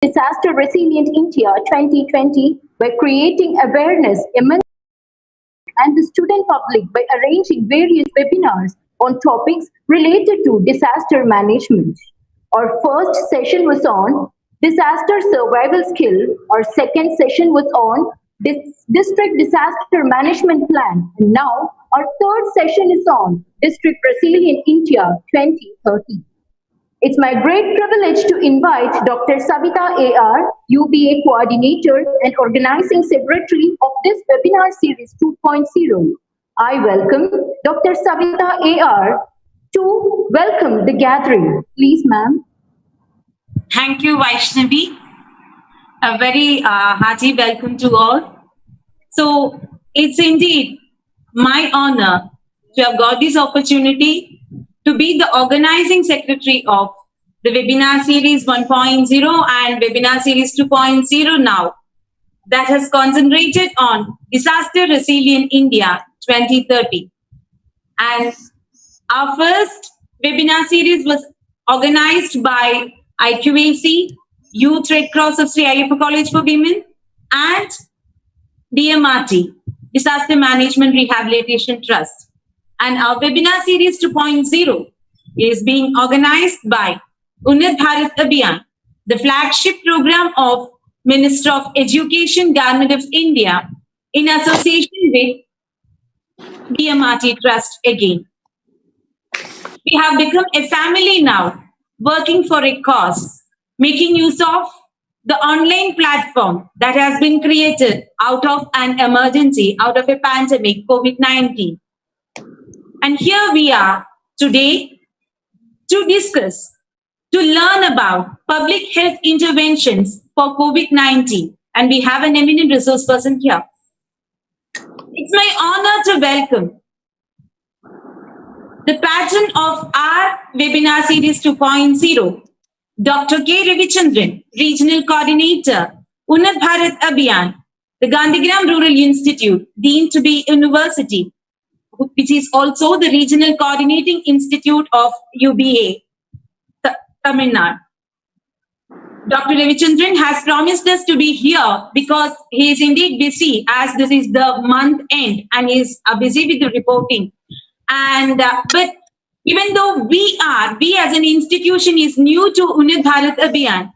Disaster Resilient India 2020 by creating awareness among and the student public by arranging various webinars on topics related to disaster management. Our first session was on disaster survival skill. Our second session was on district disaster management plan. And now our third session is on District Resilient India 2030. It's my great privilege to invite Dr. Savita A.R., UBA Coordinator and Organizing Secretary of this webinar series 2.0. I welcome Dr. Savita A.R. to welcome the gathering. Please, ma'am. Thank you, Vaishnavi. A very hearty welcome to all. So, it's indeed my honor to have got this opportunity to be the organizing secretary of the webinar series 1.0 and webinar series 2.0 now that has concentrated on Disaster Resilient India 2030. And our first webinar series was organized by IQAC, Youth Red Cross of Sree Ayyappa College for Women, and DMRT, Disaster Management Rehabilitation Trust. And our webinar series 2.0 is being organized by Unnat Abhiyan, the flagship program of Minister of Education, Government of India, in association with DMRT Trust again. We have become a family now, working for a cause, making use of the online platform that has been created out of an emergency, out of a pandemic, COVID-19. And here we are today to discuss, to learn about public health interventions for COVID-19. And we have an eminent resource person here. It's my honor to welcome the patron of our webinar series 2.0, Dr. K. Ravichandran, Regional Coordinator, Unnat Abhiyan, the Gandhigram Rural Institute, deemed to be university, which is also the Regional Coordinating Institute of UBA, Tamil Nadu. Dr. Ravichandran has promised us to be here because he is indeed busy, as this is the month end and he is busy with the reporting. And but even though we as an institution is new to Unnat Abhiyan,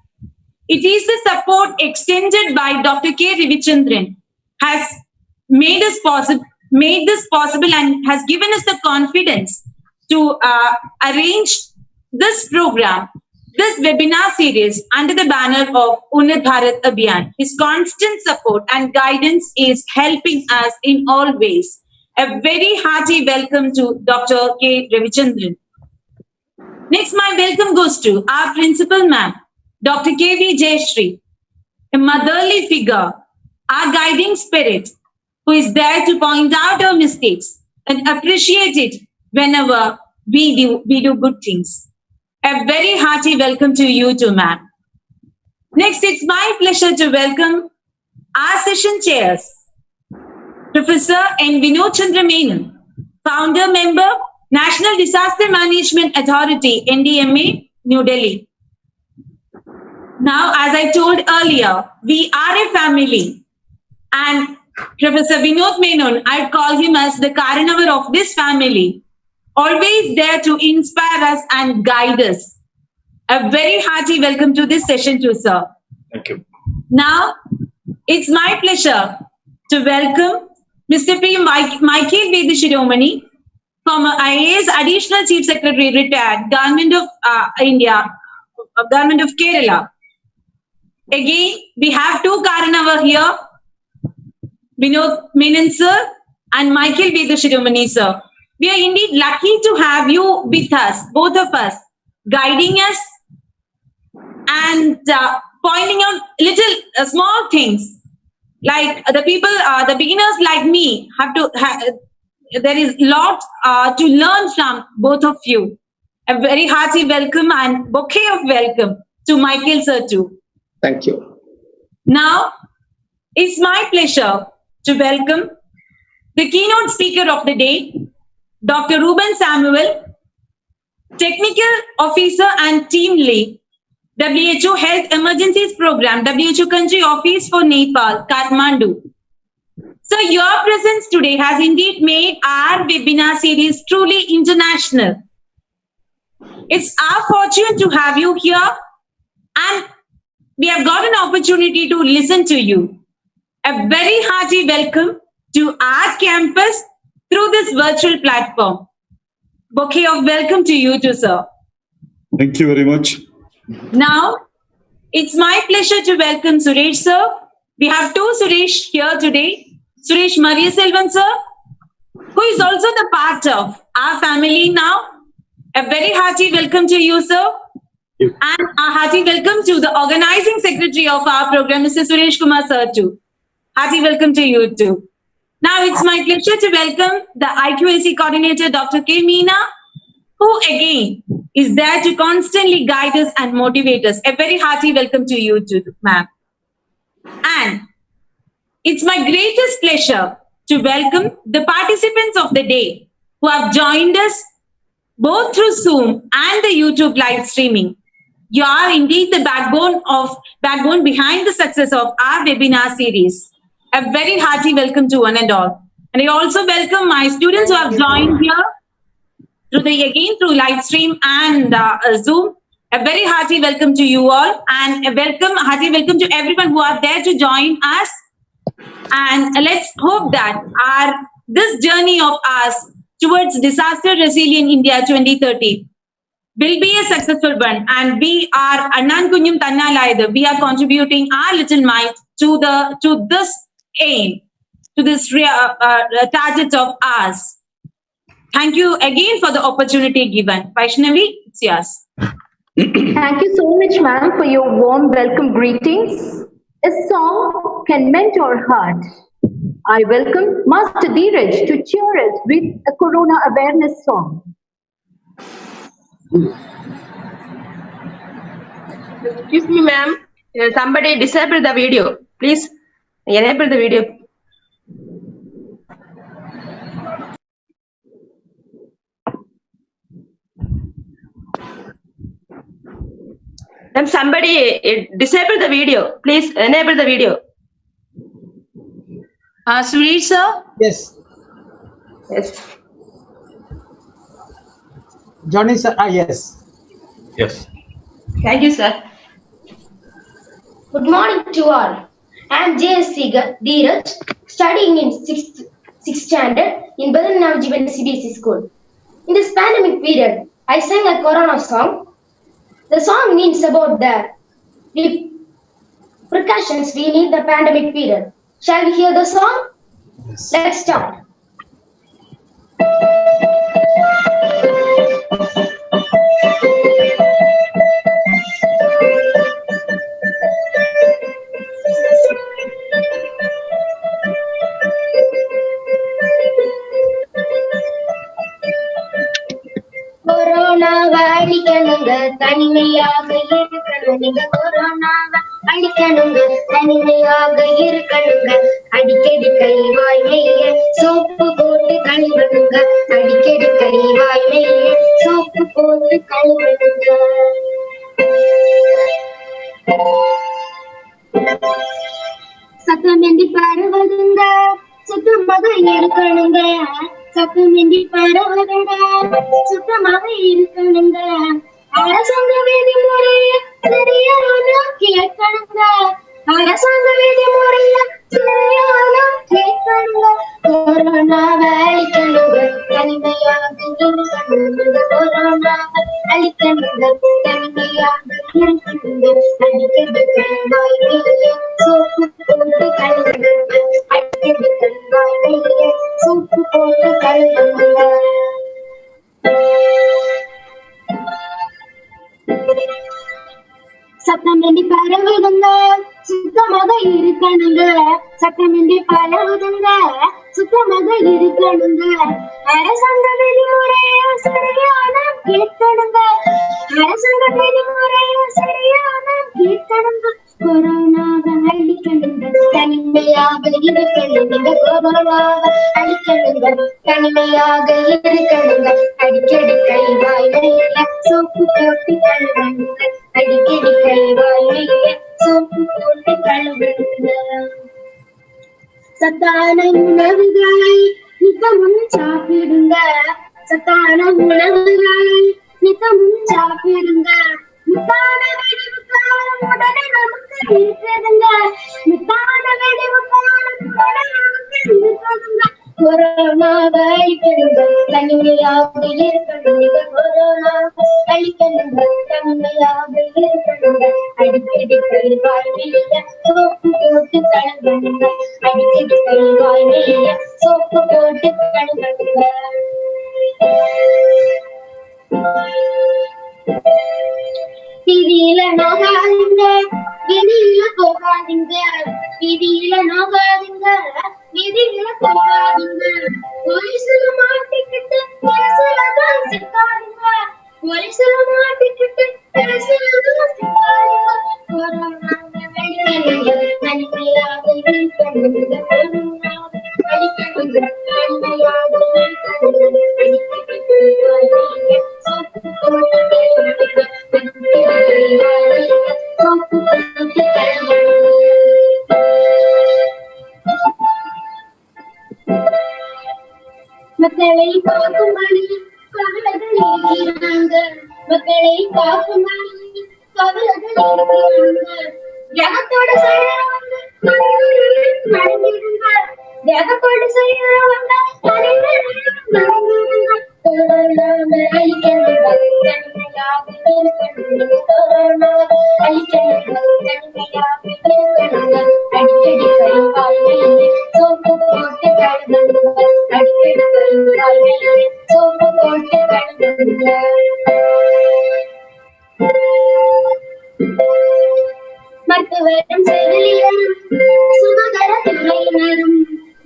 it is the support extended by Dr. K. Ravichandran has made this possible and has given us the confidence to arrange this program, this webinar series under the banner of Unnat Abhiyan. His constant support and guidance is helping us in all ways. A very hearty welcome to Dr. K. Ravichandran. Next, my welcome goes to our principal ma'am, Dr. K.V. Jayashree, a motherly figure, our guiding spirit, who is there to point out our mistakes and appreciate it whenever we do good things. A very hearty welcome to you too, ma'am. Next, it's my pleasure to welcome our session chairs, Professor N. Vinod Menon, founder member, National Disaster Management Authority, NDMA, New Delhi. Now, as I told earlier, we are a family, and Professor Vinod Menon, I call him as the Karanavar of this family, always there to inspire us and guide us. A very hearty welcome to this session too, sir. Thank you. Now, it's my pleasure to welcome Mr. P. Michael V. Siromony, former I.A.S. Additional Chief Secretary, Retd, Government of India, Government of Kerala. Again, we have two Karanavar here, Vinod Menon sir and Michael V. Siromony sir. We are indeed lucky to have you with us, both of us, guiding us and pointing out little small things. Like the people, the beginners like me there is a lot to learn from both of you. A very hearty welcome and bouquet of welcome to Michael sir too. Thank you. Now, it's my pleasure to welcome the keynote speaker of the day, Dr. REUBEN Samuel, Technical Officer and Team Lead, WHO Health Emergencies Program, WHO Country Office for Nepal, Kathmandu. So your presence today has indeed made our webinar series truly international. It's our fortune to have you here, and we have got an opportunity to listen to you. A very hearty welcome to our campus through this virtual platform. Bouquet of welcome to you too, sir. Thank you very much. Now, it's my pleasure to welcome Suresh, sir. We have two Suresh here today. Suresh Mariaselvan, sir, who is also the part of our family now. A very hearty welcome to you, sir. Thank you. And a hearty welcome to the organizing secretary of our program, Mr. Suresh Kumar, sir, too. Hearty welcome to you, too. Now, it's my pleasure to welcome the IQAC coordinator, Dr. K. Meena, who again is there to constantly guide us and motivate us. A very hearty welcome to you too, ma'am. And it's my greatest pleasure to welcome the participants of the day who have joined us both through Zoom and the YouTube live streaming. You are indeed the backbone behind the success of our webinar series. A very hearty welcome to one and all. And I also welcome my students who have joined here through live stream and Zoom. A very hearty welcome to you all, and a hearty welcome to everyone who are there to join us. And let's hope that this journey of ours towards disaster resilient India 2030 will be a successful one. And we are Annan Kunyum Tannalayadu. We are contributing our little might to this aim, to this target of ours. Thank you again for the opportunity given. Vaishnavi, it's yours. Thank you so much, ma'am, for your warm welcome greetings. A song can mend our heart. I welcome Master Dheeraj to cheer us with a Corona awareness song. Excuse me, ma'am. Somebody disable the video. Please enable the video. Ma'am, somebody disable the video. Please enable the video. Suresh, sir? Yes. Yes. Johnny, sir. Yes. Yes. Thank you, sir. Good morning to all. I am JSC Dheeraj, studying in 6th standard in Badanavjivan CBSE school. In this pandemic period, I sang a Corona song. The song means about the precautions we need the pandemic period. Shall we hear the song? Yes. Let's start. கொரோனாவை அழிக்கணுங்க தனிமையாக இருக்கணும் நீங்க கொரோனாவை அழிக்கணுங்க தனிமையாக இருக்கணுங்க அடிக்கடி கை வாய் மெய்ய soap போட்டு கழுவணுங்க அடிக்கடி கை வாய் மெய்ய சோப்பு போட்டு கழுவணுங்க சத்தமின்றி பரவதுங்க சுத்தமாக இருக்கணுங்க சத்தமின்றி பரவதுங்க சுத்தமாக இருக்கணுங்க அரசாங்க விதிமுறைய சரியான கேட்கணுங்க அரசாங்க விதிமுறைய சரியான கேட்கணுங்க கொரோனாவை அழிக்கணுங்க தனிமையாக இருக்கணுங்க கொரோனாவை அழிக்கணுங்க தனிமையாக இருக்கணுங்க அடிக்கடி கண்வாய் வெளியே சோப்பு போட்டு கழுவுங்க அடிக்கடி கண்வாய் வெளியே சோப்பு போட்டு கழுவுங்க சத்தமின்றி பரவுதுங்க சுத்தமாக இருக்கணுங்க சத்தமின்றி பரவுதுங்க சுத்தமாக இருக்கணுங்க அரசாங்க விதிமுறைய சரியான கேட்கணுங்க அரசாங்க விதிமுறைய சரியான கேட்கணுங்க கொரோனாவை அழிக்கணுங்க தனிமையாக இருக்கணுங்க கொரோனாவை அழிக்கணுங்க தனிமையாக இருக்கணுங்க அடிக்கடி கை வாய் வெளியில சோப்பு போட்டு கழுவணுங்க அடிக்கடி கழுவாய் மெய்ய சோப்பு போட்டு கழுவுங்க. சத்தான உணவுகளை நித்தமும் சாப்பிடுங்க. சத்தான உணவுகளை நித்தமும் சாப்பிடுங்க. முத்தான வெடிவு காலம் உடனே நமக்கு இருக்கிறதுங்க. முத்தான வெடிவு காலம் உடனே நமக்கு இருக்கிறதுங்க. கொரோனாவை அழிக்கணுங்க, தனிமையாக இருக்கணுங்க. கொரோனாவை அழிக்கணுங்க, தனிமையாக இருக்கணுங்க. அடிக்கடி கழுவாய் மெய்ய சோப்பு போட்டு கழுவுங்க. அடிக்கடி கழுவாய் மெய்ய சோப்பு போட்டு கழுவுங்க. விதியில நோகாதீங்க, விதியில போகாதீங்க. விதியில நோகாதீங்க, விதியில போகாதீங்க. போலீஸ்ல மாட்டிக்கிட்டு பேசலதான் சிக்காதீங்க. போலீஸ்ல மாட்டிக்கிட்டு பேசலதான் சிக்காதீங்க. கொரோனாவை அழிக்கணுங்க, தனிமையாக இருக்கணுங்க. கொரோனாவை அழிக்கணுங்க, தனிமையாக இருக்கணுங்க. அடிக்கடி கழுவாய் மெய்ய சோப்பு போட்டு கழுவுங்க. மக்களை காக்கும் மணி கவலைகள் இருக்கிறாங்க. மக்களை காக்கும் மணி கவலைகள் இருக்கிறாங்க. ஜகத்தோட செய்யறவங்க நடந்திருங்க. ஜகத்தோட செய்யறவங்க நடந்திருங்க. கொரோனாவை அழிக்கணுங்க, தனிமையாக இருக்கணுங்க. கொரோனாவை அழிக்கணுங்க, தனிமையாக இருக்கணுங்க. அடிக்கடி கழுவாய் மெய்ய சோப்பு போட்டு கழுவுங்க. அடிக்கடி கழுவாய் மெய்ய சோப்பு போட்டு கழுவுங்க. மருத்துவரும் செவிலியரும் சுகாதாரத்துறையினரும்,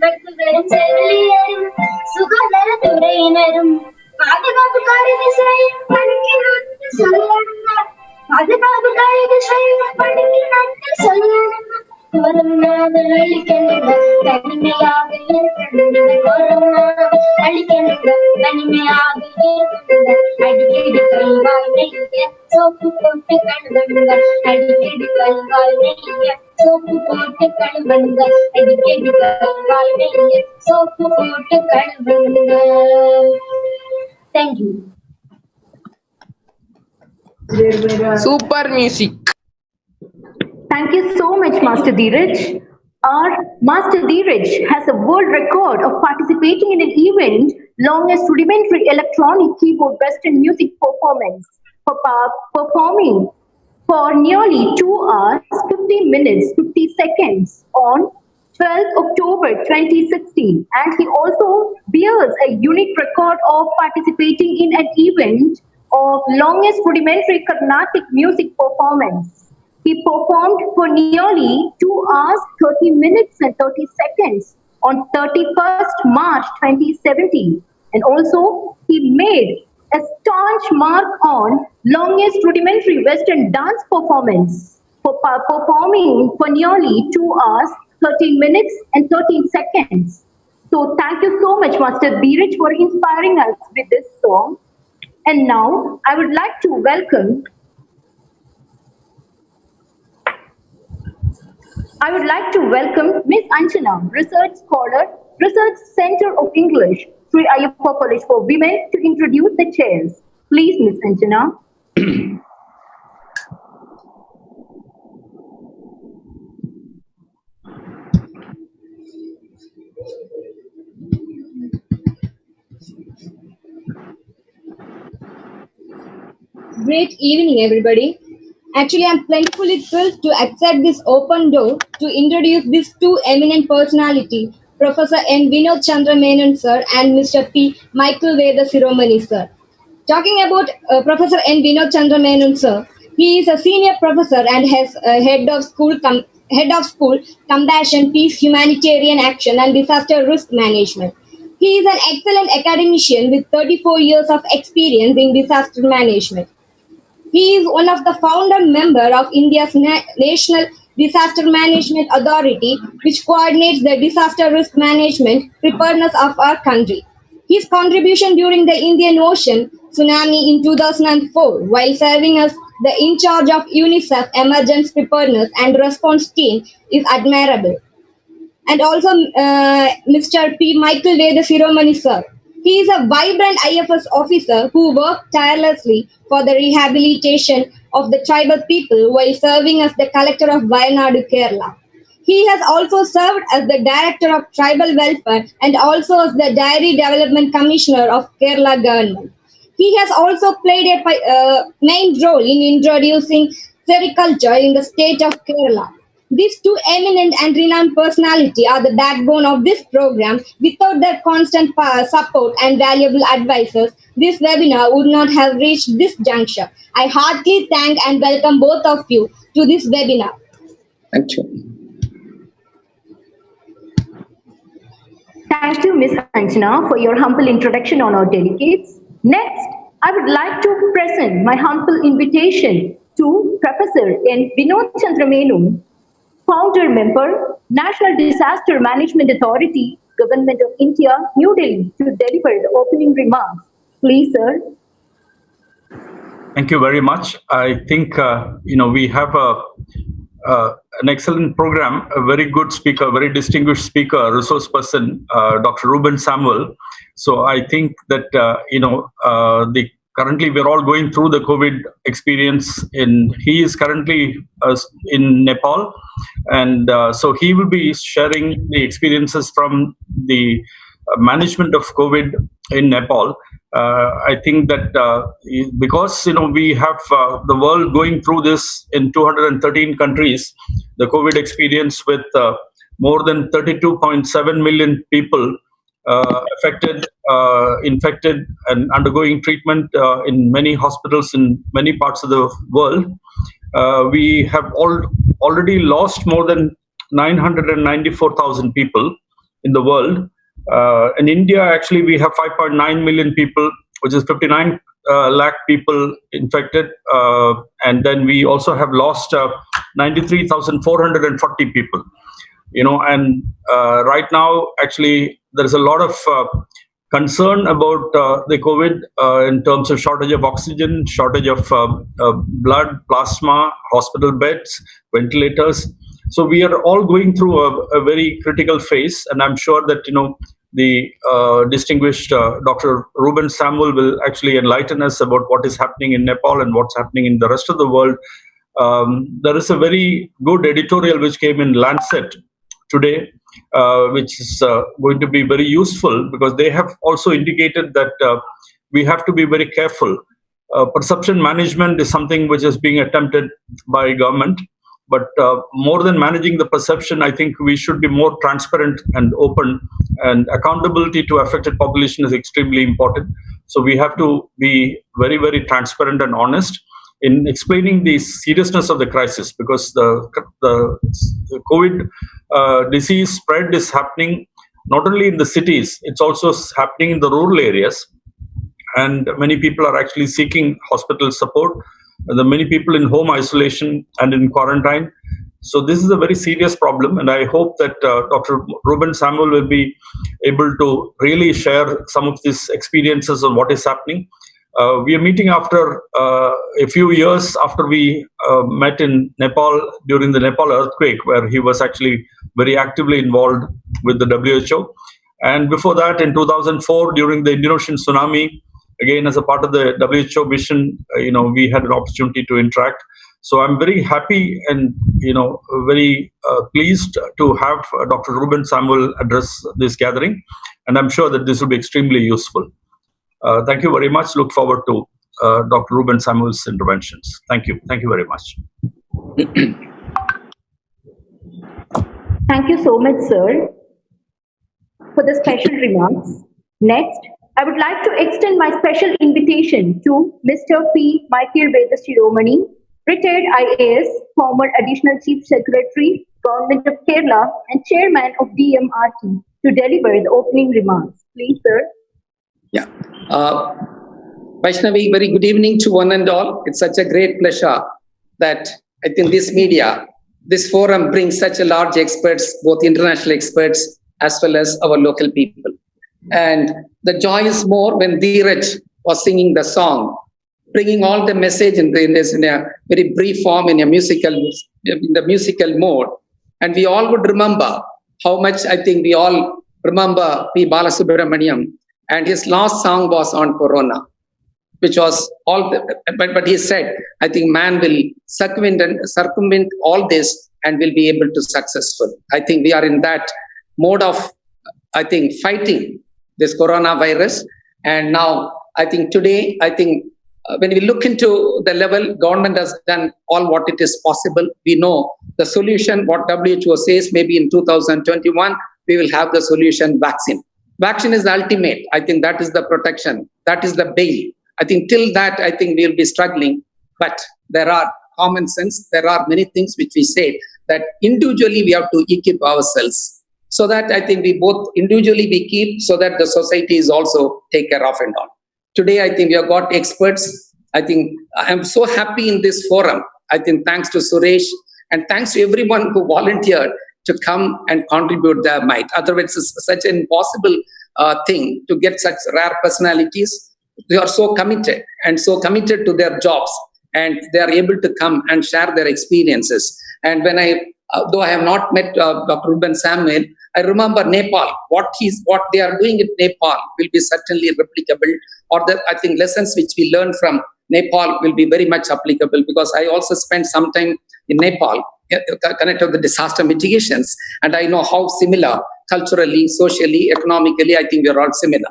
மருத்துவரும் செவிலியரும் சுகாதாரத்துறையினரும் பாதுகாப்பு காரியத்தை செய்யும் பணிக்கு நன்றி சொல்லணுங்க. பாதுகாப்பு காரியத்தை செய்யும் பணிக்கு நன்றி சொல்லணுங்க. கொரோனாவை அழிக்கணுங்க, தனிமையாக இருக்கணுங்க. கொரோனாவை அழிக்கணுங்க, தனிமையாக இருக்கணுங்க. அடிக்கடி கழுவாய் மெய்ய சோப்பு போட்டு கழுவுங்க. அடிக்கடி கழுவாய் மெய்ய சோப்பு போட்டு கழுவுங்க. அடிக்கடி கழுவாய் மெய்ய சோப்பு போட்டு கழுவுங்க. Thank you. Super music. Thank you so much, Master Dheeraj. Our Master Dheeraj has a world record of participating in an event longest rudimentary electronic keyboard Western music performance for performing for nearly 2 hours, 50 minutes, 50 seconds on 12th October 2016. And he also bears a unique record of participating in an event of longest rudimentary Carnatic music performance. He performed for nearly 2 hours, 30 minutes and 30 seconds on 31st March 2017. And also, he made a staunch mark on longest rudimentary Western dance performance for performing for nearly 2 hours, 13 minutes and 13 seconds. So thank you so much, Master Dheeraj, for inspiring us with this song. And now, I would like to welcome Ms. Anjana, Research Scholar, Research Center of English, Sree Ayyappa College for Women, to introduce the chairs. Please, Ms. Anjana. Great evening, everybody. Actually, I'm plentifully thrilled to accept this open door to introduce these two eminent personalities, Professor N. Vinod Chandra Menon, sir, and Mr. P. Michael Vetha Siromony, sir. Talking about Professor N. Vinod Chandra Menon, sir, he is a senior professor and has head of school compassion, peace, humanitarian action, and disaster risk management. He is an excellent academician with 34 years of experience in disaster management. He is one of the founder member of India's National Disaster Management Authority, which coordinates the disaster risk management preparedness of our country. His contribution during the Indian Ocean tsunami in 2004, while serving as the in charge of UNICEF Emergency Preparedness and Response Team, is admirable. And also Mr. P. Michael Vetha Siromony, sir. He is a vibrant IFS officer who worked tirelessly for the rehabilitation of the tribal people while serving as the collector of Nadu, Kerala. He has also served as the Director of Tribal Welfare and also as the Dairy Development Commissioner of Kerala government. He has also played a main role in introducing sericulture in the state of Kerala. These two eminent and renowned personalities are the backbone of this program. Without their constant support and valuable advices, this webinar would not have reached this juncture. I heartily thank and welcome both of you to this webinar. Thank you. Thank you, Ms. Anjana, for your humble introduction on our delegates. Next, I would like to present my humble invitation to Professor N. Vinod Chandra Menon, Founder Member, National Disaster Management Authority, Government of India, New Delhi, to deliver the opening remarks. Please, sir. Thank you very much. I think, we have an excellent program, a very good speaker, very distinguished speaker, resource person, Dr. Reuben Samuel. So I think that, currently we're all going through the COVID experience. He is currently in Nepal. And so he will be sharing the experiences from the management of COVID in Nepal. I think that because we have the world going through this in 213 countries, the COVID experience with more than 32.7 million people affected, infected, and undergoing treatment in many hospitals in many parts of the world. We have already lost more than 994,000 people in the world. In India, actually, we have 5.9 million people, which is 59 lakh people infected. And then we also have lost 93,440 people. And right now, actually, there is a lot of concern about the COVID in terms of shortage of oxygen, shortage of blood, plasma, hospital beds, ventilators. So we are all going through a very critical phase, and I'm sure that the distinguished Dr. Reuben Samuel will actually enlighten us about what is happening in Nepal and what's happening in the rest of the world. There is a very good editorial which came in Lancet today, which is going to be very useful, because they have also indicated that we have to be very careful. Perception management is something which is being attempted by government. But more than managing the perception, I think we should be more transparent and open, and accountability to affected population is extremely important. So we have to be very, very transparent and honest in explaining the seriousness of the crisis, because the COVID disease spread is happening not only in the cities, it's also happening in the rural areas. And many people are actually seeking hospital support. There are many people in home isolation and in quarantine. So this is a very serious problem, and I hope that Dr. Reuben Samuel will be able to really share some of these experiences on what is happening. We are meeting after a few years after we met in Nepal during the Nepal earthquake, where he was actually very actively involved with the WHO. And before that, in 2004, during the Indian Ocean tsunami, again, as a part of the WHO mission, we had an opportunity to interact. So I'm very happy and, very pleased to have Dr. Reuben Samuel address this gathering. And I'm sure that this will be extremely useful. Thank you very much. Look forward to Dr. Reuben Samuel's interventions. Thank you. Thank you very much. Thank you so much, sir, for the special remarks. Next, I would like to extend my special invitation to Mr. P. Michael Vetha Siromony, retired I.A.S, former Additional Chief Secretary, Government of Kerala, and Chairman of DMRT, to deliver the opening remarks. Please, sir. Yeah. Vaishnavi, very good evening to one and all. It's such a great pleasure that I think this forum brings such a large experts, both international experts as well as our local people. And the joy is more when Dheeraj was singing the song, bringing all the message in a very brief form in the musical mode. And we all would remember how much, I think we all remember P. Balasubramaniam, and his last song was on Corona, which was but he said, I think man will circumvent all this and will be able to successful. I think we are in that mode of, I think, fighting this coronavirus. And now, I think today, when we look into the level, government has done all what it is possible. We know the solution, what WHO says, maybe in 2021, we will have the solution vaccine. Vaccine is the ultimate. I think that is the protection. That is the bail. I think till that, I think we will be struggling. But there are common sense. There are many things which we say that individually we have to equip ourselves. So that I think we both individually we keep, so that the society is also take care of and all. Today, I think we have got experts. I think I'm so happy in this forum. I think thanks to Suresh and thanks to everyone who volunteered to come and contribute their might. Otherwise, it's such an impossible thing to get such rare personalities. They are so committed to their jobs, and they are able to come and share their experiences. And when though I have not met Dr. Ruben Samuel, I remember Nepal. What they are doing in Nepal will be certainly replicable, or I think lessons which we learn from Nepal will be very much applicable, because I also spent some time in Nepal connected with the disaster mitigations, and I know how similar culturally, socially, economically, I think we are all similar.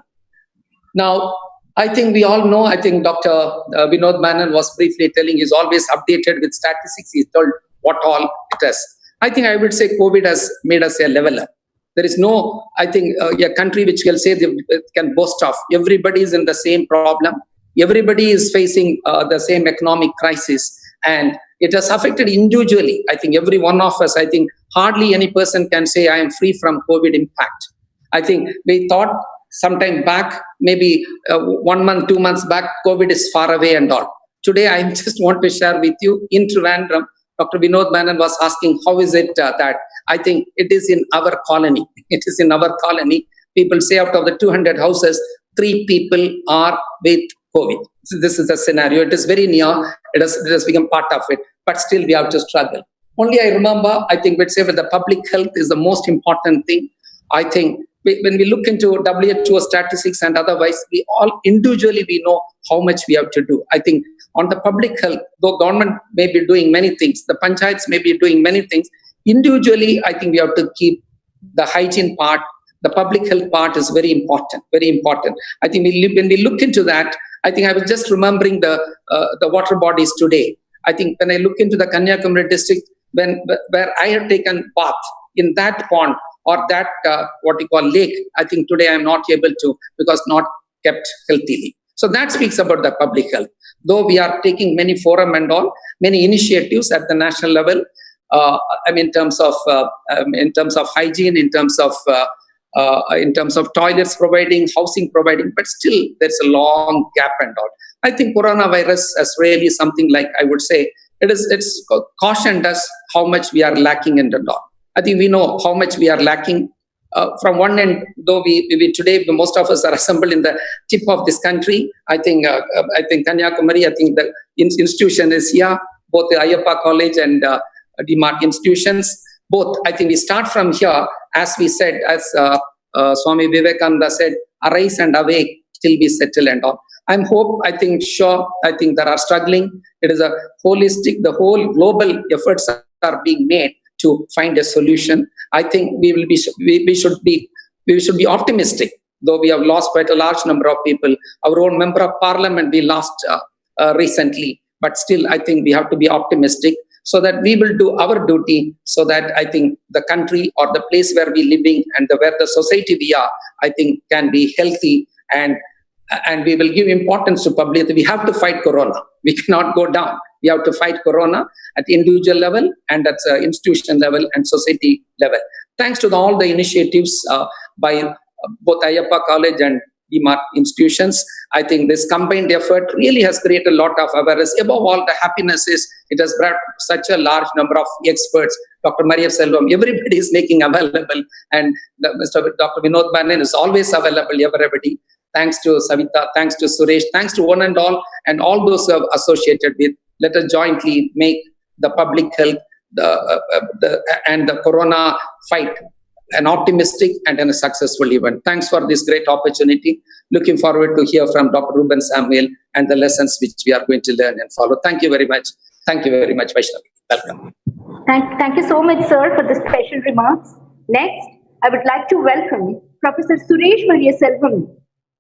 Now, I think we all know, I think Dr. Vinod Menon was briefly telling, he's always updated with statistics. He told what all it is. I think I would say COVID has made us a leveler. There is no, I think, a country which can say they can boast of. Everybody is in the same problem. Everybody is facing the same economic crisis, and it has affected individually. I think every one of us, I think hardly any person can say I am free from COVID impact. I think we thought sometime back, maybe 1 month, 2 months back, COVID is far away and all. Today, I just want to share with you, in Trivandrum, Dr. Vinod Menon was asking, how is it that I think it is in our colony. It is in our colony. People say out of the 200 houses, 3 people are with COVID. So this is the scenario. It is very near. It has become part of it. But still, we have to struggle. Only I remember, I think we'd say that the public health is the most important thing. I think when we look into WHO statistics and otherwise, we all individually, we know how much we have to do. I think on the public health, though government may be doing many things, the panchayats may be doing many things, individually, I think we have to keep the hygiene part, the public health part is very important, very important. I think when we look into that, I think I was just remembering the water bodies today. I think when I look into the Kanniyakumari district, where I have taken bath in that pond or that what you call lake, I think today I am not able to, because not kept healthily. So that speaks about the public health. Though we are taking many forum and all, many initiatives at the national level, in terms of hygiene, in terms of toilets providing, housing providing, but still there's a long gap and all. I think coronavirus is really something like, I would say, it's cautioned us how much we are lacking in the law. I think we know how much we are lacking. From one end, though we today, most of us are assembled in the tip of this country. I think Kanniyakumari, I think the institution is here, both the Ayyappa College and DMRT institutions. Both, I think we start from here, as we said, as Swami Vivekananda said, arise and awake till we settle and all. I think there are struggling. It is a holistic, the whole global efforts are being made to find a solution. I think we should be optimistic, though we have lost quite a large number of people. Our own member of parliament we lost recently, but still I think we have to be optimistic, so that we will do our duty, so that I think the country or the place where we living and where the society we are, I think can be healthy, and we will give importance to public. We have to fight corona. We cannot go down. We have to fight corona at the individual level and at the institution level and society level. Thanks to all the initiatives by both Ayyappa College and DMRT institutions. I think this combined effort really has created a lot of awareness. Above all, the happiness is it has brought such a large number of experts. Dr. Maria Selvam, everybody is making available, and Dr. Vinod Menon is always available, everybody. Thanks to Savita, thanks to Suresh, thanks to one and all those who have associated with. Let us jointly make the public health and the corona fight an optimistic and a successful event. Thanks for this great opportunity. Looking forward to hear from Dr. Reuben Samuel and the lessons which we are going to learn and follow. Thank you very much. Thank you very much, Vaishnavi. Welcome. Thank you so much, sir, for the special remarks. Next, I would like to welcome Professor Suresh Maria Selvam,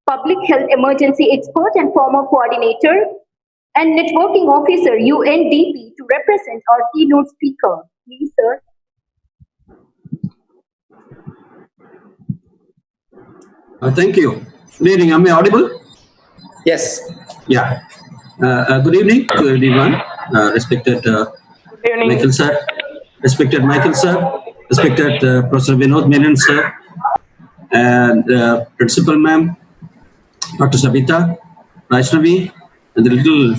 Public Health Emergency Expert and former Coordinator and Networking Officer, UNDP, to represent our keynote speaker. Please, sir. Thank you. Good evening. Am I audible? Yes. Yeah. Good evening to everyone. Respected Michael sir, respected Professor Vinod Menon sir, and Principal Ma'am, Dr. Savita, Vaishnavi, and the little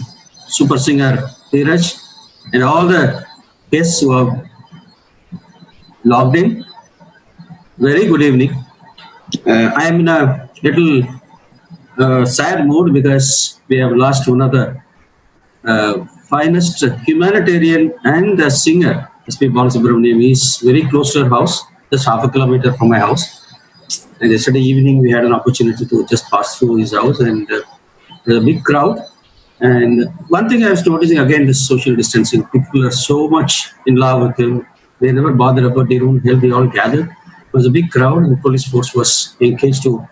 super singer Dheeraj, and all the guests who have logged in. Very good evening. I am in a little sad mood because we have lost one of the finest humanitarian and a singer, S.P. Balasubramaniam. He is very close to our house, just half a kilometer from my house. And yesterday evening, we had an opportunity to just pass through his house, and there's a big crowd. And one thing I was noticing again, this social distancing. People are so much in love with him. They never bother about their own health. They all gathered. It was a big crowd, and the police force was engaged to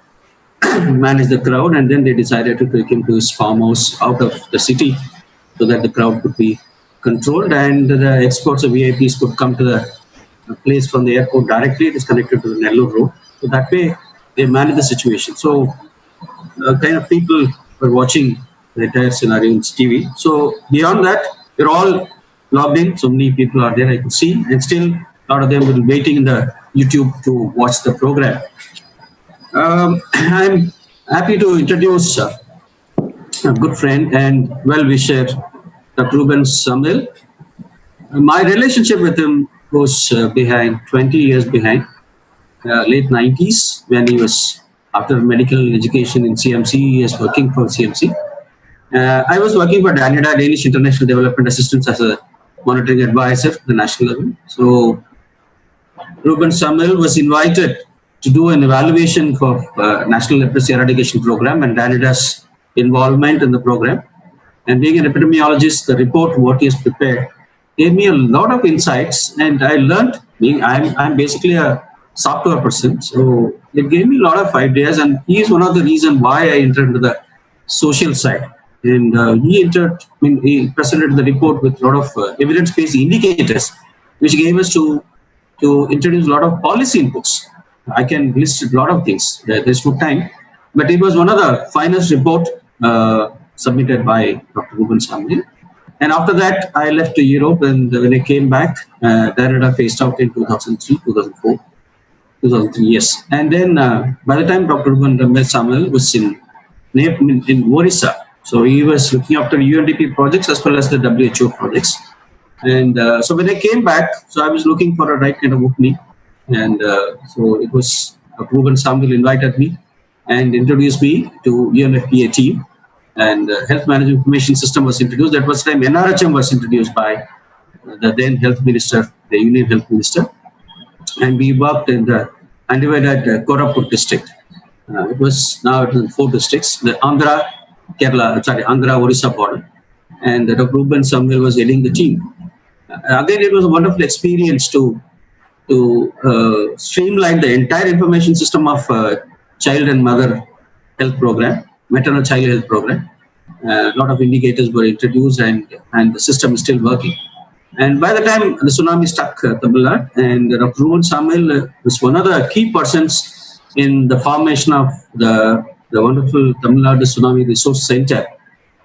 manage the crowd. And then they decided to take him to his farmhouse out of the city so that the crowd could be controlled, and the experts of VIPs could come to the place from the airport directly. It is connected to the Nellore road. So that way, they manage the situation. So kind of people were watching the entire scenario on TV. So beyond that, we're all logged in. So many people are there, I can see. And still, a lot of them will be waiting in the YouTube to watch the program. I'm happy to introduce a good friend and well-wisher, Dr. Reuben Samuel. My relationship with him goes behind 20 years behind, late 90s, when he was, after medical education in CMC, he is working for CMC. I was working for DANIDA, Danish International Development Assistance, as a monitoring advisor at the national level. So Reuben Samuel was invited to do an evaluation for National Leprosy Eradication Program and DANIDA's involvement in the program. And being an epidemiologist, the report, what he has prepared, gave me a lot of insights, and I learned, I'm basically a software person, so it gave me a lot of ideas, and he is one of the reasons why I entered into the social side. And he presented the report with a lot of evidence-based indicators, which gave us to introduce a lot of policy inputs. I can list a lot of things. There's no time, but it was one of the finest report submitted by Dr. Reuben Samuel. And after that, I left to Europe, and when I came back, DANIDA phased out in 2003, 2004, 2003, yes. And then by the time Dr. Reuben Samuel was in Orissa, so he was looking after UNDP projects as well as the WHO projects. And so when I came back, so I was looking for a right kind of opening. And so it was Dr. Reuben Samuel invited me and introduced me to UNFPA team. And Health Management Information System was introduced. That was the time NRHM was introduced by the then Health Minister, the Union Health Minister. And we worked in the undivided Korapur district. It was now in 4 districts, the Andhra, Orissa border. And Dr. Reuben Samuel was heading the team. Again, it was a wonderful experience to streamline the entire information system of child and mother health program, maternal child health program. A lot of indicators were introduced, and the system is still working. And by the time the tsunami struck Tamil Nadu, and Dr. Reuben Samuel was one of the key persons in the formation of the wonderful Tamil Nadu Tsunami Resource Center.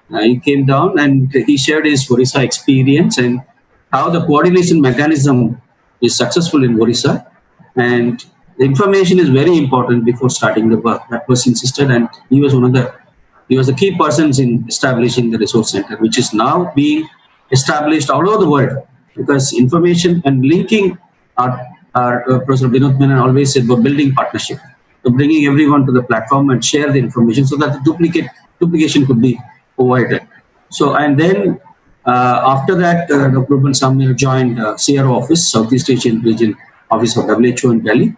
He came down and he shared his Orissa experience and how the coordination mechanism is successful in Orissa. And the information is very important before starting the work. That was insisted, and he was the key persons in establishing the resource center, which is now being established all over the world, because information and linking Professor Vinod Menon always said about building partnership. So bringing everyone to the platform and share the information so that the duplication could be avoided. So, and then after that, Dr. Ruben Samir joined CRO office, Southeast Asian Region Office of WHO in Delhi,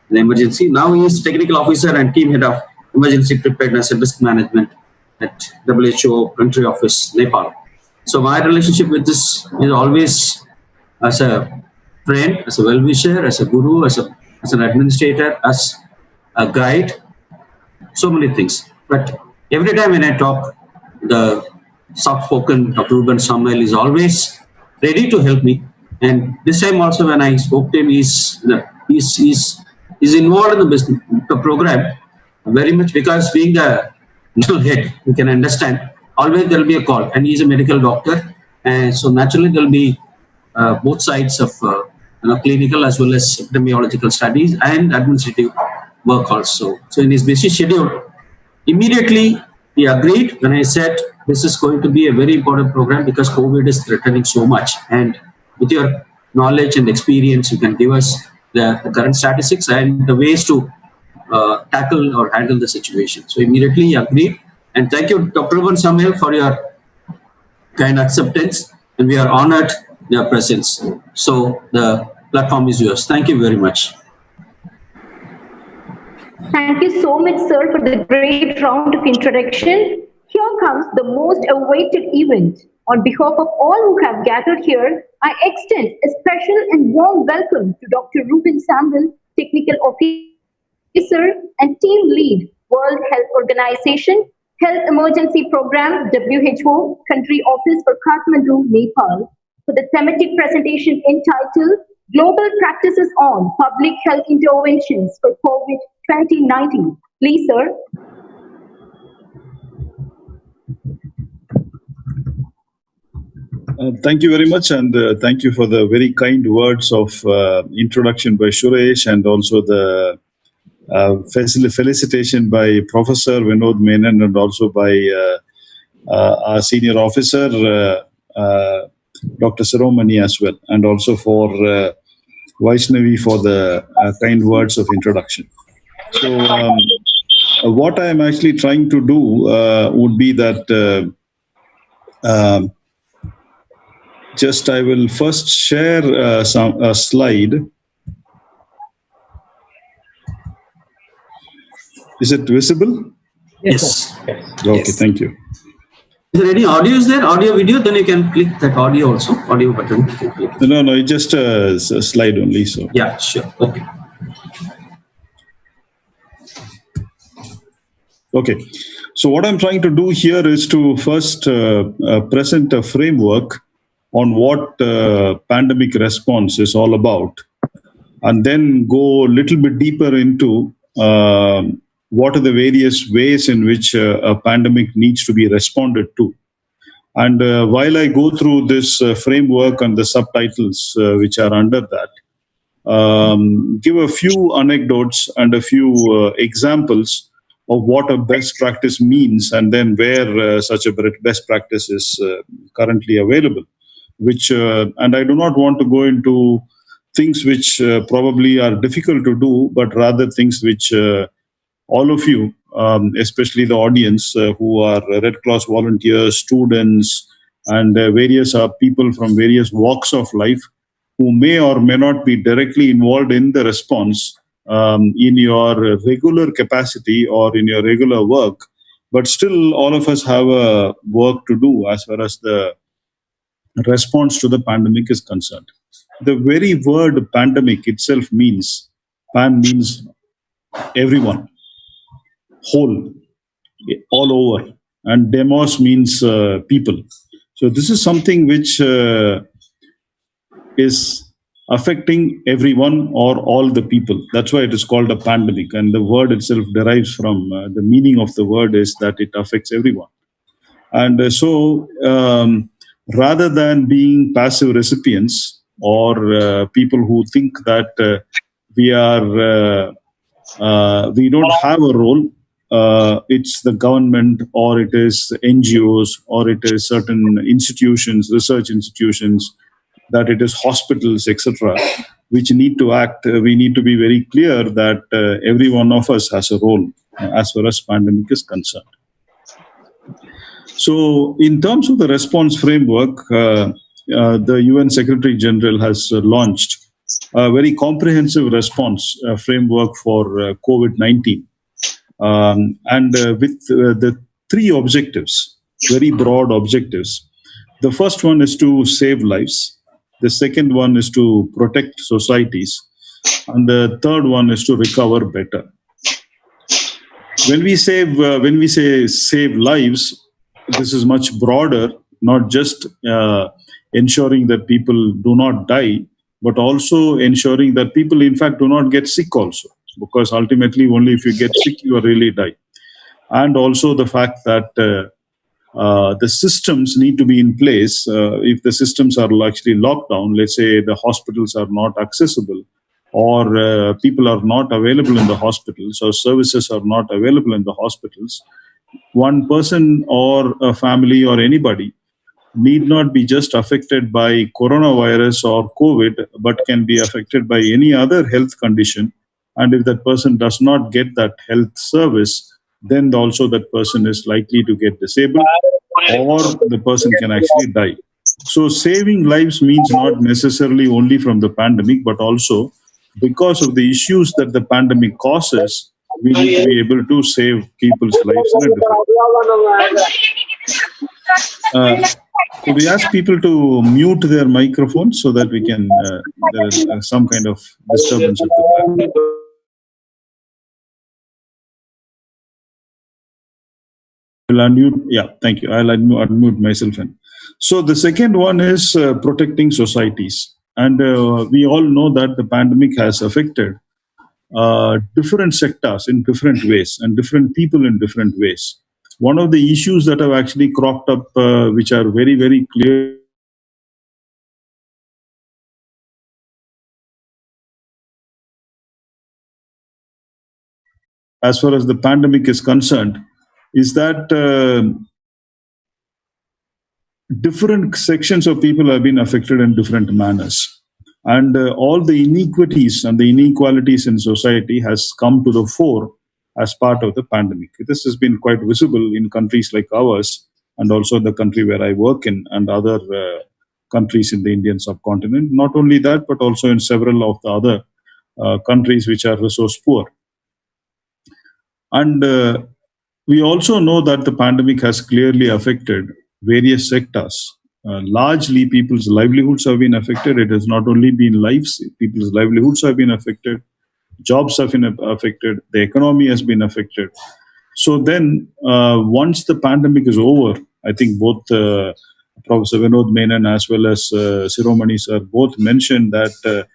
an emergency. Now he is technical officer and team head of emergency preparedness and risk management at WHO country office, Nepal. So my relationship with this is always as a friend, as a well-wisher, as a guru, as an administrator, as a guide, so many things. But every time when I talk, the soft-spoken Dr. Ruben Samuel is always ready to help me. And this time also when I spoke to him, he's involved in the program very much, because being the head, you can understand, always there will be a call, and he's a medical doctor. And so naturally there will be both sides of clinical as well as epidemiological studies and administrative work also. So in his busy schedule, immediately he agreed when I said this is going to be a very important program because COVID is threatening so much, and with your knowledge and experience you can give us the current statistics and the ways to tackle or handle the situation. So immediately he agreed, and thank you Dr. Ruben Samuel for your kind acceptance, and we are honored your presence. So the platform is yours. Thank you very much. Thank you so much, sir, for the great round of introduction. Here comes the most awaited event. On behalf of all who have gathered here, I extend a special and warm welcome to Dr. Ruben Samuel, Technical Officer and Team Lead, World Health Organization, Health Emergency Program, WHO, Country Office for Kathmandu, Nepal, for the thematic presentation entitled Global Practices on Public Health Interventions for COVID-2019. Please, sir. Thank you very much, and thank you for the very kind words of introduction by Suresh, and also the felicitation by Professor Vinod Menon, and also by our senior officer, Dr. Siromony as well, and also for Vaishnavi for the kind words of introduction. So what I am actually trying to do would be that just I will first share a slide. Is it visible? Yes. Okay, yes. Thank you. Is there any audio? Is there audio, video? Then you can click that audio also. Audio button. You can click. No, it's just a slide only. So yeah, sure. Okay. Okay. So what I'm trying to do here is to first present a framework on what pandemic response is all about, and then go a little bit deeper into what are the various ways in which a pandemic needs to be responded to. And while I go through this framework and the subtitles which are under that, give a few anecdotes and a few examples of what a best practice means, and then where such a best practice is currently available. Which and I do not want to go into things which probably are difficult to do, but rather things which all of you, especially the audience who are Red Cross volunteers, students, and various people from various walks of life who may or may not be directly involved in the response in your regular capacity or in your regular work, but still all of us have a work to do as far as the response to the pandemic is concerned. The very word pandemic itself means, pan means everyone, whole, all over, and demos means people. So this is something which is affecting everyone or all the people. That's why it is called a pandemic, and the word itself derives from the meaning of the word is that it affects everyone. And so rather than being passive recipients or people who think that we are We don't have a role. It's the government, or it is NGOs, or it is certain institutions, research institutions, that it is hospitals, etc., which need to act. We need to be very clear that every one of us has a role as far as pandemic is concerned. So, in terms of the response framework, the UN Secretary General has launched a very comprehensive response framework for COVID-19, and with the three objectives, very broad objectives. The first one is to save lives. The second one is to protect societies, and the third one is to recover better. When we say save lives, this is much broader, not just ensuring that people do not die, but also ensuring that people, in fact, do not get sick also, because ultimately only if you get sick, you really die. And also the fact that the systems need to be in place. If the systems are actually locked down, let's say the hospitals are not accessible, or people are not available in the hospitals, or services are not available in the hospitals, one person or a family or anybody need not be just affected by coronavirus or COVID, but can be affected by any other health condition. And if that person does not get that health service, then also that person is likely to get disabled, or the person can actually die. So saving lives means not necessarily only from the pandemic, but also because of the issues that the pandemic causes, we need to be able to save people's lives in a different way. Could we ask people to mute their microphones so that we can, there is some kind of disturbance at the back? I'll unmute. Yeah, thank you. I'll unmute myself. So the second one is protecting societies. And we all know that the pandemic has affected different sectors in different ways and different people in different ways. One of the issues that have actually cropped up, which are very, very clear, as far as the pandemic is concerned, is that different sections of people have been affected in different manners. And all the inequities and the inequalities in society has come to the fore as part of the pandemic. This has been quite visible in countries like ours, and also the country where I work in, and other countries in the Indian subcontinent. Not only that, but also in several of the other countries which are resource poor. And we also know that the pandemic has clearly affected various sectors. Largely, people's livelihoods have been affected. It has not only been lives, people's livelihoods have been affected, jobs have been affected, the economy has been affected. So then, once the pandemic is over, I think both Professor Vinod Menon as well as Siromony sir both mentioned that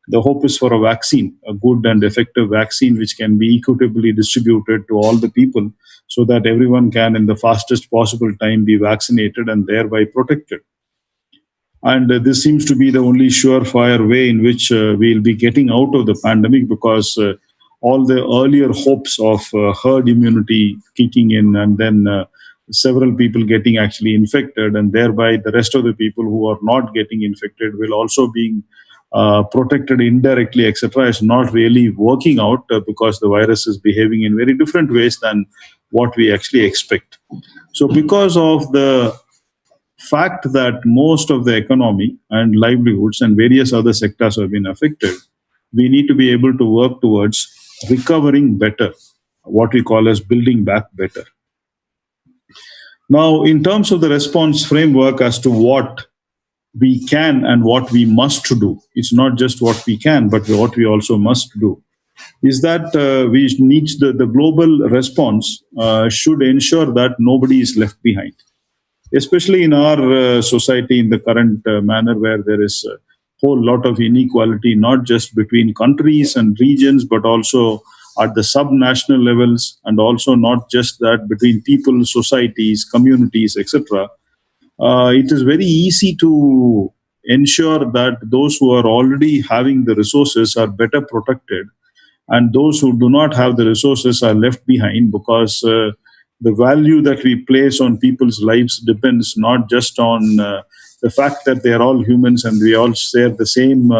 the hope is for a vaccine, a good and effective vaccine which can be equitably distributed to all the people, so that everyone can, in the fastest possible time, be vaccinated and thereby protected. And this seems to be the only surefire way in which we'll be getting out of the pandemic, because all the earlier hopes of herd immunity kicking in, and then several people getting actually infected, and thereby the rest of the people who are not getting infected will also be protected indirectly, etc., is not really working out, because the virus is behaving in very different ways than what we actually expect. So because of the fact that most of the economy and livelihoods and various other sectors have been affected, we need to be able to work towards recovering better, what we call as building back better. Now, in terms of the response framework as to what we can and what we must do, it's not just what we can, but what we also must do, is that we need the global response should ensure that nobody is left behind, especially in our society in the current manner, where there is a whole lot of inequality, not just between countries and regions, but also at the subnational levels, and also not just that between people, societies, communities, etc. It is very easy to ensure that those who are already having the resources are better protected, and those who do not have the resources are left behind, because the value that we place on people's lives depends not just on the fact that they are all humans and we all share the same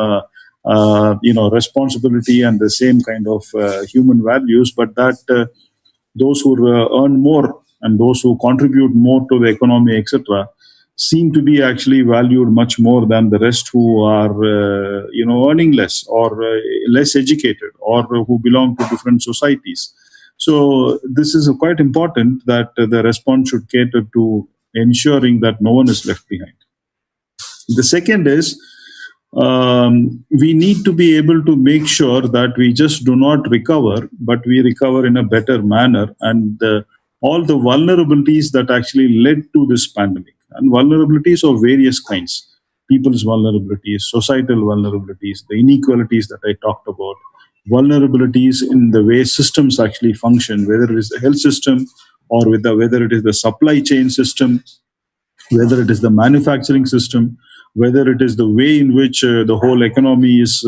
responsibility and the same kind of human values, but that those who earn more and those who contribute more to the economy, etc., seem to be actually valued much more than the rest who are, earning less or less educated or who belong to different societies. So this is quite important that the response should cater to ensuring that no one is left behind. The second is we need to be able to make sure that we just do not recover, but we recover in a better manner. And all the vulnerabilities that actually led to this pandemic, and vulnerabilities of various kinds, people's vulnerabilities, societal vulnerabilities, the inequalities that I talked about, vulnerabilities in the way systems actually function, whether it is the health system or whether it is the supply chain system, whether it is the manufacturing system, whether it is the way in which the whole economy is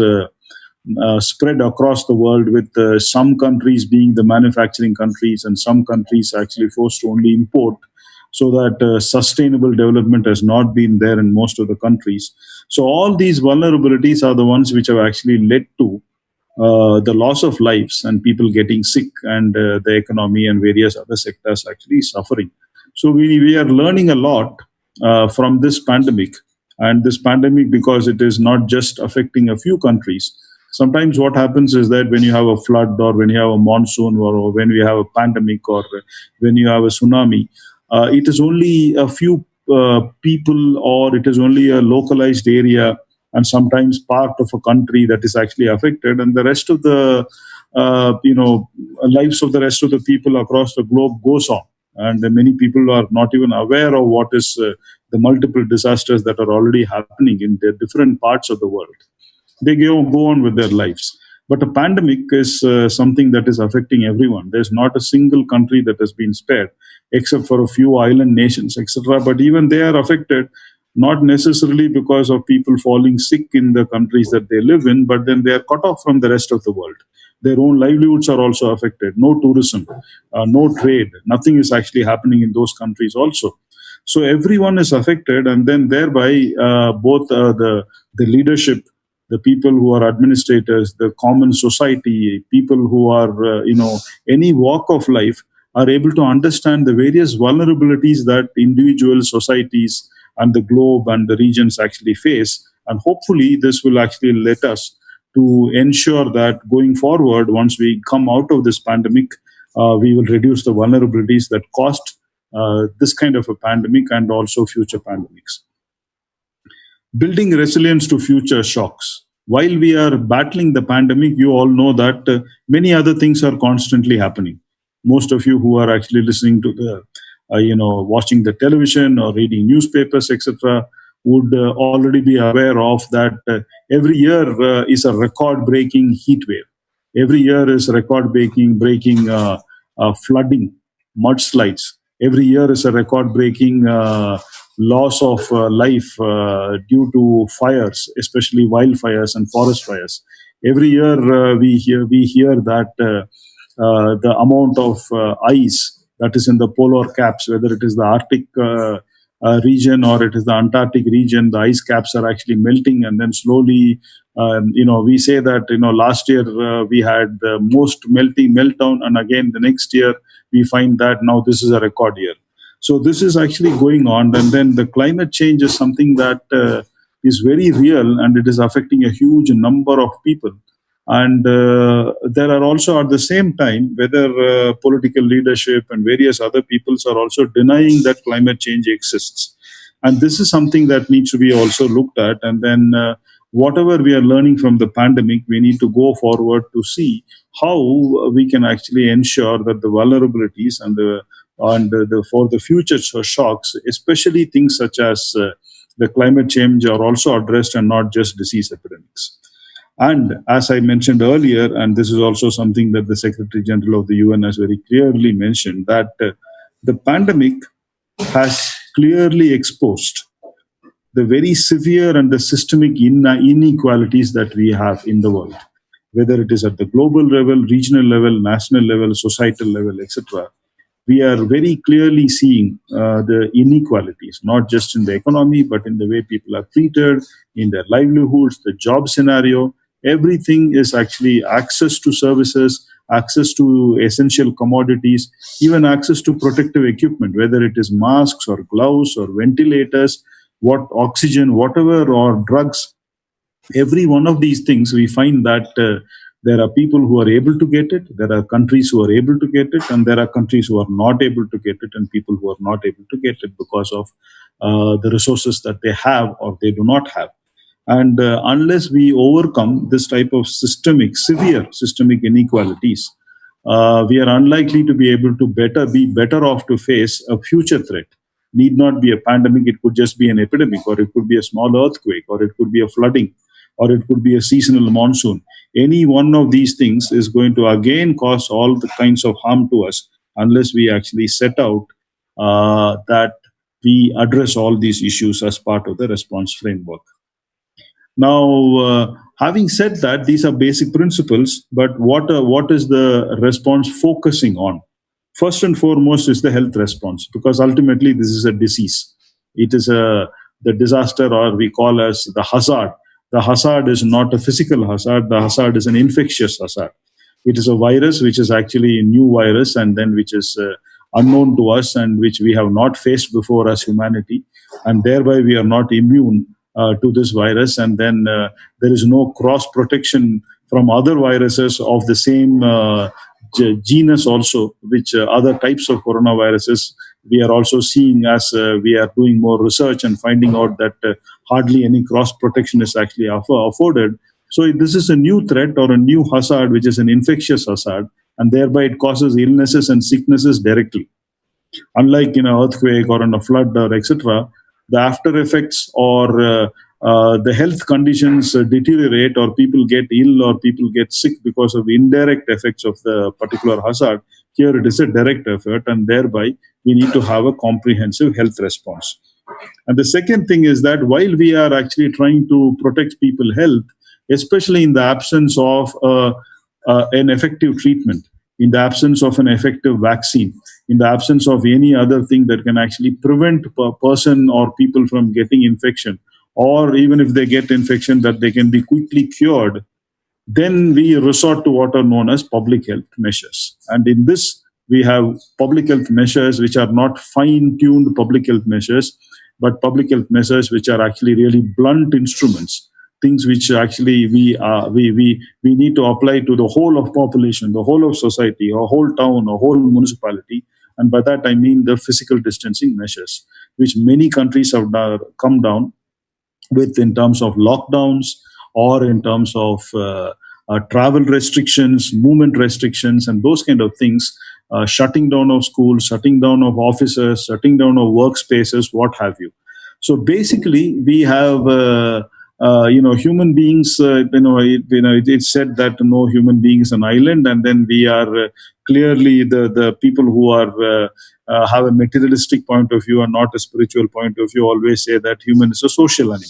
spread across the world, with some countries being the manufacturing countries and some countries actually forced to only import, so that sustainable development has not been there in most of the countries. So all these vulnerabilities are the ones which have actually led to the loss of lives and people getting sick, and the economy and various other sectors actually suffering. So we are learning a lot from this pandemic. And this pandemic, because it is not just affecting a few countries, sometimes what happens is that when you have a flood or when you have a monsoon or when you have a pandemic or when you have a tsunami, it is only a few people, or it is only a localized area and sometimes part of a country that is actually affected, and the rest of the lives of the rest of the people across the globe goes on. And many people are not even aware of what is the multiple disasters that are already happening in the different parts of the world. They go on with their lives. But a pandemic is something that is affecting everyone. There's not a single country that has been spared, except for a few island nations, etc. But even they are affected, not necessarily because of people falling sick in the countries that they live in, but then they are cut off from the rest of the world. Their own livelihoods are also affected. No tourism, no trade, nothing is actually happening in those countries also. So everyone is affected, and then thereby both the leadership, the people who are administrators, the common society, people who are, any walk of life, are able to understand the various vulnerabilities that individual societies and the globe and the regions actually face. And hopefully this will actually let us to ensure that going forward, once we come out of this pandemic, we will reduce the vulnerabilities that caused this kind of a pandemic and also future pandemics. Building resilience to future shocks. While we are battling the pandemic, you all know that many other things are constantly happening. Most of you who are actually listening to the, watching the television or reading newspapers, etc., would already be aware of that every year is a record-breaking heat wave. Every year is record-breaking flooding, mudslides. Every year is a record-breaking loss of life due to fires, especially wildfires and forest fires. Every year we hear that the amount of ice that is in the polar caps, whether it is the Arctic region or it is the Antarctic region, the ice caps are actually melting, and then slowly, we say that last year we had the most meltdown, and again the next year we find that now this is a record year. So this is actually going on, and then the climate change is something that is very real, and it is affecting a huge number of people. And there are also at the same time, whether political leadership and various other peoples are also denying that climate change exists. And this is something that needs to be also looked at. And then whatever we are learning from the pandemic, we need to go forward to see how we can actually ensure that the vulnerabilities and for the future shocks, especially things such as the climate change, are also addressed and not just disease epidemics. And as I mentioned earlier, and this is also something that the Secretary General of the UN has very clearly mentioned, that the pandemic has clearly exposed the very severe and the systemic inequalities that we have in the world. whether it is at the global level, regional level, national level, societal level, etc., we are very clearly seeing the inequalities, not just in the economy, but in the way people are treated, in their livelihoods, the job scenario. Everything is actually access to services, access to essential commodities, even access to protective equipment, whether it is masks or gloves or ventilators, what oxygen, whatever, or drugs. Every one of these things, we find that there are people who are able to get it, there are countries who are able to get it, and there are countries who are not able to get it, and people who are not able to get it because of the resources that they have or they do not have. And unless we overcome this type of severe systemic inequalities, we are unlikely to be able to be better off to face a future threat. Need not be a pandemic, it could just be an epidemic, or it could be a small earthquake, or it could be a flooding, or it could be a seasonal monsoon. Any one of these things is going to again cause all the kinds of harm to us unless we actually set out that we address all these issues as part of the response framework. Now, having said that, these are basic principles, but what is the response focusing on? First and foremost is the health response, because ultimately this is a disease. It is the disaster, or we call as the hazard. The hazard is not a physical hazard. The hazard is an infectious hazard. It is a virus which is actually a new virus, and then which is unknown to us and which we have not faced before as humanity, and thereby we are not immune to this virus. And then there is no cross protection from other viruses of the same genus also, which other types of coronaviruses we are also seeing as we are doing more research and finding out that hardly any cross protection is actually afforded. So this is a new threat or a new hazard, which is an infectious hazard, and thereby it causes illnesses and sicknesses directly. Unlike in an earthquake or in a flood or etc., the after effects or the health conditions deteriorate, or people get ill, or people get sick because of indirect effects of the particular hazard. Here it is a direct effort, and thereby we need to have a comprehensive health response. And the second thing is that while we are actually trying to protect people's health, especially in the absence of an effective treatment, in the absence of an effective vaccine, in the absence of any other thing that can actually prevent a person or people from getting infection, or even if they get infection, that they can be quickly cured, then we resort to what are known as public health measures. And in this, we have public health measures which are not fine-tuned public health measures, but public health measures which are actually really blunt instruments, things which actually we need to apply to the whole of population, the whole of society, a whole town, a whole municipality. And by that I mean the physical distancing measures, which many countries have come down with in terms of lockdowns, or in terms of travel restrictions, movement restrictions, and those kind of things, shutting down of schools, shutting down of offices, shutting down of workspaces, what have you. So basically, we have human beings. It's said that no human being is an island, and then we are clearly the people who are have a materialistic point of view and not a spiritual point of view always say that human is a social animal.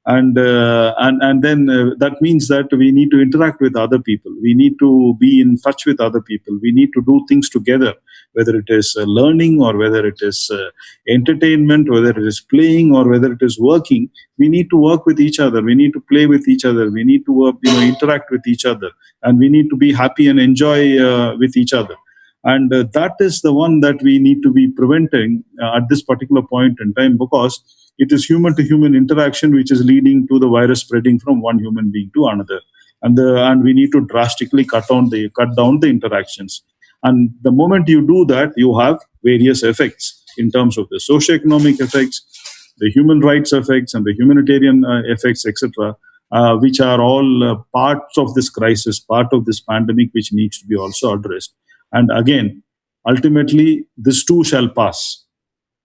And then that means that we need to interact with other people. We need to be in touch with other people. We need to do things together, whether it is learning, or whether it is entertainment, whether it is playing, or whether it is working. We need to work with each other. We need to play with each other. We need to interact with each other, and we need to be happy and enjoy with each other. And that is the one that we need to be preventing at this particular point in time, because it is human to human interaction which is leading to the virus spreading from one human being to another. And we need to drastically cut down the interactions. And the moment you do that, you have various effects in terms of the socioeconomic effects, the human rights effects, and the humanitarian effects, etc., which are all parts of this crisis, part of this pandemic, which needs to be also addressed. And again, ultimately, this too shall pass.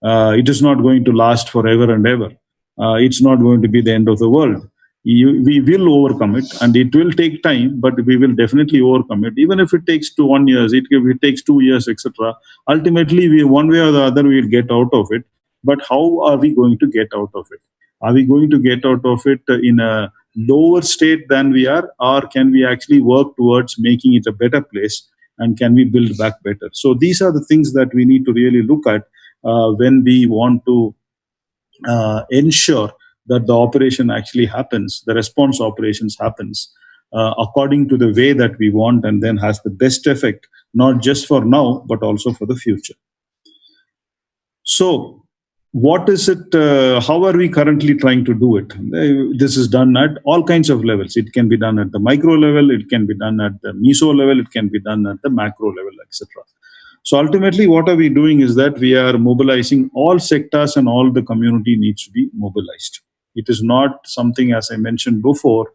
It is not going to last forever and ever. It's not going to be the end of the world. We will overcome it, and it will take time, but we will definitely overcome it. Even if it takes 1 year, if it takes 2 years, etc. Ultimately, one way or the other, we will get out of it. But how are we going to get out of it? Are we going to get out of it in a lower state than we are, or can we actually work towards making it a better place, and can we build back better? So these are the things that we need to really look at when we want to ensure that the operation actually happens, the response operations happens according to the way that we want, and then has the best effect, not just for now, but also for the future. So what is it, how are we currently trying to do it? This is done at all kinds of levels. It can be done at the micro level, it can be done at the meso level, it can be done at the macro level, etc. So ultimately, what are we doing is that we are mobilizing all sectors, and all the community needs to be mobilized. It is not something, as I mentioned before,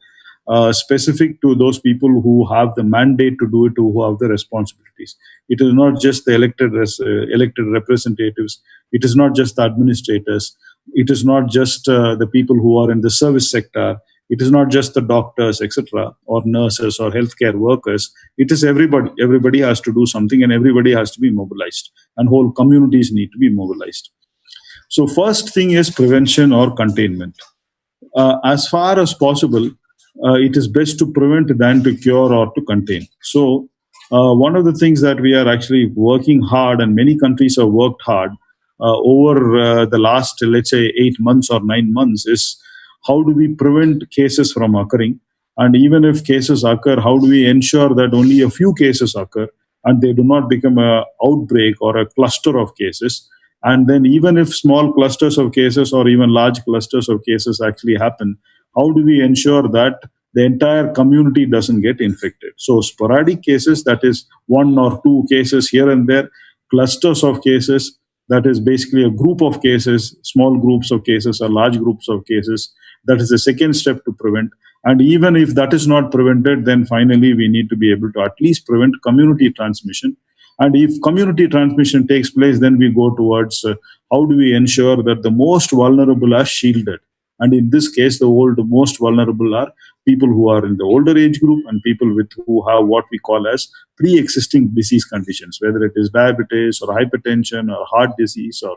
specific to those people who have the mandate to do it, who have the responsibilities. It is not just the elected representatives. It is not just the administrators. It is not just the people who are in the service sector. It is not just the doctors, etc., or nurses or healthcare workers. It is everybody. Everybody has to do something, and everybody has to be mobilized, and whole communities need to be mobilized. So first thing is prevention or containment. As far as possible, it is best to prevent than to cure or to contain. So one of the things that we are actually working hard, and many countries have worked hard over the last, let's say, 8 months or 9 months, is how do we prevent cases from occurring? And even if cases occur, how do we ensure that only a few cases occur and they do not become an outbreak or a cluster of cases? And then even if small clusters of cases or even large clusters of cases actually happen, how do we ensure that the entire community doesn't get infected? So sporadic cases, that is 1 or 2 cases here and there, clusters of cases, that is basically a group of cases, small groups of cases or large groups of cases. That is the second step to prevent. And even if that is not prevented, then finally we need to be able to at least prevent community transmission. And if community transmission takes place, then we go towards how do we ensure that the most vulnerable are shielded. And in this case, the most vulnerable are people who are in the older age group and people who have what we call as pre-existing disease conditions, whether it is diabetes or hypertension or heart disease or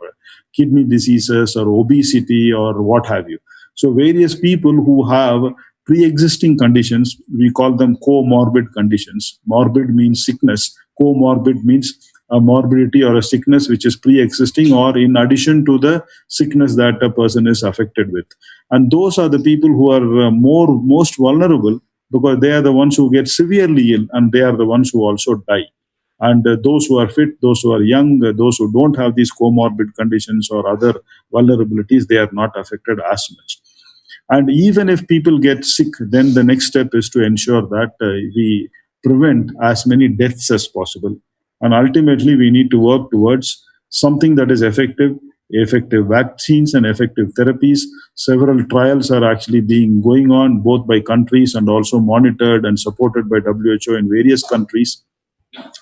kidney diseases or obesity or what have you. So various people who have pre-existing conditions, we call them comorbid conditions. Morbid means sickness. Comorbid means a morbidity or a sickness which is pre-existing or in addition to the sickness that a person is affected with. And those are the people who are most vulnerable, because they are the ones who get severely ill, and they are the ones who also die. And those who are fit, those who are young, those who don't have these comorbid conditions or other vulnerabilities, they are not affected as much. And even if people get sick, then the next step is to ensure that we prevent as many deaths as possible. And ultimately, we need to work towards something that is effective vaccines and effective therapies. Several trials are actually going on, both by countries and also monitored and supported by WHO in various countries,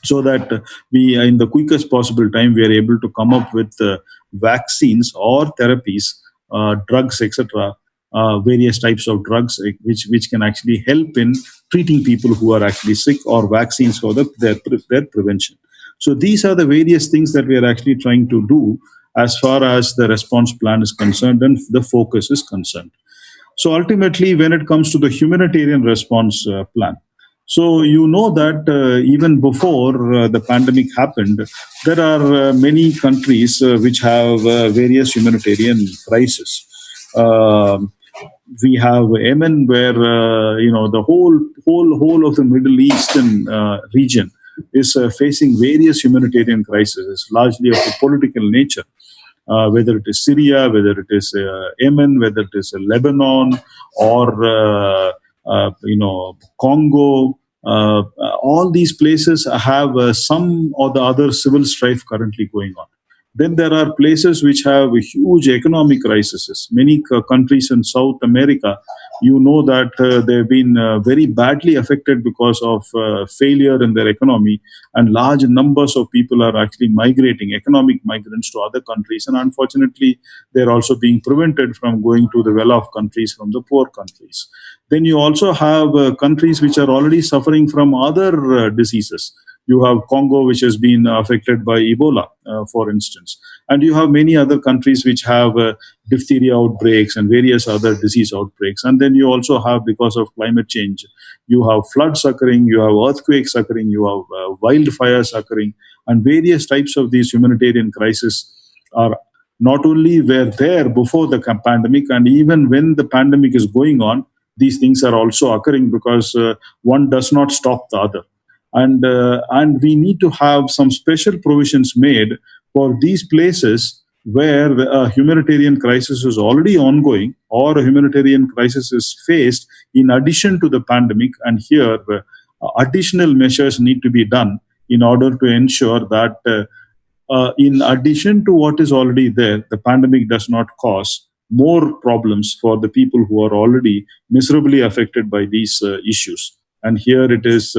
so that we, in the quickest possible time, we are able to come up with vaccines or therapies, drugs, etc., various types of drugs which can actually help in treating people who are actually sick, or vaccines for their prevention. So these are the various things that we are actually trying to do as far as the response plan is concerned and the focus is concerned. So ultimately, when it comes to the humanitarian response plan, so you know that even before the pandemic happened, there are many countries which have various humanitarian crises. We have Yemen, where the whole of the Middle Eastern region is facing various humanitarian crises, largely of a political nature. Whether it is Syria, whether it is Yemen, whether it is Lebanon, or Congo, all these places have some or the other civil strife currently going on. Then there are places which have huge economic crises. Many countries in South America, you know that they've been very badly affected because of failure in their economy, and large numbers of people are actually migrating, economic migrants, to other countries. And unfortunately, they're also being prevented from going to the well-off countries from the poor countries. Then you also have countries which are already suffering from other diseases. You have Congo, which has been affected by Ebola, for instance. And you have many other countries which have diphtheria outbreaks and various other disease outbreaks. And then you also have, because of climate change, you have floods occurring, you have earthquakes occurring, you have wildfires occurring, and various types of these humanitarian crises are not only were there before the pandemic, and even when the pandemic is going on, these things are also occurring because one does not stop the other. And we need to have some special provisions made for these places where a humanitarian crisis is already ongoing or a humanitarian crisis is faced in addition to the pandemic. And here, additional measures need to be done in order to ensure that in addition to what is already there, the pandemic does not cause more problems for the people who are already miserably affected by these issues. And here it is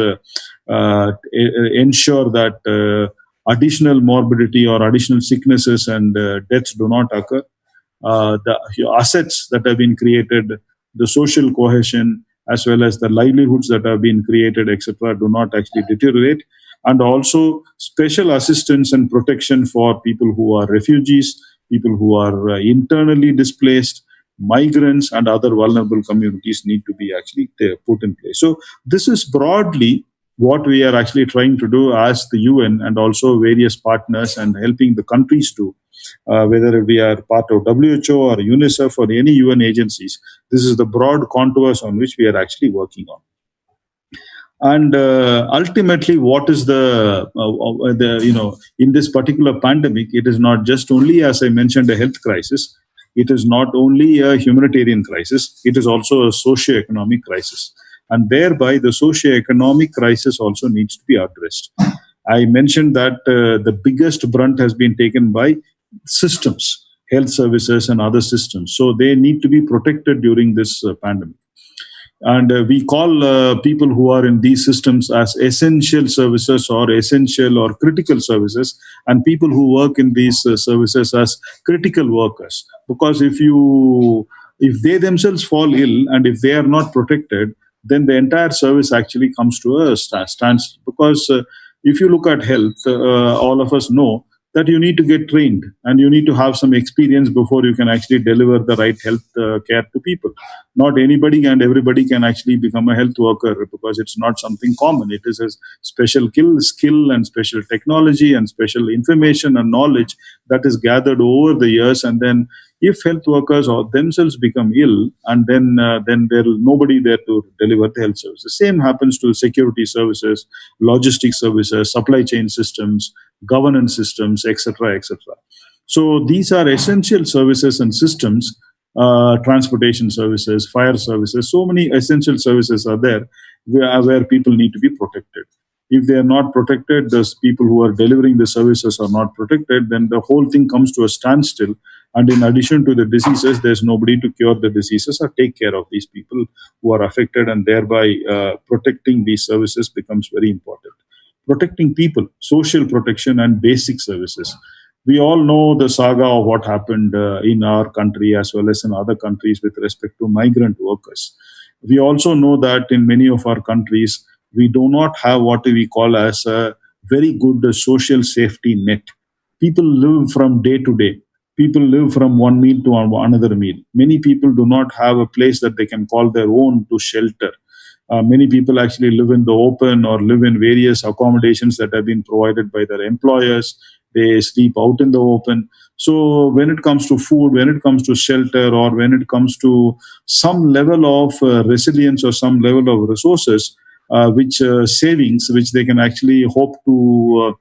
ensure that additional morbidity or additional sicknesses and deaths do not occur. The assets that have been created, the social cohesion, as well as the livelihoods that have been created, etc., do not actually deteriorate. And also special assistance and protection for people who are refugees, people who are internally displaced, migrants, and other vulnerable communities need to be actually put in place. So this is broadly what we are actually trying to do as the UN and also various partners and helping the countries do. Whether we are part of WHO or UNICEF or any UN agencies, this is the broad contours on which we are actually working on. And ultimately, what is the in this particular pandemic, it is not just only, as I mentioned, a health crisis. It is not only a humanitarian crisis, it is also a socio-economic crisis. And thereby, the socio-economic crisis also needs to be addressed. I mentioned that the biggest brunt has been taken by systems, health services and other systems. So they need to be protected during this pandemic. And we call people who are in these systems as essential services or essential or critical services, and people who work in these services as critical workers. Because if they themselves fall ill and if they are not protected, then the entire service actually comes to a standstill. Because if you look at health, all of us know that you need to get trained and you need to have some experience before you can actually deliver the right health care to people. Not anybody and everybody can actually become a health worker because it's not something common. It is a special skill and special technology and special information and knowledge that is gathered over the years. And then if health workers or themselves become ill, and then there will nobody there to deliver the health services. Same happens to security services, logistics services, supply chain systems, governance systems, etc., etc. So these are essential services and systems, transportation services, fire services. So many essential services are there where people need to be protected. If they are not protected, those people who are delivering the services are not protected, then the whole thing comes to a standstill. And in addition to the diseases, there's nobody to cure the diseases or take care of these people who are affected, and thereby protecting these services becomes very important. Protecting people, social protection and basic services. We all know the saga of what happened in our country as well as in other countries with respect to migrant workers. We also know that in many of our countries, we do not have what we call as a very good social safety net. People live from day to day. People live from one meal to another meal. Many people do not have a place that they can call their own to shelter. Many people actually live in the open or live in various accommodations that have been provided by their employers. They sleep out in the open. So when it comes to food, when it comes to shelter, or when it comes to some level of resilience or some level of resources, savings, which they can actually hope to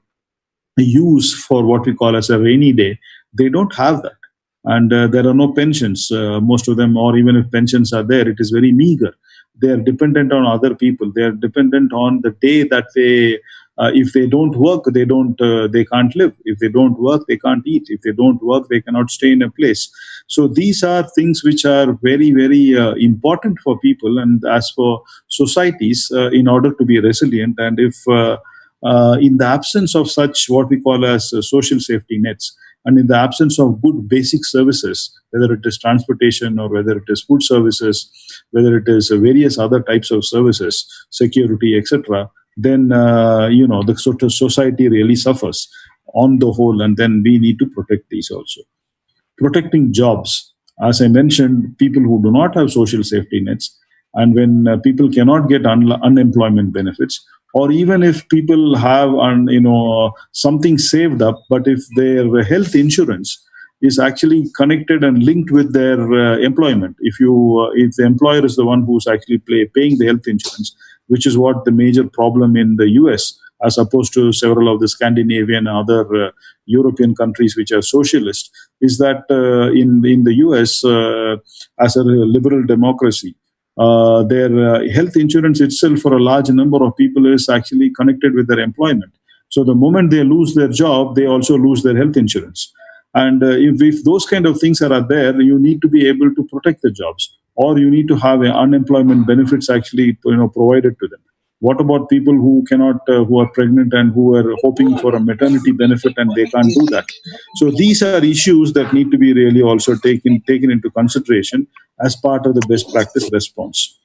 use for what we call as a rainy day, they don't have that. And there are no pensions, most of them, or even if pensions are there, it is very meager. They are dependent on other people. They are dependent on the day that if they don't work, they can't live. If they don't work, they can't eat. If they don't work, they cannot stay in a place. So these are things which are very, very important for people and as for societies in order to be resilient. And if in the absence of such what we call as social safety nets, and in the absence of good basic services, whether it is transportation or whether it is food services, whether it is various other types of services, security, etc., then the sort of society really suffers on the whole, and then we need to protect these also. Protecting jobs. As I mentioned, people who do not have social safety nets, and when people cannot get unemployment benefits, or even if people have something saved up, but if their health insurance is actually connected and linked with their employment, if the employer is the one who's actually paying the health insurance, which is what the major problem in the US, as opposed to several of the Scandinavian and other European countries which are socialist, is that in the US, as a liberal democracy, their health insurance itself for a large number of people is actually connected with their employment. So the moment they lose their job, they also lose their health insurance. And if those kind of things are there, you need to be able to protect the jobs, or you need to have unemployment benefits actually provided to them. What about people who cannot, who are pregnant and who are hoping for a maternity benefit and they can't do that? So these are issues that need to be really also taken into consideration as part of the best practice response.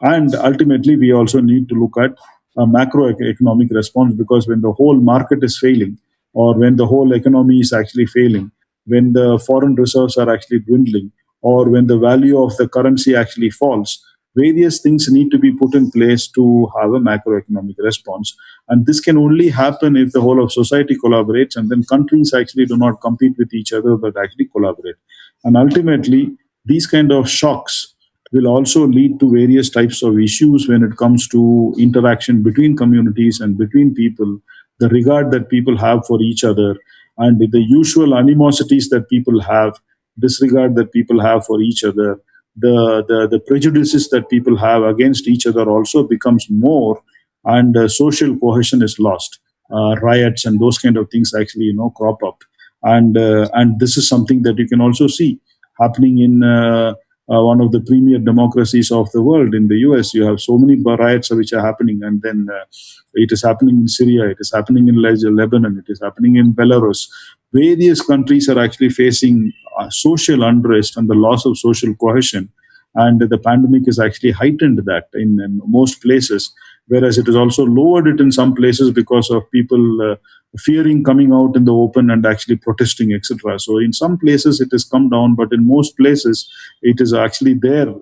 And ultimately, we also need to look at a macroeconomic response, because when the whole market is failing, or when the whole economy is actually failing, when the foreign reserves are actually dwindling, or when the value of the currency actually falls, various things need to be put in place to have a macroeconomic response. And this can only happen if the whole of society collaborates, and then countries actually do not compete with each other but actually collaborate. And ultimately, these kind of shocks will also lead to various types of issues when it comes to interaction between communities and between people, the regard that people have for each other, and the usual animosities that people have, disregard that people have for each other, the prejudices that people have against each other also becomes more, and social cohesion is lost. Riots and those kind of things actually crop up, and this is something that you can also see happening in one of the premier democracies of the world, in the US. You have so many riots which are happening, and then it is happening in Syria, it is happening in Lebanon, it is happening in Belarus. Various countries are actually facing social unrest and the loss of social cohesion, and the pandemic has actually heightened that in most places, whereas it has also lowered it in some places because of people fearing coming out in the open and actually protesting, etc. So in some places it has come down, but in most places it is actually there,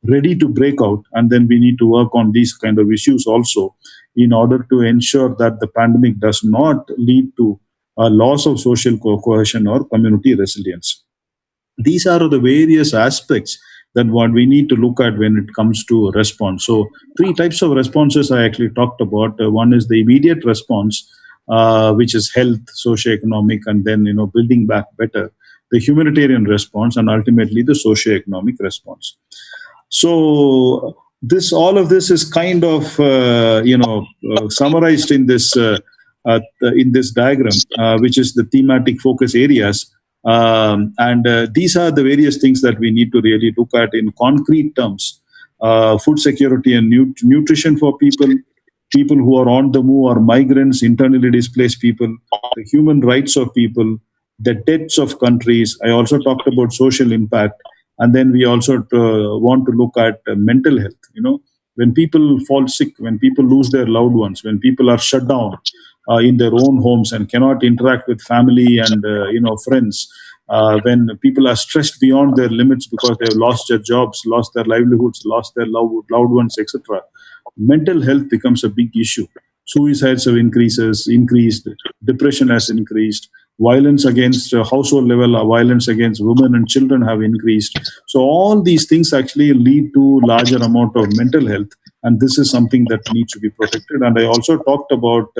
ready to break out. And then we need to work on these kind of issues also, in order to ensure that the pandemic does not lead to a loss of social cohesion or community resilience. These are the various aspects that what we need to look at when it comes to response. So 3 types of responses I actually talked about. One is the immediate response, which is health, socioeconomic, and then building back better. The humanitarian response, and ultimately the socioeconomic response. So all of this is kind of summarized in this diagram, which is the thematic focus areas. These are the various things that we need to really look at in concrete terms. Food security and nutrition for people who are on the move, or migrants, internally displaced people, the human rights of people, the debts of countries. I also talked about social impact. And then we also want to look at mental health. When people fall sick, when people lose their loved ones, when people are shut down in their own homes and cannot interact with family and friends, when people are stressed beyond their limits because they have lost their jobs, lost their livelihoods, lost their loved ones, etc., mental health becomes a big issue. Suicides have increased, depression has increased, violence against household level, violence against women and children have increased. So all these things actually lead to larger amount of mental health, and this is something that needs to be protected. And I also talked about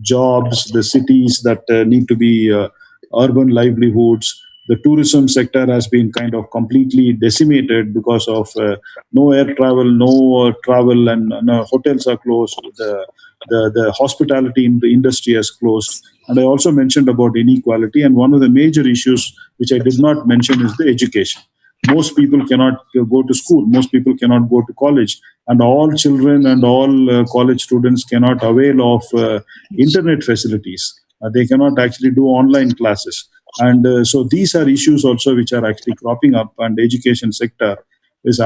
jobs, the cities that need to be urban livelihoods. The tourism sector has been kind of completely decimated because of no air travel, no travel, and hotels are closed. The hospitality in the industry has closed. And I also mentioned about inequality. And one of the major issues which I did not mention is the education. Most people cannot go to school. Most people cannot go to college. And all children and all college students cannot avail of internet facilities. They cannot actually do online classes. And so these are issues also which are actually cropping up, and the education sector is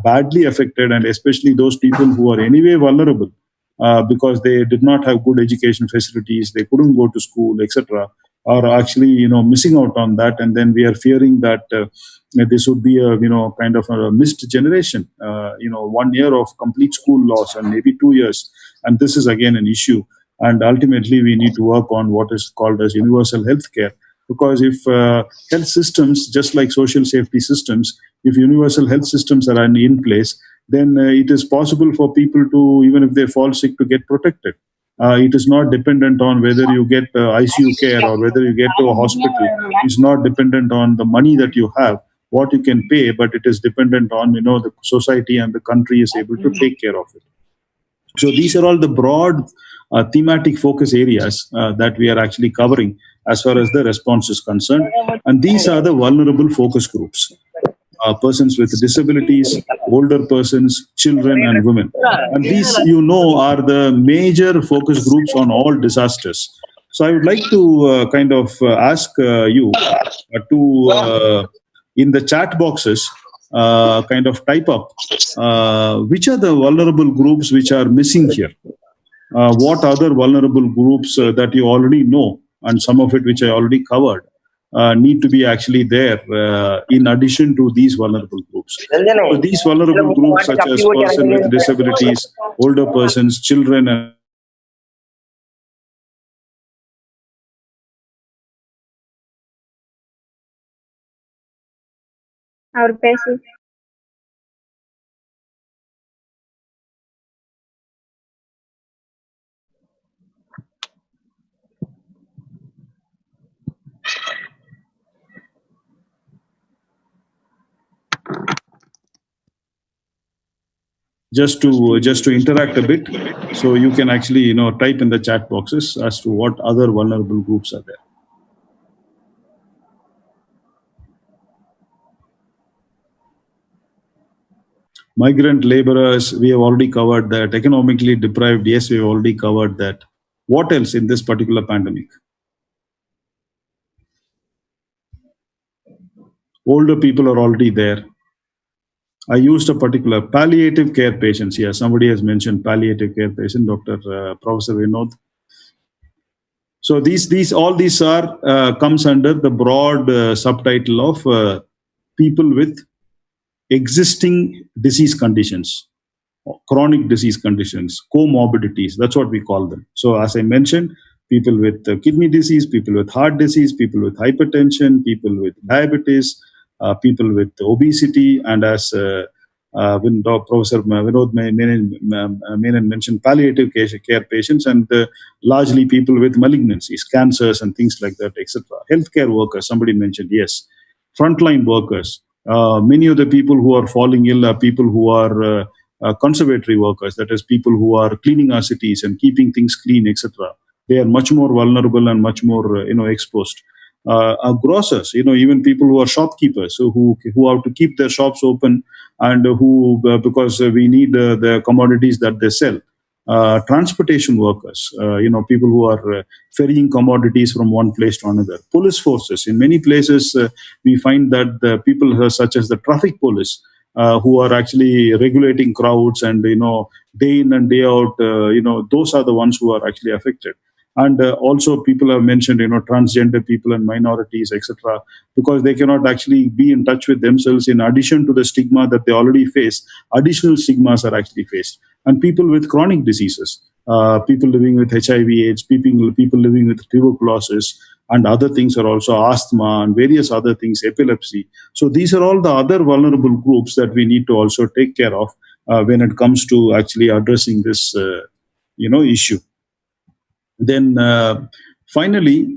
badly affected, and especially those people who are anyway vulnerable because they did not have good education facilities, they couldn't go to school, etc., are actually missing out on that, and then we are fearing that this would be a kind of a missed generation. 1 year of complete school loss and maybe 2 years, and this is again an issue. And ultimately, we need to work on what is called as universal health care, because if health systems, just like social safety systems, if universal health systems are in place, then it is possible for people to, even if they fall sick, to get protected. It is not dependent on whether you get ICU care or whether you get to a hospital. It's not dependent on the money that you have, what you can pay, but it is dependent on the society and the country is able to take care of it. So these are all the broad thematic focus areas that we are actually covering as far as the response is concerned. And these are the vulnerable focus groups. Persons with disabilities, older persons, children, and women. And these, are the major focus groups on all disasters. So I would like to ask you to, in the chat boxes, type up which are the vulnerable groups which are missing here. What other vulnerable groups that you already know, and some of it which I already covered, need to be actually there in addition to these vulnerable groups. So these vulnerable groups such as persons with disabilities, older persons, children, and just to interact a bit, so you can actually type in the chat boxes as to what other vulnerable groups are there. Migrant laborers, we have already covered that. Economically deprived, yes, we have already covered that. What else in this particular pandemic? Older people are already there. I used a particular palliative care patients here. Somebody has mentioned palliative care patient, Dr. Professor Vinod. So all these are comes under the broad subtitle of people with existing disease conditions, chronic disease conditions, comorbidities. That's what we call them. So as I mentioned, people with kidney disease, people with heart disease, people with hypertension, people with diabetes, people with obesity, and as when Professor Vinod Menon mentioned, palliative care patients, and largely people with malignancies, cancers, and things like that, etc. Healthcare workers, somebody mentioned, yes. Frontline workers. Many of the people who are falling ill are people who are conservatory workers, that is, people who are cleaning our cities and keeping things clean, etc. They are much more vulnerable and much more, exposed. Our grocers, even people who are shopkeepers, so who have to keep their shops open, and who because we need the commodities that they sell. Transportation workers, people who are ferrying commodities from one place to another. Police forces, in many places, we find that the people such as the traffic police, who are actually regulating crowds and day in and day out, those are the ones who are actually affected. And also people have mentioned transgender people and minorities, etc., because they cannot actually be in touch with themselves. In addition to the stigma that they already face, additional stigmas are actually faced. And people with chronic diseases, people living with HIV/AIDS, people living with tuberculosis, and other things are also asthma and various other things, epilepsy. So these are all the other vulnerable groups that we need to also take care of when it comes to actually addressing this, issue. Then finally,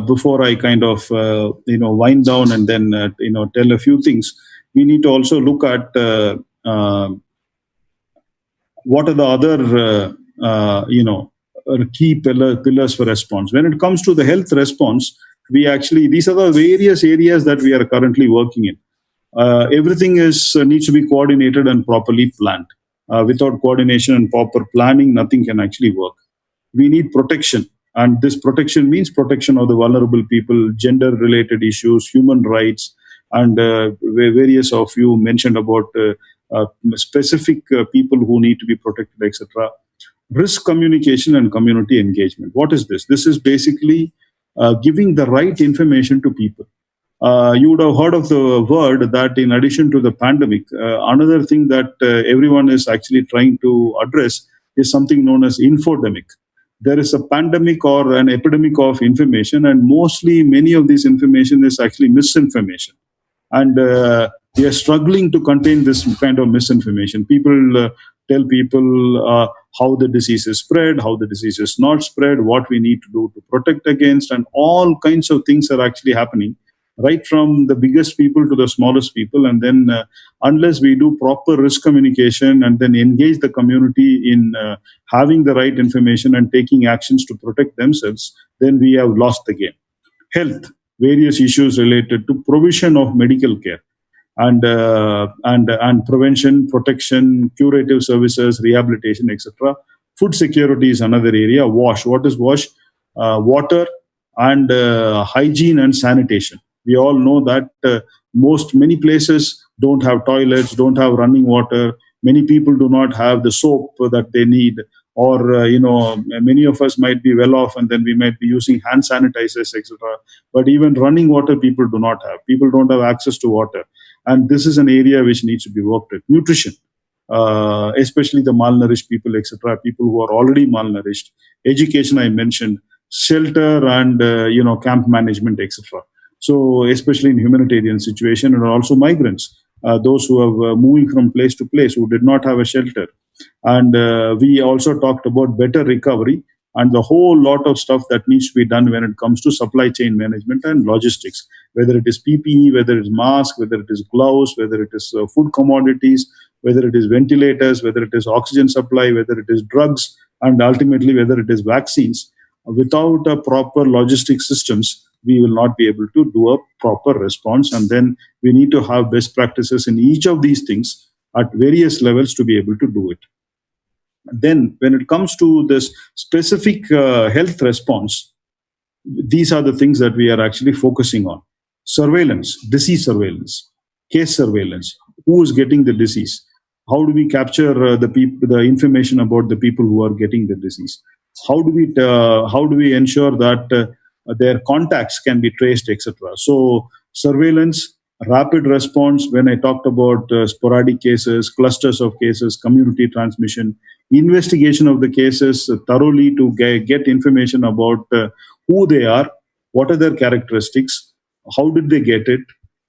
before I wind down and then tell a few things, we need to also look at what are the other key pillars for response. When it comes to the health response, these are the various areas that we are currently working in. Everything needs to be coordinated and properly planned. Without coordination and proper planning, nothing can actually work. We need protection, and this protection means protection of the vulnerable people, gender-related issues, human rights, and various of you mentioned about specific people who need to be protected, etc. risk communication and community engagement. What is this? This is basically giving the right information to people. You would have heard of the word that in addition to the pandemic, another thing that everyone is actually trying to address is something known as infodemic. There is a pandemic or an epidemic of information, and mostly many of this information is actually misinformation. And we are struggling to contain this kind of misinformation. People tell people how the disease is spread, how the disease is not spread, what we need to do to protect against, and all kinds of things are actually happening, right from the biggest people to the smallest people. And then unless we do proper risk communication and then engage the community in having the right information and taking actions to protect themselves, then we have lost the game. Health, various issues related to provision of medical care and prevention, protection, curative services, rehabilitation, etc. Food security is another area. WASH. What is WASH? Water and hygiene and sanitation. We all know that many places don't have toilets, don't have running water. Many people do not have the soap that they need, or many of us might be well off, and then we might be using hand sanitizers, etc. But even running water, people do not have. People don't have access to water, and this is an area which needs to be worked with. Nutrition, especially the malnourished people, etc. People who are already malnourished. Education, I mentioned. Shelter and camp management, etc. So especially in humanitarian situation, and also migrants, those who are moving from place to place who did not have a shelter. And we also talked about better recovery and the whole lot of stuff that needs to be done when it comes to supply chain management and logistics, whether it is PPE, whether it is mask, whether it is gloves, whether it is food commodities, whether it is ventilators, whether it is oxygen supply, whether it is drugs, and ultimately whether it is vaccines. Without a proper logistic systems, we will not be able to do a proper response. And then we need to have best practices in each of these things at various levels to be able to do it. Then when it comes to this specific health response, these are the things that we are actually focusing on. Surveillance, disease surveillance, case surveillance, who is getting the disease, how do we capture the information about the people who are getting the disease, how do we ensure that their contacts can be traced, etc. So surveillance, rapid response, when I talked about sporadic cases, clusters of cases, community transmission, investigation of the cases thoroughly to get information about who they are, what are their characteristics, how did they get it,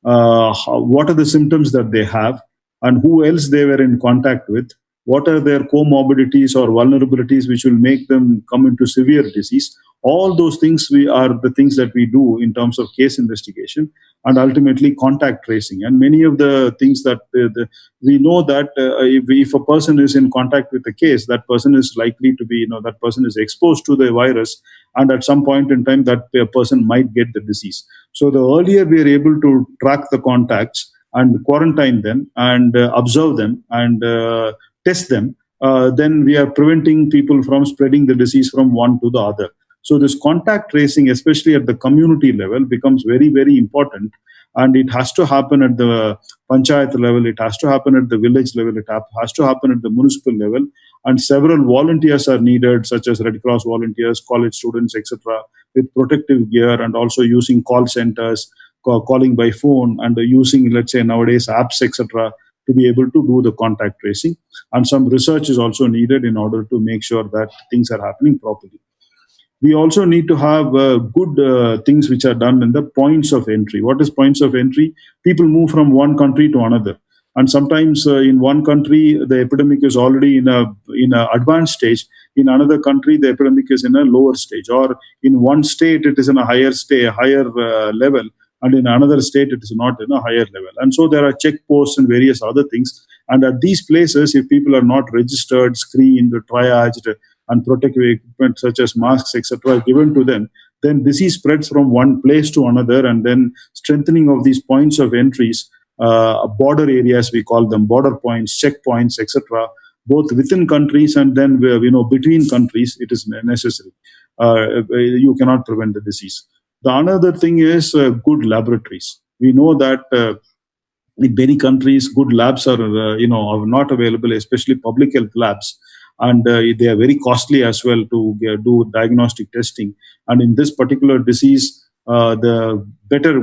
what are the symptoms that they have, and who else they were in contact with, what are their comorbidities or vulnerabilities which will make them come into severe disease. All those things are the things that we do in terms of case investigation and ultimately contact tracing. And many of the things that we know that if a person is in contact with a case, that person is likely to be, that person is exposed to the virus, and at some point in time that person might get the disease. So the earlier we are able to track the contacts and quarantine them and observe them and test them, then we are preventing people from spreading the disease from one to the other. So this contact tracing, especially at the community level, becomes very, very important. And it has to happen at the panchayat level, it has to happen at the village level, it has to happen at the municipal level. And several volunteers are needed, such as Red Cross volunteers, college students, etc., with protective gear, and also using call centers, calling by phone, and using, let's say, nowadays apps, etc., to be able to do the contact tracing. And some research is also needed in order to make sure that things are happening properly. We also need to have good things which are done in the points of entry. What is points of entry? People move from one country to another. And sometimes in one country, the epidemic is already in a advanced stage. In another country, the epidemic is in a lower stage. Or in one state, it is in a higher level. And in another state, it is not in a higher level. And so there are checkposts and various other things. And at these places, if people are not registered, screened, triaged, and protective equipment such as masks, etc., given to them, then disease spreads from one place to another. And then strengthening of these points of entries, border areas, we call them border points, checkpoints, etc., both within countries and then between countries, it is necessary. You cannot prevent the disease. The another thing is good laboratories. We know that in many countries, good labs are not available, especially public health labs. and they are very costly as well to do diagnostic testing. And in this particular disease, the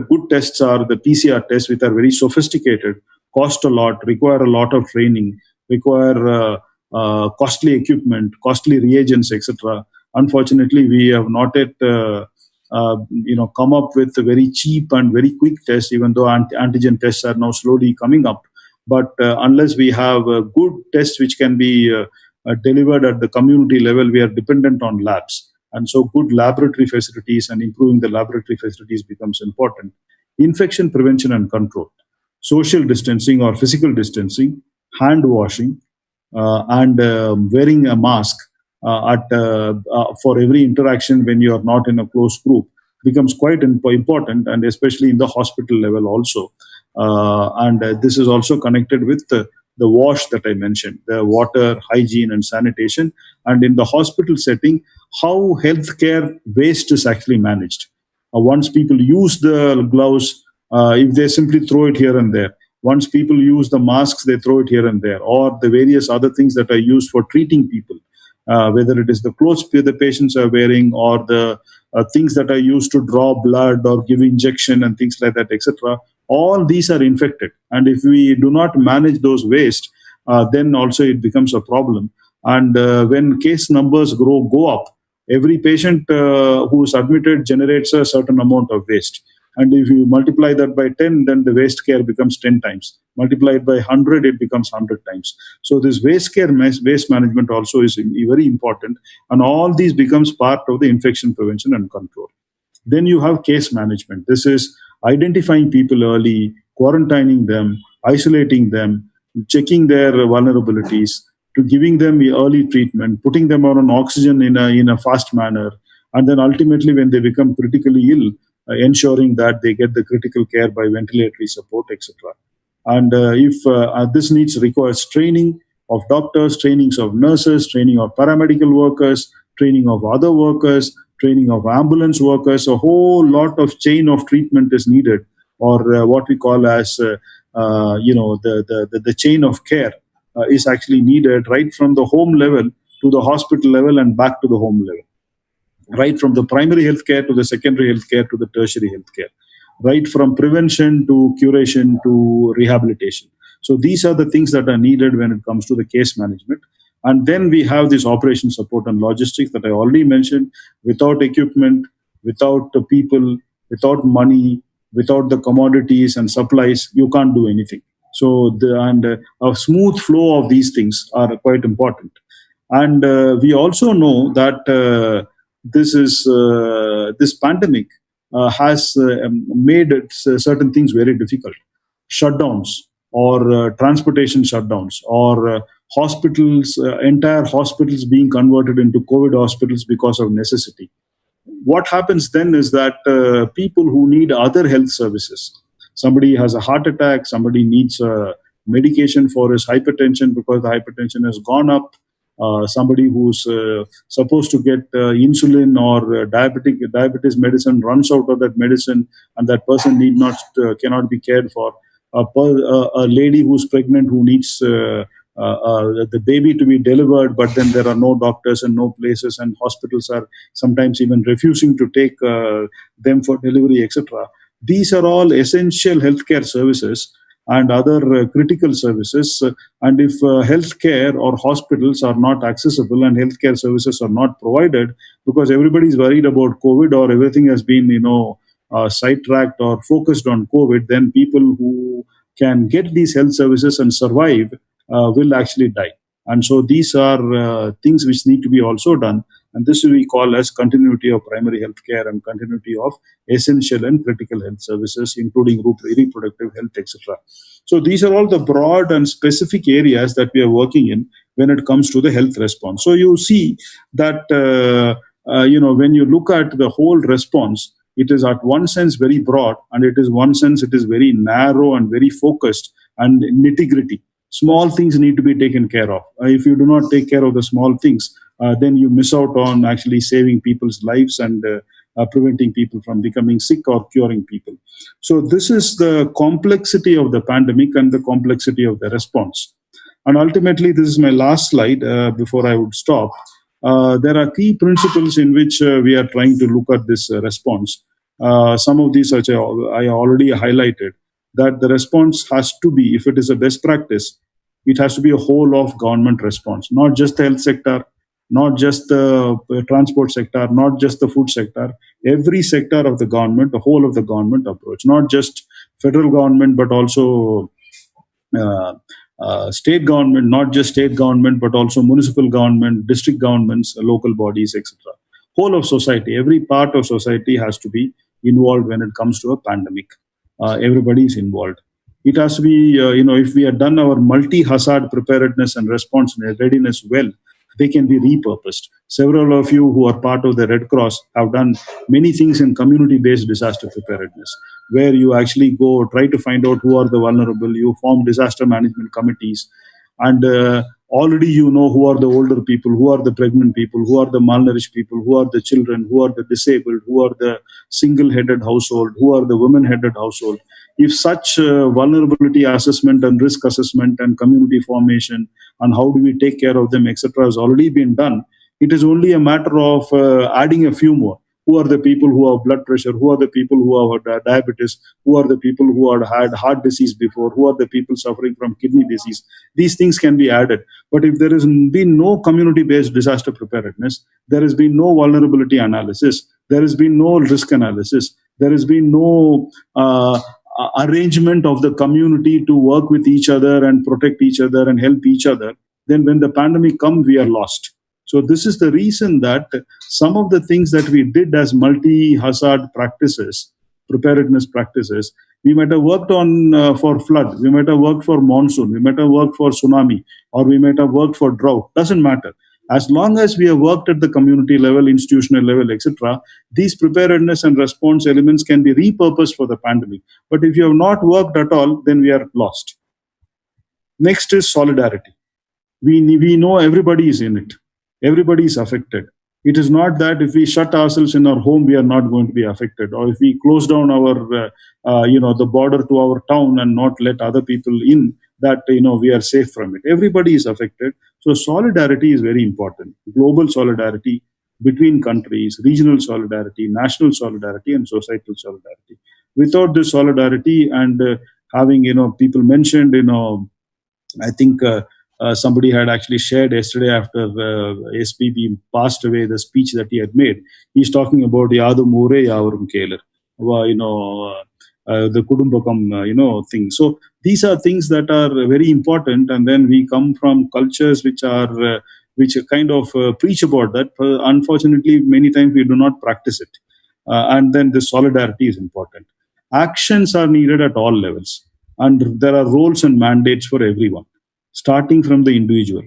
good tests are the PCR tests, which are very sophisticated, cost a lot, require a lot of training, require costly equipment, costly reagents, etc. Unfortunately, we have not yet come up with a very cheap and very quick test, even though antigen tests are now slowly coming up. But unless we have good tests which can be delivered at the community level, we are dependent on labs. And so good laboratory facilities and improving the laboratory facilities becomes important. Infection prevention and control, social distancing or physical distancing, hand washing, and wearing a mask for every interaction when you are not in a close group becomes quite important, and especially in the hospital level also. And this is also connected with the WASH that I mentioned, the water, hygiene, and sanitation. And in the hospital setting, how healthcare waste is actually managed. Once people use the gloves, if they simply throw it here and there. Once people use the masks, they throw it here and there, or the various other things that are used for treating people, whether it is the clothes the patients are wearing, or the things that are used to draw blood or give injection and things like that, etc. All these are infected. And if we do not manage those waste, then also it becomes a problem. And when case numbers go up, every patient who is admitted generates a certain amount of waste. And if you multiply that by 10, then the waste care becomes 10 times. Multiply it by 100, it becomes 100 times. So this waste care, waste management also is very important. And all these becomes part of the infection prevention and control. Then you have case management. This is identifying people early, quarantining them, isolating them, checking their vulnerabilities, to giving them early treatment, putting them on oxygen in a fast manner, and then ultimately when they become critically ill, ensuring that they get the critical care by ventilatory support, etc. And if this requires training of doctors, trainings of nurses, training of paramedical workers, training of other workers, training of ambulance workers, a whole lot of chain of treatment is needed, or what we call as the chain of care is actually needed right from the home level to the hospital level and back to the home level. Right from the primary healthcare to the secondary healthcare to the tertiary healthcare, right from prevention to curation to rehabilitation. So these are the things that are needed when it comes to the case management. And then we have this operation support and logistics that I already mentioned. Without equipment, without the people, without money, without the commodities and supplies, you can't do anything. So a smooth flow of these things are quite important. And we also know that this pandemic has made certain things very difficult. Shutdowns, or transportation shutdowns, or hospitals, entire hospitals being converted into COVID hospitals because of necessity. What happens then is that people who need other health services, somebody has a heart attack, somebody needs medication for his hypertension because the hypertension has gone up, somebody who's supposed to get insulin or diabetes medicine runs out of that medicine, and that person cannot be cared for. A lady who's pregnant who needs the baby to be delivered, but then there are no doctors and no places, and hospitals are sometimes even refusing to take them for delivery, etc. These are all essential healthcare services and other critical services. And if healthcare or hospitals are not accessible and healthcare services are not provided, because everybody is worried about COVID, or everything has been, sidetracked or focused on COVID, then people who can get these health services and survive will actually die. And so these are things which need to be also done. And this we call as continuity of primary health care and continuity of essential and critical health services, including reproductive health, etc. So these are all the broad and specific areas that we are working in when it comes to the health response. So you see that, when you look at the whole response, it is at one sense very broad, and it is very narrow and very focused and nitty-gritty. Small things need to be taken care of. If you do not take care of the small things, then you miss out on actually saving people's lives and preventing people from becoming sick or curing people. So this is the complexity of the pandemic and the complexity of the response. And ultimately, this is my last slide before I would stop. There are key principles in which we are trying to look at this response. Some of these, which I already highlighted, that the response has to be, if it is a best practice, it has to be a whole of government response, not just the health sector, not just the transport sector, not just the food sector, every sector of the government, the whole of the government approach, not just federal government, but also state government, not just state government, but also municipal government, district governments, local bodies, etc. Whole of society, every part of society has to be involved when it comes to a pandemic. Everybody is involved. It has to be, if we have done our multi-hazard preparedness and response and readiness well, they can be repurposed. Several of you who are part of the Red Cross have done many things in community-based disaster preparedness, where you actually go try to find out who are the vulnerable, you form disaster management committees, and already you know who are the older people, who are the pregnant people, who are the malnourished people, who are the children, who are the disabled, who are the single-headed household, who are the women-headed household. If such vulnerability assessment and risk assessment and community formation and how do we take care of them, etc., has already been done, it is only a matter of adding a few more. Who are the people who have blood pressure? Who are the people who have diabetes? Who are the people who have had heart disease before? Who are the people suffering from kidney disease? These things can be added. But if there has been no community-based disaster preparedness, there has been no vulnerability analysis, there has been no risk analysis, there has been no arrangement of the community to work with each other and protect each other and help each other, then when the pandemic comes, we are lost. So this is the reason that some of the things that we did as multi-hazard practices, preparedness practices, we might have worked on for flood, we might have worked for monsoon, we might have worked for tsunami, or we might have worked for drought. Doesn't matter. As long as we have worked at the community level, institutional level, etc., these preparedness and response elements can be repurposed for the pandemic. But if you have not worked at all, then we are lost. Next is solidarity. We know everybody is in it. Everybody is affected. It is not that if we shut ourselves in our home, we are not going to be affected, or if we close down our, the border to our town and not let other people in, that we are safe from it. Everybody is affected. So solidarity is very important. Global solidarity between countries, regional solidarity, national solidarity, and societal solidarity. Without this solidarity and having people mentioned, I think. Somebody had actually shared yesterday after SPB passed away the speech that he had made. He's talking about Yadu More Yavarum Keller, the Kudumbakam, thing. So these are things that are very important, and then we come from cultures which kind of preach about that. Unfortunately, many times we do not practice it, and then the solidarity is important. Actions are needed at all levels, and there are roles and mandates for everyone, starting from the individual,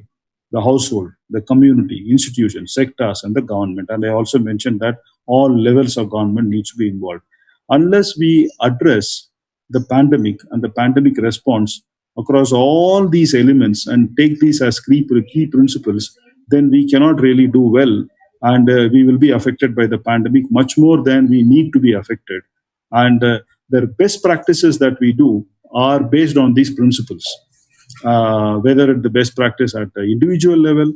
the household, the community, institutions, sectors, and the government. And I also mentioned that all levels of government needs to be involved. Unless we address the pandemic and the pandemic response across all these elements and take these as key principles, then we cannot really do well, and we will be affected by the pandemic much more than we need to be affected. And the best practices that we do are based on these principles. Whether at the best practice at the individual level,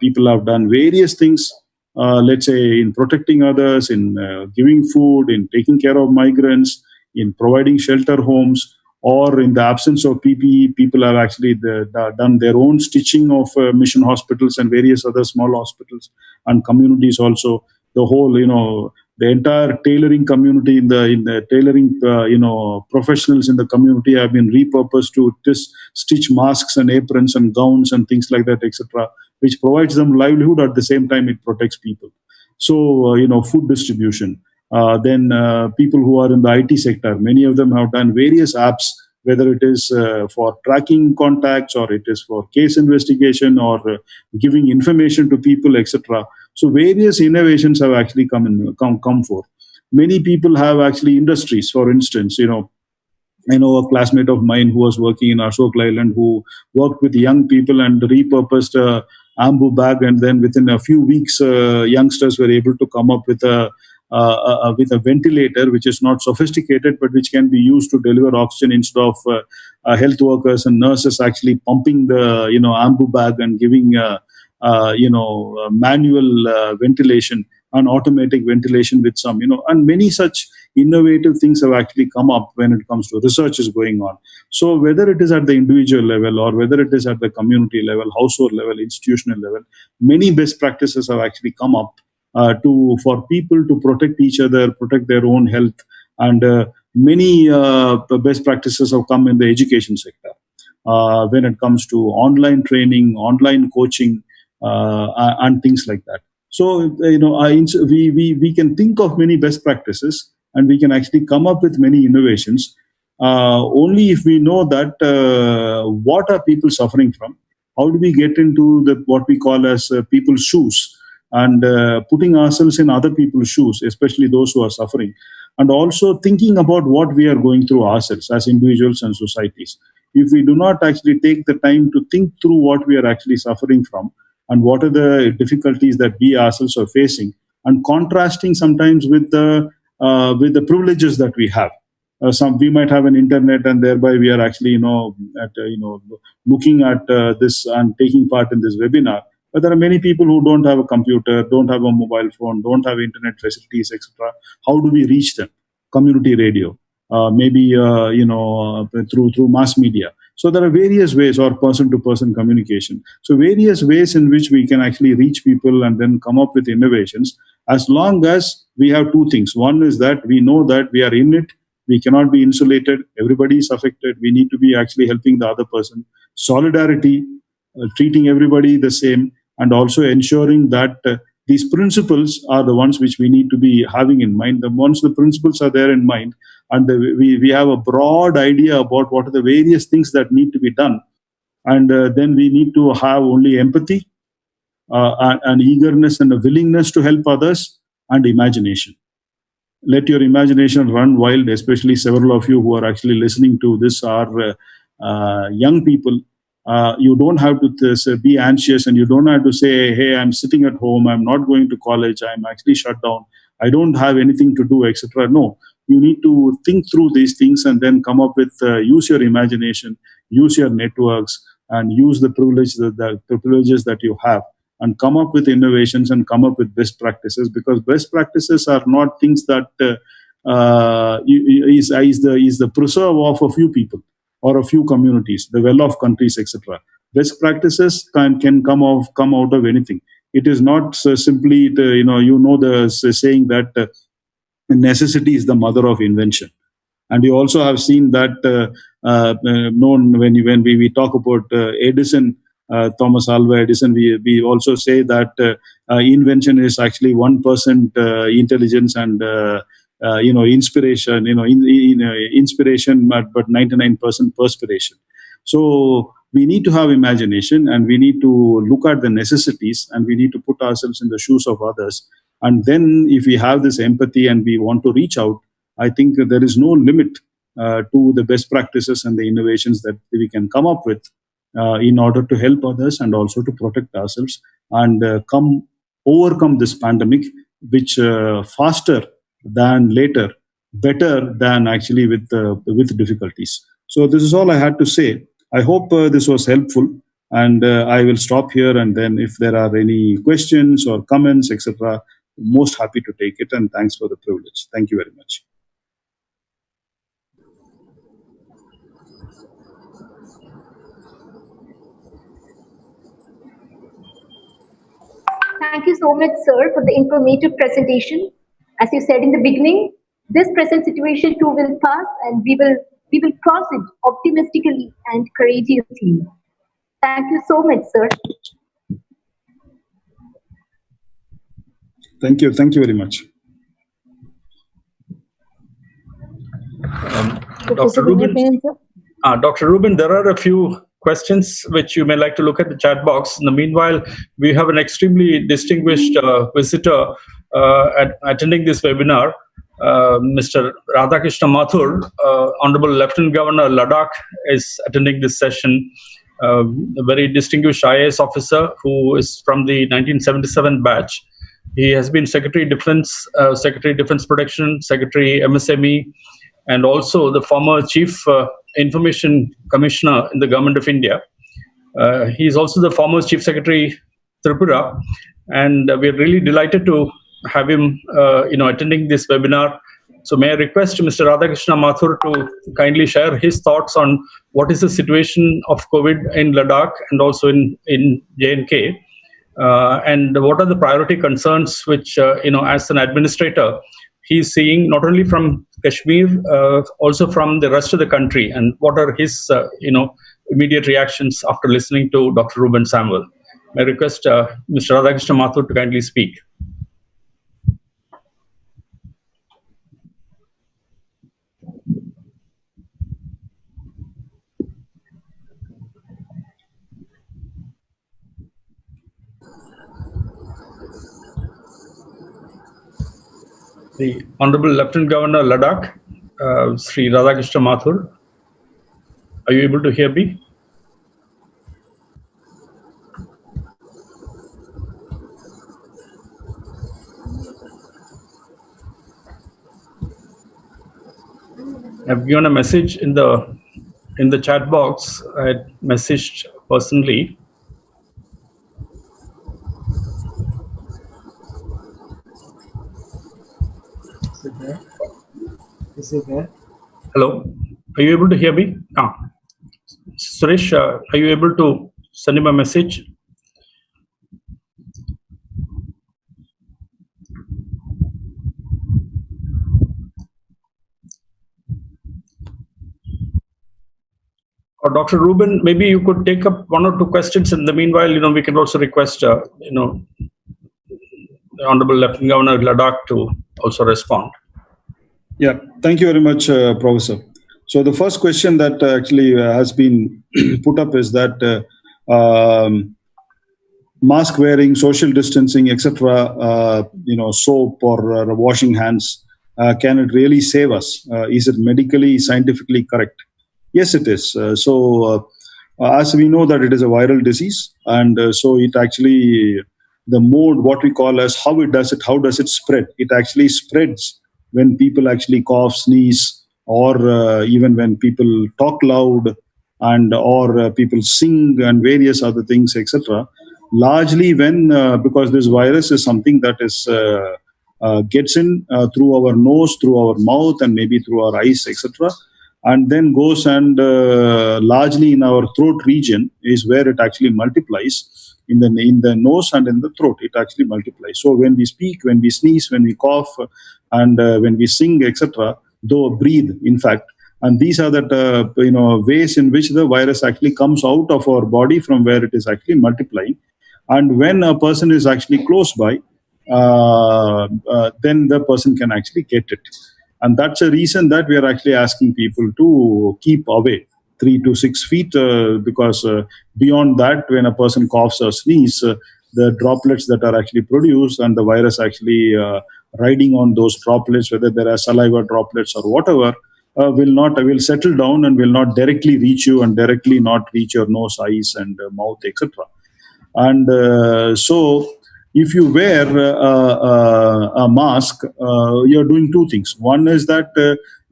people have done various things, let's say in protecting others, in giving food, in taking care of migrants, in providing shelter homes, or in the absence of PPE, people have actually done their own stitching of mission hospitals and various other small hospitals and communities also. The whole, the entire tailoring community in the tailoring, professionals in the community have been repurposed to stitch masks and aprons and gowns and things like that, etc., which provides them livelihood. At the same time, it protects people. So, food distribution. Then people who are in the IT sector, many of them have done various apps, whether it is for tracking contacts, or it is for case investigation, or giving information to people, etc. So various innovations have actually come forth. Many people have actually industries. For instance, I know a classmate of mine who was working in Ashok Leyland, who worked with young people and repurposed a bamboo bag, and then within a few weeks, youngsters were able to come up with a with a ventilator, which is not sophisticated, but which can be used to deliver oxygen instead of health workers and nurses actually pumping the ambu bag and giving manual ventilation and automatic ventilation with some and many such innovative things have actually come up when it comes to research is going on. So whether it is at the individual level or whether it is at the community level, household level, institutional level, many best practices have actually come up for people to protect each other, protect their own health, and many best practices have come in the education sector when it comes to online training, online coaching, and things like that. So we can think of many best practices, and we can actually come up with many innovations only if we know that what are people suffering from, how do we get into what we call as people's shoes, and putting ourselves in other people's shoes, especially those who are suffering, and also thinking about what we are going through ourselves as individuals and societies. If we do not actually take the time to think through what we are actually suffering from and what are the difficulties that we ourselves are facing, and contrasting sometimes with the privileges that we have. We might have an internet, and thereby we are actually looking at this and taking part in this webinar. But there are many people who don't have a computer, don't have a mobile phone, don't have internet facilities, etc. How do we reach them? Community radio, maybe through mass media. So there are various ways, or person-to-person communication. So various ways in which we can actually reach people and then come up with innovations, as long as we have two things. One is that we know that we are in it. We cannot be insulated. Everybody is affected. We need to be actually helping the other person. Solidarity, treating everybody the same, and also ensuring that these principles are the ones which we need to be having in mind. Once the principles are there in mind, and we have a broad idea about what are the various things that need to be done, and then we need to have only empathy, and eagerness and a willingness to help others, and imagination. Let your imagination run wild, especially several of you who are actually listening to this are young people. You don't have to be anxious, and you don't have to say, hey, I'm sitting at home, I'm not going to college, I'm actually shut down, I don't have anything to do, etc. No, you need to think through these things and then come up with, use your imagination, use your networks, and use the privileges that you have, and come up with innovations and come up with best practices, because best practices are not things that is the preserve of a few people or a few communities, the well-off countries, etc. Best practices can come out of anything. It is not simply the saying that necessity is the mother of invention. And you also have seen that known when we talk about Edison, Thomas Alva Edison, we also say that invention is actually 1% intelligence and inspiration, inspiration, but 99% perspiration. So we need to have imagination, and we need to look at the necessities, and we need to put ourselves in the shoes of others. And then if we have this empathy and we want to reach out, I think there is no limit to the best practices and the innovations that we can come up with in order to help others and also to protect ourselves and overcome this pandemic, which faster than later, better than actually with difficulties. So this is all I had to say. I hope this was helpful, and I will stop here, and then if there are any questions or comments, etc., most happy to take it, and thanks for the privilege. Thank you very much. Thank you so much, sir, for the informative presentation. As you said in the beginning, this present situation too will pass, and we will cross it optimistically and courageously. Thank you so much, sir. Thank you very much. Dr. REUBEN, there are a few questions which you may like to look at the chat box. In the meanwhile, we have an extremely distinguished visitor attending this webinar, Mr. Radhakrishna Mathur, Honorable Lieutenant Governor Ladakh, is attending this session. A very distinguished I.A.S. officer who is from the 1977 batch. He has been Secretary Defense Protection, Secretary MSME, and also the former Chief Information Commissioner in the Government of India. He is also the former Chief Secretary Tripura, and we are really delighted to have him, attending this webinar. So may I request Mr. Radhakrishna Mathur to kindly share his thoughts on what is the situation of COVID in Ladakh and also in J&K, and what are the priority concerns which, as an administrator, he's seeing not only from Kashmir, also from the rest of the country, and what are his, immediate reactions after listening to Dr. Reuben Samuel. May I request Mr. Radhakrishna Mathur to kindly speak. The Honorable Lieutenant Governor Ladakh, Sri Radhakrishna Mathur. Are you able to hear me? I've given a message in the chat box. I messaged personally. Is it there? Hello, are you able to hear me? Suresh, are you able to send him a message? Or Dr. Reuben, maybe you could take up one or two questions. In the meanwhile, we can also request, the Honorable Lieutenant Governor of Ladakh to also respond. Yeah, thank you very much, Professor. So the first question that actually has been put up is that mask wearing, social distancing, etc., soap or washing hands, can it really save us? Is it medically, scientifically correct? Yes, it is. As we know that it is a viral disease, and so it actually, the mode, what we call as how does it spread? It actually spreads when people actually cough, sneeze, or even when people talk loud, and or people sing and various other things, etc. Largely when, because this virus is something that is gets in through our nose, through our mouth, and maybe through our eyes, etc., and then goes and largely in our throat region is where it actually multiplies. In the nose and in the throat, it actually multiplies. So when we speak, when we sneeze, when we cough, and when we sing, etc., though breathe, in fact, and these are the ways in which the virus actually comes out of our body from where it is actually multiplying. And when a person is actually close by, then the person can actually get it. And that's a reason that we are actually asking people to keep away 3 to 6 feet, because beyond that, when a person coughs or sneezes, the droplets that are actually produced and the virus actually riding on those droplets, whether there are saliva droplets or whatever, will settle down and will not directly reach you and directly not reach your nose, eyes, and mouth, etc. And so if you wear a mask, you're doing two things. One is that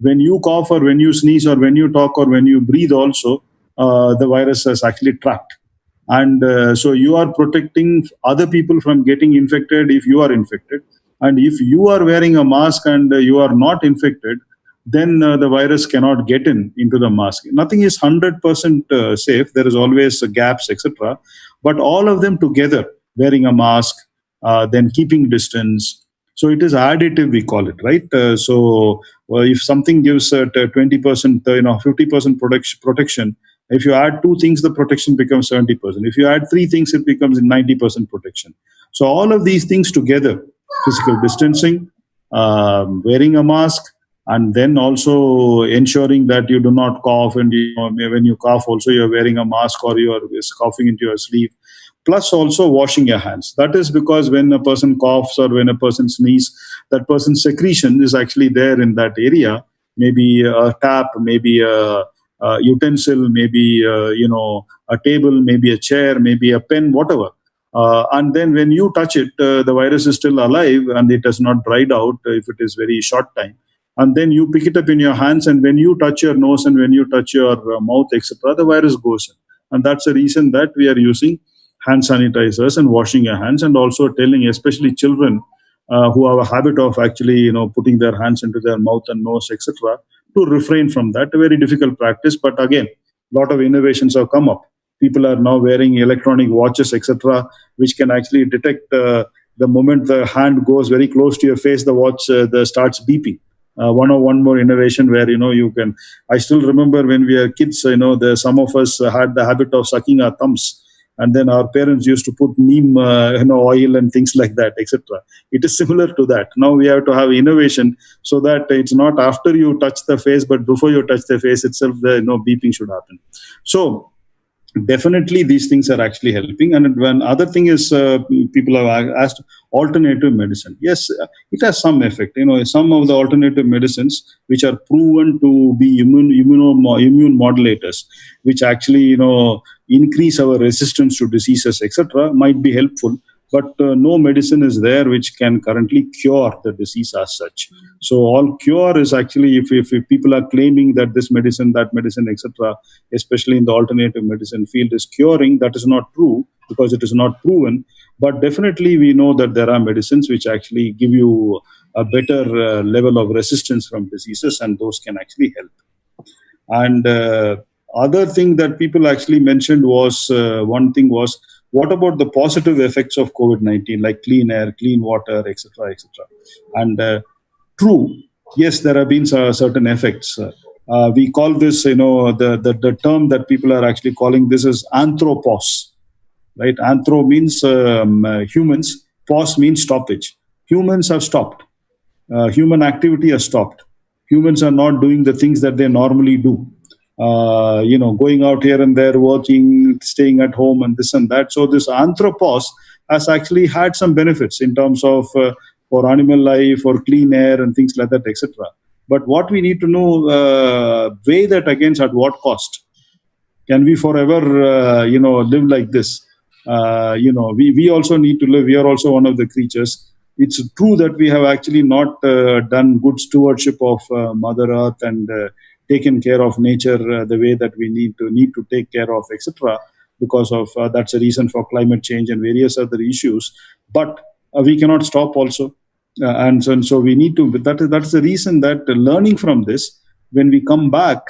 when you cough or when you sneeze or when you talk or when you breathe also, the virus is actually trapped. And so you are protecting other people from getting infected if you are infected. And if you are wearing a mask and you are not infected, then the virus cannot get into the mask. Nothing is 100% safe. There is always gaps, etc. But all of them together, wearing a mask, then keeping distance. So it is additive, we call it, right? If something gives 20%, 50% protection, if you add two things, the protection becomes 70%. If you add three things, it becomes 90% protection. So all of these things together, physical distancing, wearing a mask, and then also ensuring that you do not cough, and when you cough also you're wearing a mask or you're coughing into your sleeve, plus also washing your hands. That is because when a person coughs or when a person sneezes, that person's secretion is actually there in that area, maybe a tap, maybe a utensil, maybe a table, maybe a chair, maybe a pen, whatever. And then when you touch it, the virus is still alive and it has not dried out if it is very short time. And then you pick it up in your hands, and when you touch your nose and when you touch your mouth, etc., the virus goes in. And that's the reason that we are using hand sanitizers and washing your hands, and also telling especially children who have a habit of actually putting their hands into their mouth and nose, etc., to refrain from that. A very difficult practice, but again, a lot of innovations have come up. People are now wearing electronic watches, etc., which can actually detect the moment the hand goes very close to your face, the watch starts beeping. One more innovation where you can. I still remember when we were kids. Some of us had the habit of sucking our thumbs, and then our parents used to put neem oil and things like that, etc. It is similar to that. Now we have to have innovation so that it's not after you touch the face, but before you touch the face itself, the beeping should happen. So definitely these things are actually helping. And one other thing is, people have asked alternative medicine. Yes, it has some effect. Some of the alternative medicines which are proven to be immune modulators, which actually increase our resistance to diseases, etc., might be helpful. But no medicine is there which can currently cure the disease as such. So all cure is actually, if people are claiming that this medicine, that medicine, etc., especially in the alternative medicine field, is curing, that is not true because it is not proven. But definitely we know that there are medicines which actually give you a better level of resistance from diseases, and those can actually help. And other thing that people actually mentioned was, one thing was, what about the positive effects of COVID-19, like clean air, clean water, etc., etc.? And true, yes, there have been certain effects. We call this, the term that people are actually calling this is anthropos, right? Anthro means humans, pos means stoppage. Humans have stopped. Human activity has stopped. Humans are not doing the things that they normally do. Going out here and there, working, staying at home, and this and that. So this anthropos has actually had some benefits in terms of for animal life, for clean air, and things like that, etc. But what we need to know, weigh that against at what cost. Can we forever, live like this? We also need to live. We are also one of the creatures. It's true that we have actually not done good stewardship of Mother Earth and taken care of nature the way that we need to take care of, etc. Because of that's a reason for climate change and various other issues. But we cannot stop also, and so we need to. That's the reason that learning from this, when we come back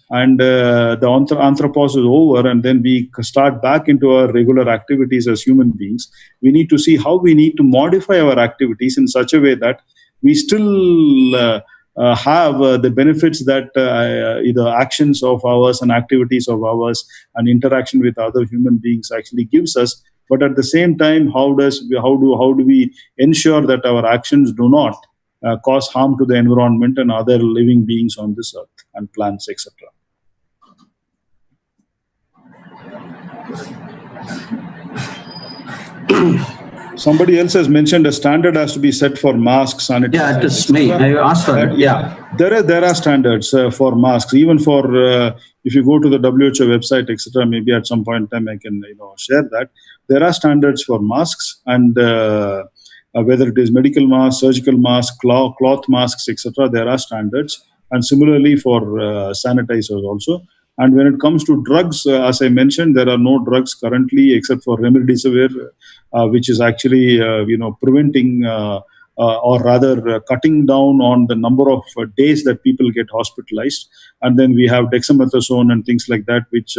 and the anthropos is over, and then we start back into our regular activities as human beings, we need to see how we need to modify our activities in such a way that we still have the benefits that either actions of ours and activities of ours and interaction with other human beings actually gives us. But at the same time, how do we ensure that our actions do not cause harm to the environment and other living beings on this earth and plants, etc. Somebody else has mentioned a standard has to be set for masks, sanitizer. Yeah, it is me. I asked for it. Yeah, there are standards for masks. Even for if you go to the WHO website, etc. Maybe at some point in time I can share that. There are standards for masks, and whether it is medical masks, surgical masks, cloth masks, etc. There are standards, and similarly for sanitizers also. And when it comes to drugs, as I mentioned, there are no drugs currently except for remdesivir, which is actually preventing or rather cutting down on the number of days that people get hospitalized. And then we have dexamethasone and things like that, which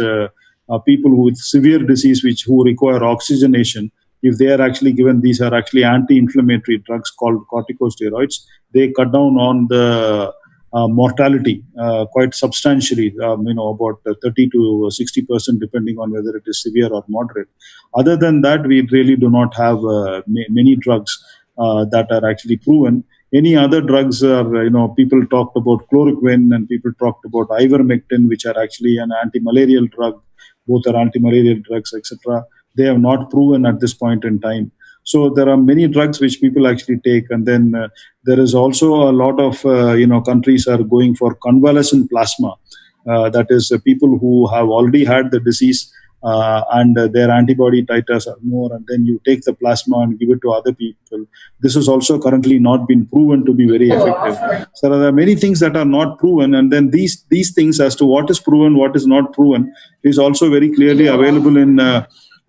people with severe disease who require oxygenation, if they are actually given, these are actually anti-inflammatory drugs called corticosteroids. They cut down on the mortality quite substantially, about 30 to 60%, depending on whether it is severe or moderate. Other than that, we really do not have many drugs that are actually proven. Any other drugs are, people talked about chloroquine and people talked about ivermectin, which are actually an anti-malarial drug. Both are anti-malarial drugs, etc. They have not proven at this point in time. So there are many drugs which people actually take, and then there is also a lot of countries are going for convalescent plasma. That is, people who have already had the disease, and their antibody titers are more, and then you take the plasma and give it to other people. This has also currently not been proven to be very effective. So there are many things that are not proven, and then these things as to what is proven, what is not proven, is also very clearly available in the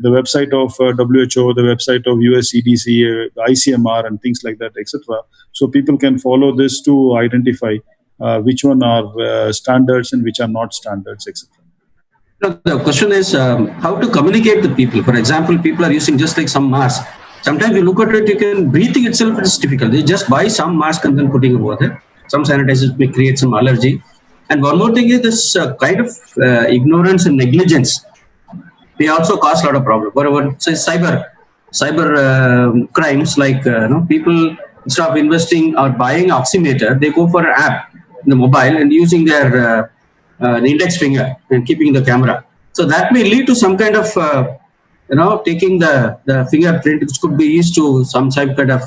website of WHO, the website of US CDC, ICMR, and things like that, etc. So people can follow this to identify which one are standards and which are not standards, etc. The question is how to communicate with people. For example, people are using just like some mask. Sometimes you look at it, you can breathing itself is difficult. They just buy some mask and then putting it over there. Some sanitizers may create some allergy. And one more thing is this kind of ignorance and negligence. They also cause a lot of problems. Whatever, say cyber crimes, like people instead of investing or buying oximeter, they go for an app in the mobile and using their the index finger and keeping the camera. So that may lead to some kind of, taking the fingerprint, which could be used to some kind of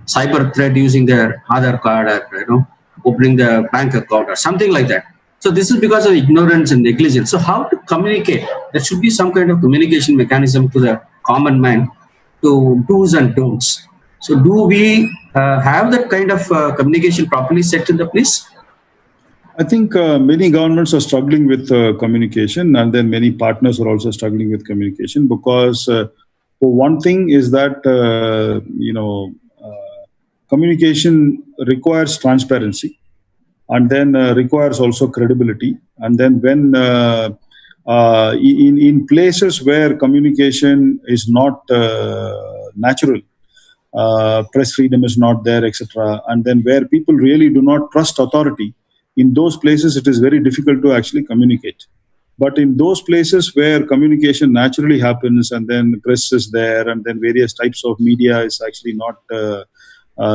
cyber threat using their Aadhaar card or, opening the bank account or something like that. So this is because of ignorance and negligence. So how to communicate? There should be some kind of communication mechanism to the common man to do's and don'ts. So do we have that kind of communication properly set in the place? I think many governments are struggling with communication, and then many partners are also struggling with communication because for one thing is that, communication requires transparency, and then requires also credibility. And then when in places where communication is not natural, press freedom is not there, etc., and then where people really do not trust authority, in those places it is very difficult to actually communicate. But in those places where communication naturally happens, and then press is there, and then various types of media is actually not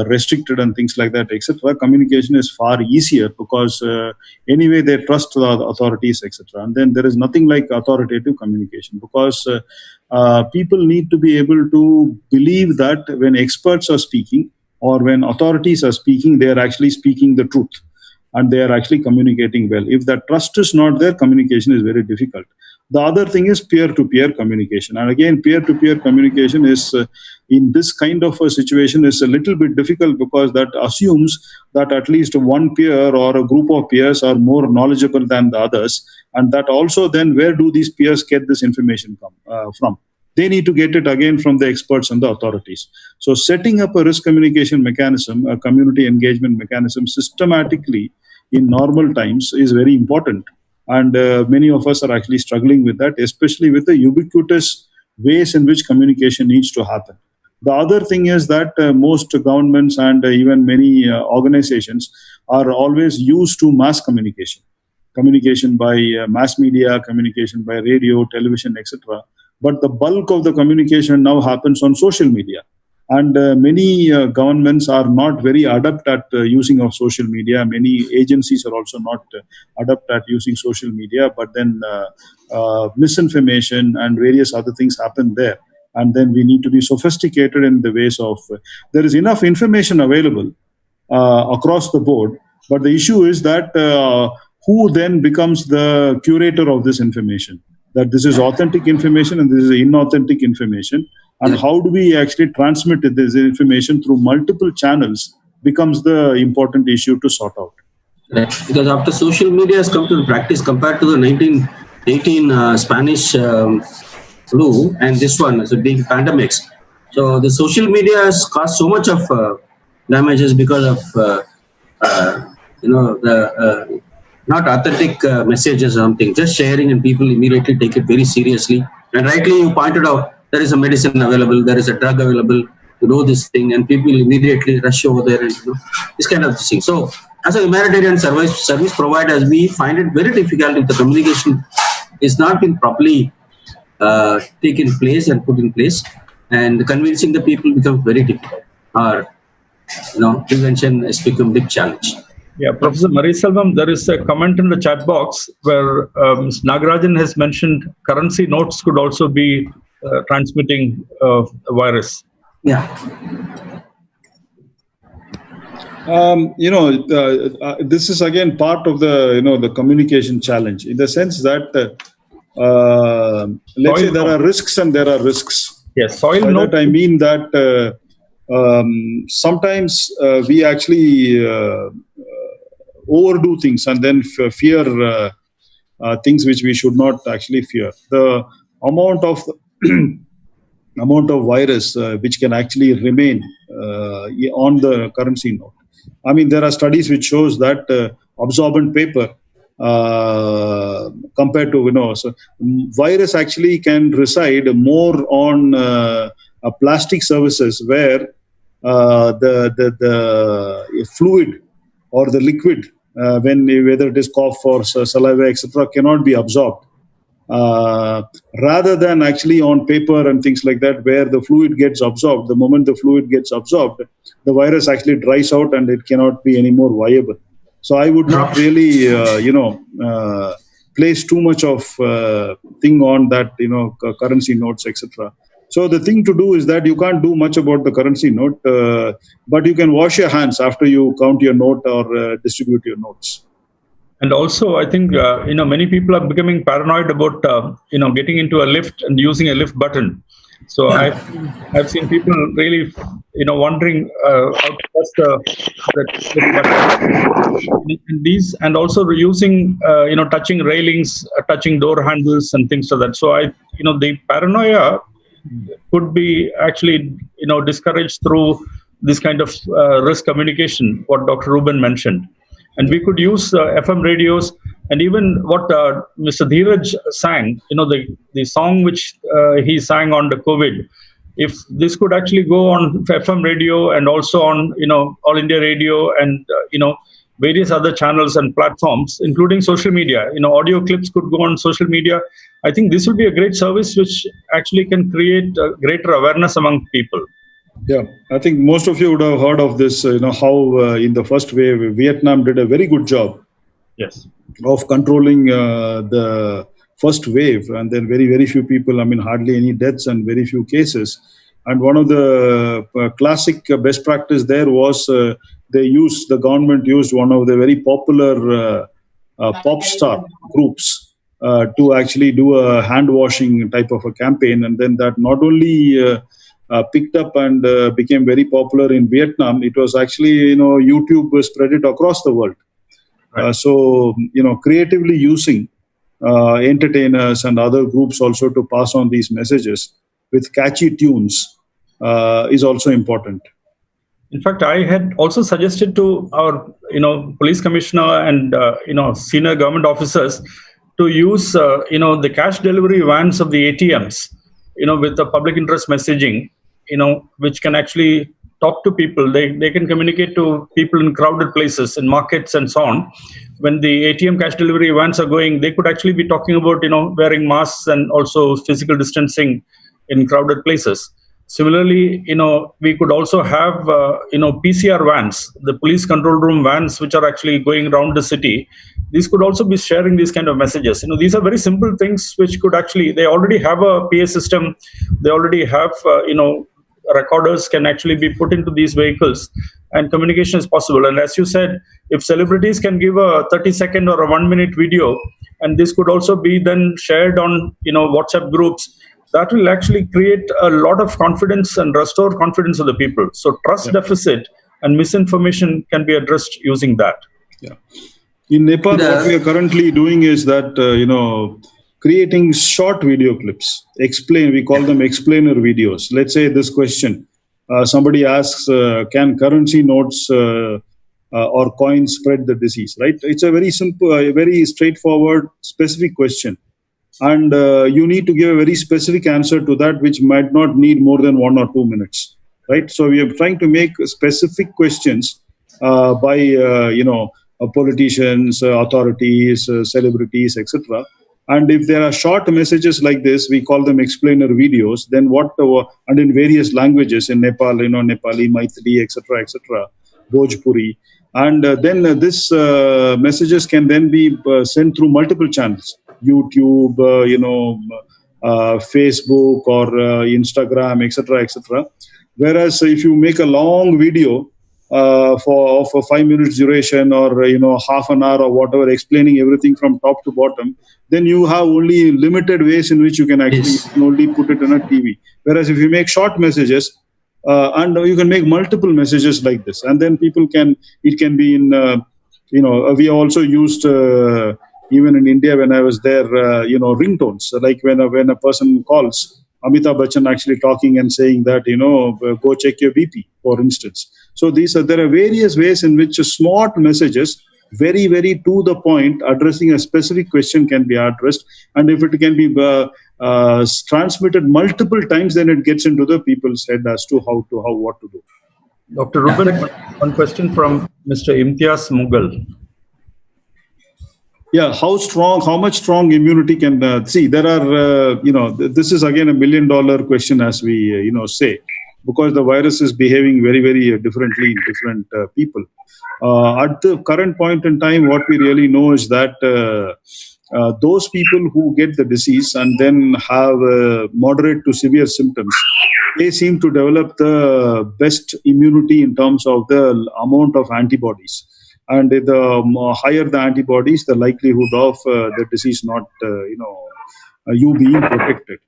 restricted and things like that, etc., communication is far easier because anyway they trust the authorities, etc. And then there is nothing like authoritative communication because people need to be able to believe that when experts are speaking or when authorities are speaking, they are actually speaking the truth and they are actually communicating well. If that trust is not there, communication is very difficult. The other thing is peer-to-peer communication. And again, peer-to-peer communication is, in this kind of a situation, is a little bit difficult because that assumes that at least one peer or a group of peers are more knowledgeable than the others. And that also then, where do these peers get this information from? They need to get it again from the experts and the authorities. So setting up a risk communication mechanism, a community engagement mechanism systematically in normal times is very important. And many of us are actually struggling with that, especially with the ubiquitous ways in which communication needs to happen. The other thing is that most governments and even many organizations are always used to mass communication. Communication by mass media, communication by radio, television, etc. But the bulk of the communication now happens on social media. And many governments are not very adept at using of social media. Many agencies are also not adept at using social media, but then misinformation and various other things happen there. And then we need to be sophisticated in the ways of, there is enough information available across the board, but the issue is that who then becomes the curator of this information? That this is authentic information and this is inauthentic information. And how do we actually transmit this information through multiple channels becomes the important issue to sort out. Right. Because after social media has come to practice compared to the 1918 Spanish flu and this one as a big pandemics. So the social media has caused so much of damages because of, the not authentic messages or something, just sharing, and people immediately take it very seriously. And rightly you pointed out, there is a medicine available, there is a drug available, you know this thing, and people immediately rush over there and this kind of thing. So as a humanitarian service providers, we find it very difficult if the communication is not been properly taken place and put in place, and convincing the people becomes very difficult. Or prevention has become a big challenge. Yeah, Professor Mariselvam, there is a comment in the chat box where Ms. Nagarajan has mentioned currency notes could also be transmitting a virus. Yeah. This is again part of the the communication challenge, in the sense that let's say Soil there note. are risks and there are risks. Yes, soil By note. that I mean that sometimes we actually overdo things and then fear things which we should not actually fear. The amount of virus which can actually remain on the currency note. I mean, there are studies which shows that absorbent paper compared to, so virus actually can reside more on plastic surfaces where the fluid or the liquid, whether it is cough or saliva, etc., cannot be absorbed. Rather than actually on paper and things like that, where the fluid gets absorbed. The moment the fluid gets absorbed, the virus actually dries out and it cannot be any more viable. So I would not really, place too much of thing on that, currency notes, etc. So the thing to do is that you can't do much about the currency note, but you can wash your hands after you count your note or distribute your notes. And also, I think, many people are becoming paranoid about, getting into a lift and using a lift button. So I've seen people really, wondering how to press the button. And these, and also using, touching railings, touching door handles and things like that. So the paranoia could be actually, discouraged through this kind of risk communication, what Dr. Reuben mentioned. And we could use FM radios, and even what Mr. Dheeraj sang, the song which he sang on the COVID. If this could actually go on FM radio and also on, All India Radio and, various other channels and platforms, including social media, audio clips could go on social media. I think this would be a great service which actually can create greater awareness among people. Yeah, I think most of you would have heard of this, how in the first wave, Vietnam did a very good job of controlling the first wave. And then very, very few people, hardly any deaths and very few cases. And one of the classic best practice there was the government used one of the very popular pop star groups to actually do a hand washing type of a campaign. And then that not only picked up and became very popular in Vietnam, it was actually, YouTube spread it across the world. So, creatively using entertainers and other groups also to pass on these messages with catchy tunes is also important. In fact, I had also suggested to our, police commissioner and, senior government officers to use, the cash delivery vans of the ATMs, with the public interest messaging, which can actually talk to people. They can communicate to people in crowded places, in markets and so on. When the ATM cash delivery vans are going, they could actually be talking about, wearing masks and also physical distancing in crowded places. Similarly, we could also have, PCR vans, the police control room vans, which are actually going around the city. These could also be sharing these kind of messages. These are very simple things which could actually, they already have a PA system. They already have, recorders can actually be put into these vehicles and communication is possible. And as you said, if celebrities can give a 30-second or a 1-minute video, and this could also be then shared on, WhatsApp groups, that will actually create a lot of confidence and restore confidence of the people. So trust deficit and misinformation can be addressed using that. Yeah. In Nepal, what we are currently doing is that, creating short video clips. We call them explainer videos. Let's say this question. Somebody asks, can currency notes or coins spread the disease, right? It's a very simple, very straightforward, specific question. And you need to give a very specific answer to that, which might not need more than 1 or 2 minutes, right? So we are trying to make specific questions by, politicians, authorities, celebrities, etc. And if there are short messages like this, we call them explainer videos. Then and in various languages in Nepal, Nepali, Maithili, etc., Bhojpuri. And then this messages can then be sent through multiple channels. YouTube, Facebook or Instagram, etc., etc. Whereas if you make a long video, for 5 minutes duration, or half an hour or whatever, explaining everything from top to bottom, then you have only limited ways in which you can actually Yes. you can only put it in a TV. Whereas if you make short messages, and you can make multiple messages like this, and then people can, it can be in we also used even in India when I was there, ringtones, like when a person calls, Amitabh Bachchan actually talking and saying that, go check your BP, for instance. So there are various ways in which smart messages, very, very to the point, addressing a specific question can be addressed. And if it can be transmitted multiple times, then it gets into the people's head as to what to do. Dr. Reuben, one question from Mr. Imtiaz Mughal. Yeah, how much strong immunity can see? There are, this is again $1 million question, as we, say, because the virus is behaving very, very differently in different people. At the current point in time, what we really know is that those people who get the disease and then have moderate to severe symptoms, they seem to develop the best immunity in terms of the amount of antibodies. And the higher the antibodies, the likelihood of the disease not, you being protected.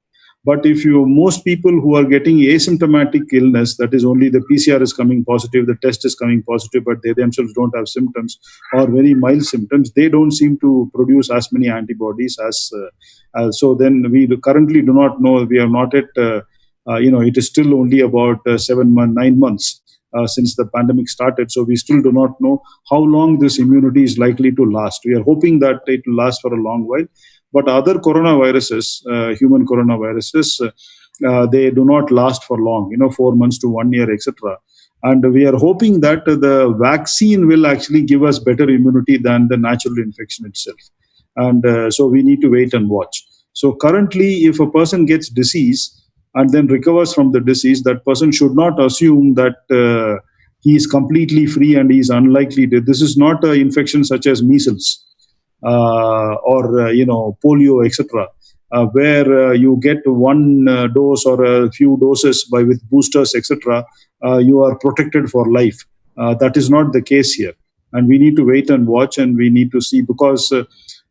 But if most people who are getting asymptomatic illness, that is only the PCR is coming positive, the test is coming positive, but they themselves don't have symptoms or very mild symptoms, they don't seem to produce as many antibodies as. So then we currently do not know. We are not at, it is still only about 9 months. Since the pandemic started. So we still do not know how long this immunity is likely to last. We are hoping that it will last for a long while. But other coronaviruses, human coronaviruses, they do not last for long, 4 months to 1 year, etc. And we are hoping that the vaccine will actually give us better immunity than the natural infection itself. And so we need to wait and watch. So currently, if a person gets disease, and then recovers from the disease, that person should not assume that he is completely free and he is unlikely to. This is not an infection such as measles or polio, etc., where you get one dose or a few doses with boosters, etc. You are protected for life. That is not the case here, and we need to wait and watch, and we need to see, because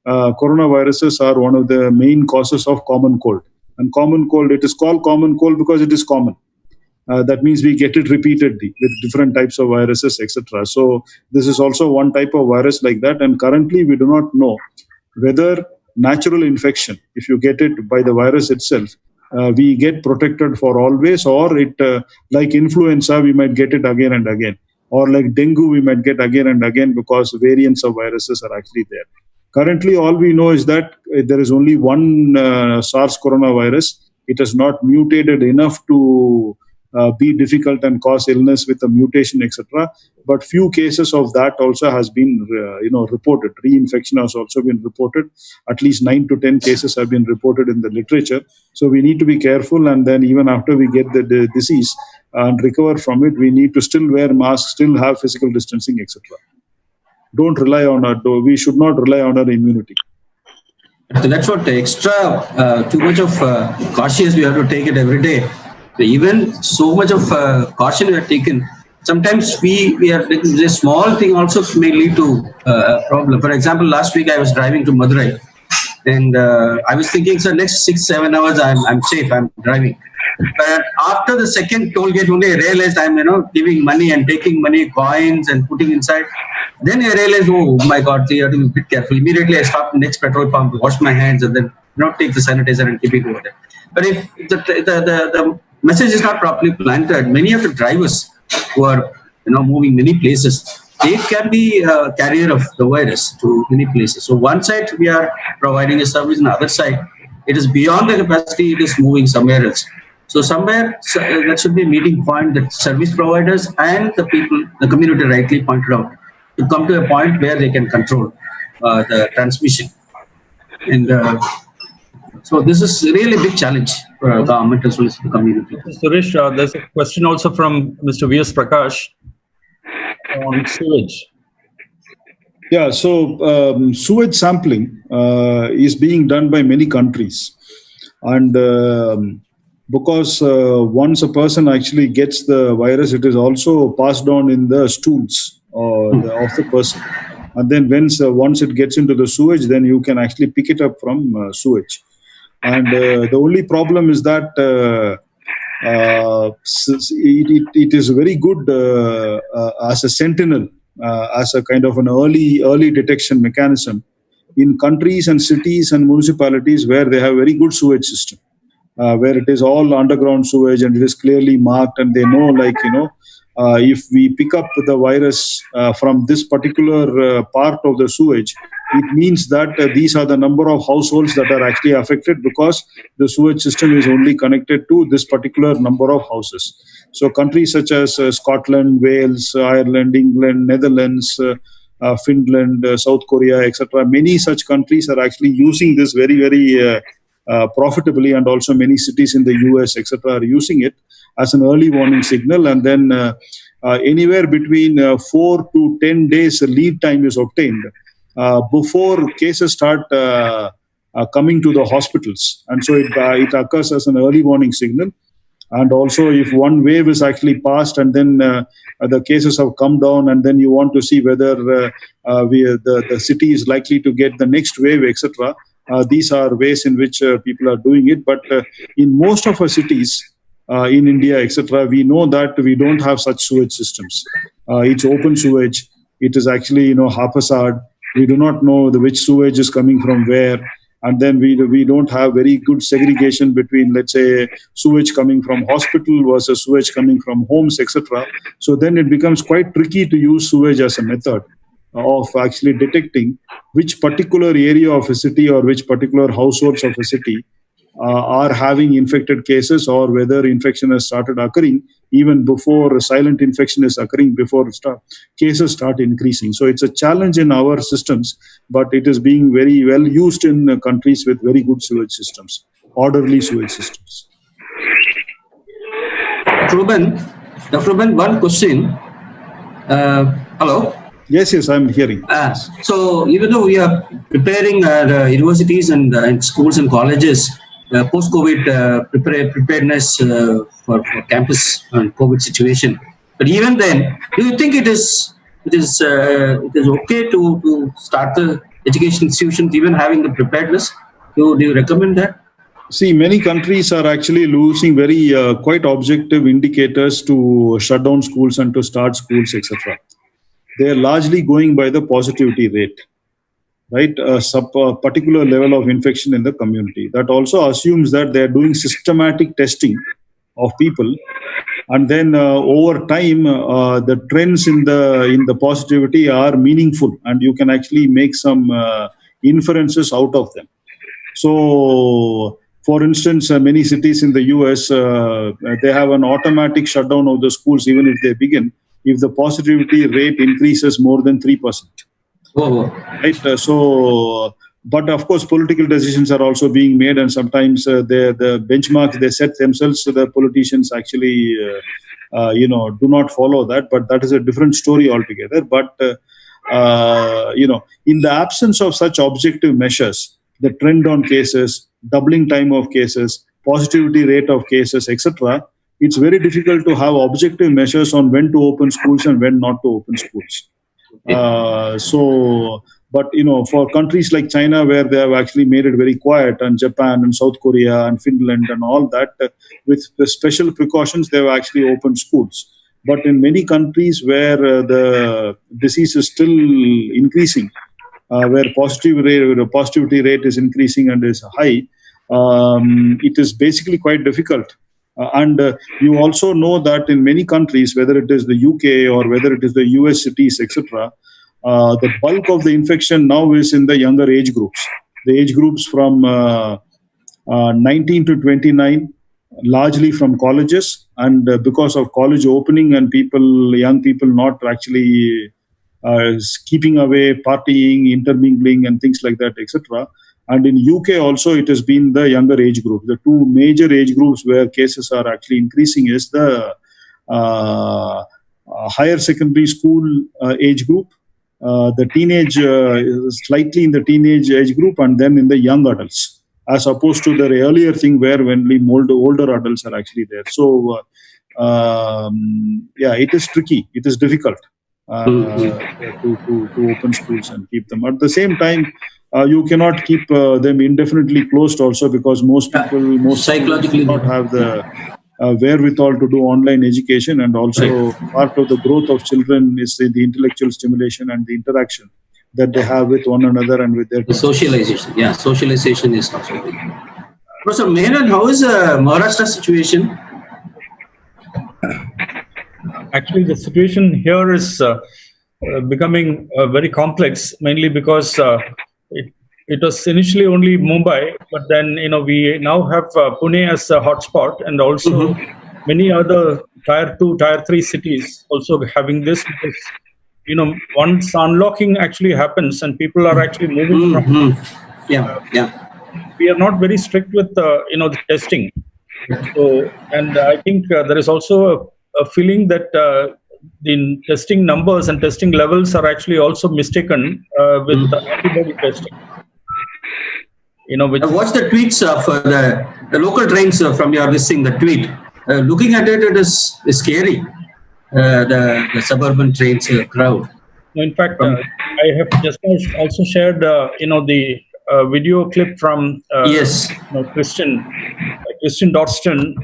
coronaviruses are one of the main causes of common cold. And common cold, it is called common cold because it is common. That means we get it repeatedly with different types of viruses, etc. So this is also one type of virus like that. And currently we do not know whether natural infection, if you get it by the virus itself, we get protected for always, or it like influenza, we might get it again and again. Or like dengue, we might get again and again because variants of viruses are actually there. Currently, all we know is that there is only one SARS coronavirus. It has not mutated enough to be difficult and cause illness with a mutation, etc. But few cases of that also has been, reported. Reinfection has also been reported. At least 9 to 10 cases have been reported in the literature. So we need to be careful. And then even after we get the disease and recover from it, we need to still wear masks, still have physical distancing, etc. Don't rely on we should not rely on our immunity. So that's what extra, too much of cautious we have to take it every day. So even so much of caution we have taken, sometimes we are taking this small thing also may lead to a problem. For example, last week I was driving to Madurai, and I was thinking, so next 6-7 hours I'm safe, I'm driving. But after the second toll gate, only I realized I'm giving money and taking money, coins and putting inside. Then I realized, oh my God, you have to be a bit careful. Immediately I stopped the next petrol pump, wash my hands, and then take the sanitizer and keep it over there. But if the message is not properly planted, many of the drivers who are moving many places, they can be a carrier of the virus to many places. So one side we are providing a service, and the other side it is beyond the capacity, it is moving somewhere else. So somewhere that should be a meeting point that service providers and the people, the community rightly pointed out, to come to a point where they can control the transmission. And so this is really a big challenge for government as well as the community. Suresh, there's a question also from Mr. V.S. Prakash on sewage. Yeah, so sewage sampling is being done by many countries. And because once a person actually gets the virus, it is also passed on in the stools of the person. And then once it gets into the sewage, then you can actually pick it up from sewage. And the only problem is that it is very good as a sentinel, as a kind of an early detection mechanism in countries and cities and municipalities where they have very good sewage system, where it is all underground sewage and it is clearly marked, and they know, if we pick up the virus from this particular part of the sewage, it means that these are the number of households that are actually affected, because the sewage system is only connected to this particular number of houses. So countries such as Scotland, Wales, Ireland, England, Netherlands, Finland, South Korea, etc., many such countries are actually using this very, very profitably, and also many cities in the US, etc., are using it as an early warning signal. And then anywhere between 4 to 10 days lead time is obtained before cases start coming to the hospitals. And so it occurs as an early warning signal. And also, if one wave is actually passed and then the cases have come down, and then you want to see whether the city is likely to get the next wave, etc., these are ways in which people are doing it. But in most of our cities in India, etc., we know that we don't have such sewage systems. It's open sewage. It is actually, haphazard. We do not know which sewage is coming from where. And then we don't have very good segregation between, let's say, sewage coming from hospital versus sewage coming from homes, etc. So then it becomes quite tricky to use sewage as a method of actually detecting which particular area of a city or which particular households of a city are having infected cases, or whether infection has started occurring even before silent infection is occurring, before cases start increasing. So it's a challenge in our systems, but it is being very well used in countries with very good sewage systems, orderly sewage systems. Dr. Ruben, one question. Hello? Yes, I'm hearing. So even though we are preparing universities and schools and colleges, post-COVID preparedness for campus and COVID situation, but even then, do you think it is okay to start the education institutions even having the preparedness? Do you recommend that? See, many countries are actually using very quite objective indicators to shut down schools and to start schools, etc. They are largely going by the positivity rate, right? A particular level of infection in the community. That also assumes that they are doing systematic testing of people, and then over time, the trends in the positivity are meaningful, and you can actually make some inferences out of them. So, for instance, many cities in the US, they have an automatic shutdown of the schools even if they begin, if the positivity rate increases more than 3%. Right? But of course, political decisions are also being made, and sometimes the benchmarks they set themselves, so the politicians actually, do not follow that. But that is a different story altogether. But in the absence of such objective measures, the trend on cases, doubling time of cases, positivity rate of cases, etc., it's very difficult to have objective measures on when to open schools and when not to open schools. But for countries like China, where they have actually made it very quiet, and Japan and South Korea and Finland and all that, with the special precautions, they have actually opened schools. But in many countries where the disease is still increasing, where positivity rate is increasing and is high, it is basically quite difficult. And you also know that in many countries, whether it is the UK or whether it is the US cities, etc., the bulk of the infection now is in the younger age groups. The age groups from 19 to 29, largely from colleges, and because of college opening and young people not actually keeping away, partying, intermingling, and things like that, etc. And in UK also, it has been the younger age group. The two major age groups where cases are actually increasing is the higher secondary school age group, the teenage, slightly in the teenage age group, and then in the young adults. as opposed to the earlier thing where only older adults are actually there. So, yeah, it is tricky. It is difficult to open schools and keep them. At the same time, you cannot keep them indefinitely closed also, because most psychologically do not have the wherewithal to do online education, and also part of the growth of children is the intellectual stimulation and the interaction that they have with one another and with their the socialization. Yeah, socialization is also big. Professor Menon, how is Maharashtra situation? Actually, the situation here is becoming very complex, mainly because it was initially only Mumbai, but then we now have Pune as a hotspot, and also many other tier 2, tier 3 cities also having this, because once unlocking actually happens and people are actually moving from, we are not very strict with the testing. So, and I think there is also a feeling that the testing numbers and testing levels are actually also mistaken with the antibody testing. What's the tweets of the local trains from your listing? The tweet, looking at it, it is scary. The suburban trains crowd. In fact, I have just also shared, the video clip from Christian Dorsten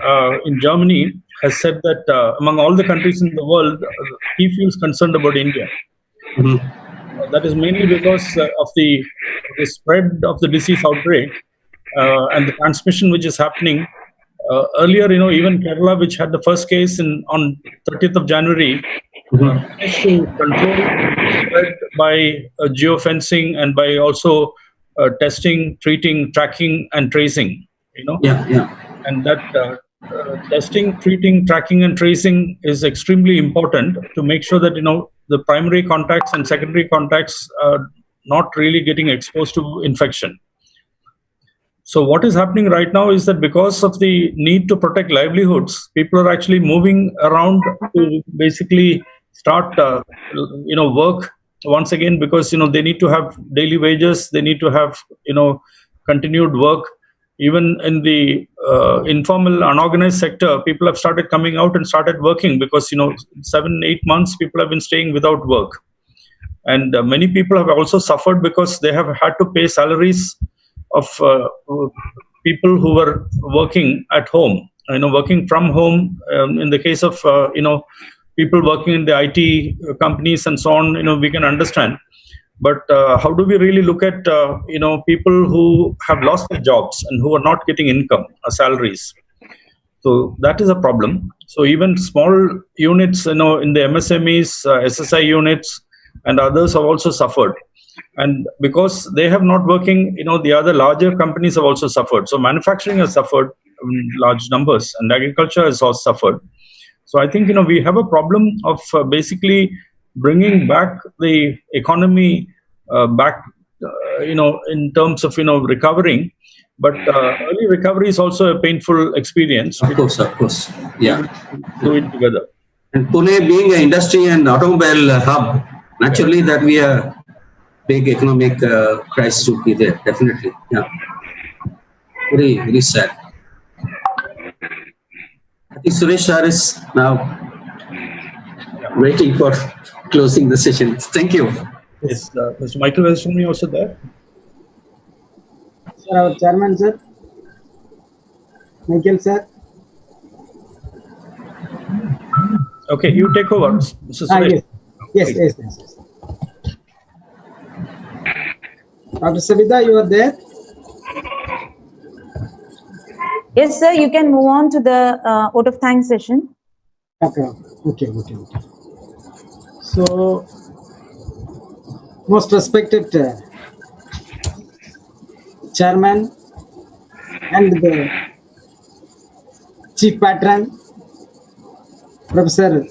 in Germany has said that among all the countries in the world, he feels concerned about India. That is mainly because of the spread of the disease outbreak and the transmission which is happening. Earlier, even Kerala, which had the first case on 30th of January, managed to control spread by geofencing and by also testing, treating, tracking, and tracing. And that testing, treating, tracking, and tracing is extremely important to make sure that the primary contacts and secondary contacts are not really getting exposed to infection. So what is happening right now is that because of the need to protect livelihoods, people are actually moving around to basically start work once again, because they need to have daily wages, they need to have continued work. Even in the informal, unorganized sector, people have started coming out and started working, because 7-8 months people have been staying without work. And many people have also suffered because they have had to pay salaries of people who were working at home, working from home. In the case of people working in the IT companies and so on, we can understand. But how do we really look at people who have lost their jobs and who are not getting income or salaries? So that is a problem. So even small units, in the MSMEs, SSI units, and others have also suffered. And because they have not working, the other larger companies have also suffered. So manufacturing has suffered in large numbers, and agriculture has also suffered. So I think we have a problem of basically bringing back the economy back, in terms of recovering. But early recovery is also a painful experience. Of course, yeah. Do it together. And Pune being an industry and automobile hub, naturally that we are big economic crisis would be there, definitely. Yeah, very, very sad. I think Suresh sir is now waiting for closing the session. Thank you. Is Mr. Michael Sree also there? Sir, our chairman, sir. Michael, sir. Okay, you take over, Mr. Suresh. Yes. Dr. Savita, you are there? Yes, sir, you can move on to the vote of thanks session. Okay. So, most respected chairman and the chief patron, Professor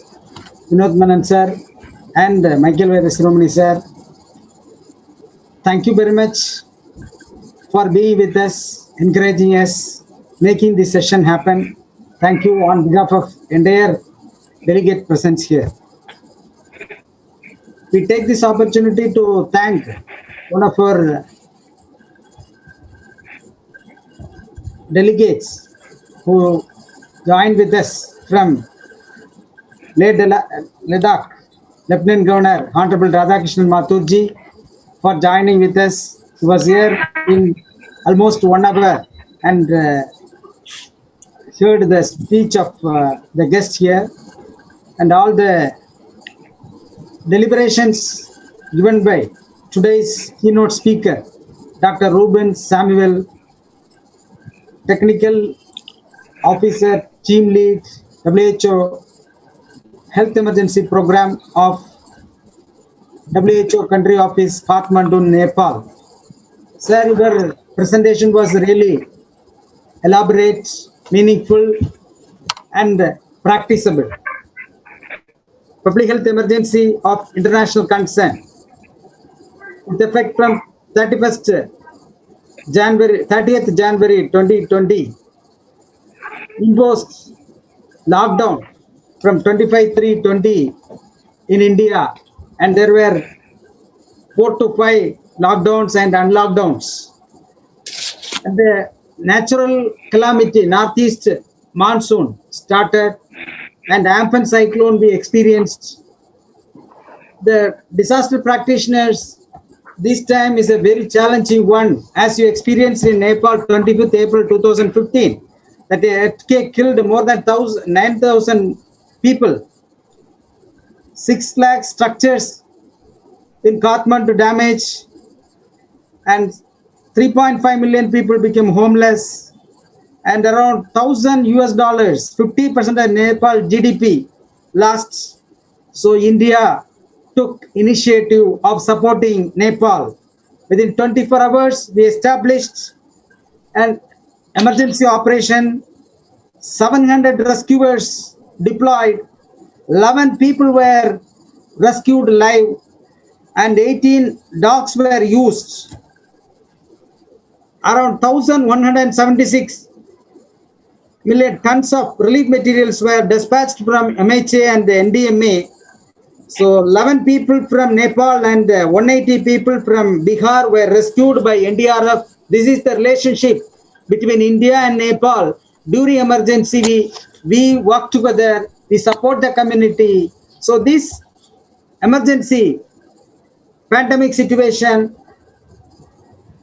Vinod Menon sir, and Michael Vetha Siromony sir, thank you very much for being with us, encouraging us, making this session happen. Thank you on behalf of entire delegate presence here. We take this opportunity to thank one of our delegates who joined with us from Ladakh, Lieutenant Governor Honorable Radhakrishnan Mathurji, for joining with us. He was here in almost 1 hour and heard the speech of the guest here and all the deliberations given by today's keynote speaker, Dr. REUBEN Samuel, Technical Officer, Team Lead, WHO Health Emergency Program of WHO Country Office, Kathmandu, Nepal. Sir, your presentation was really elaborate, meaningful, and practicable. Public health emergency of international concern, with effect from 30th January 2020, imposed lockdown from 25/3/20 in India, and there were 4 to 5 lockdowns and unlockdowns. And the natural calamity, northeast monsoon started, and Amphan cyclone we experienced. The disaster practitioners, this time is a very challenging one, as you experienced in Nepal 25th April 2015, that the earthquake killed more than 9,000 people. 6 lakh structures in Kathmandu damage, and 3.5 million people became homeless, and around $1,000, 50% of Nepal GDP lost. So India took initiative of supporting Nepal. Within 24 hours, we established an emergency operation, 700 rescuers deployed, 11 people were rescued live, and 18 dogs were used. Around 1,176 million tons of relief materials were dispatched from MHA and the NDMA. So 11 people from Nepal and 180 people from Bihar were rescued by NDRF. This is the relationship between India and Nepal. During emergency, we work together, we support the community. So this emergency pandemic situation,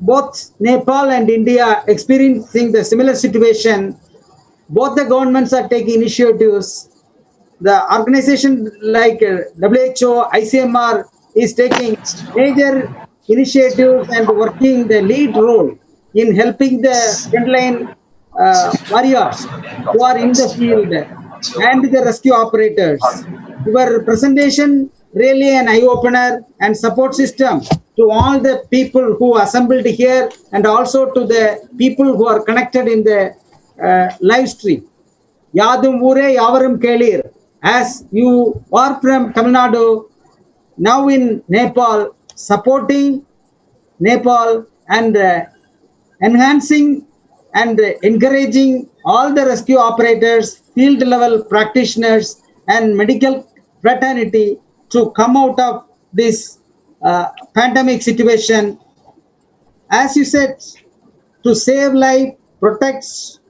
both Nepal and India experiencing the similar situation, both the governments are taking initiatives. The organization like WHO, ICMR is taking major initiatives and working the lead role in helping the frontline warriors who are in the field and the rescue operators. Your presentation really an eye-opener and support system to all the people who assembled here, and also to the people who are connected in the live stream. Yadum Ure Yavarum Kelir, as you are from Tamil Nadu, now in Nepal, supporting Nepal and enhancing and encouraging all the rescue operators, field level practitioners, and medical fraternity to come out of this pandemic situation. As you said, to save life, protect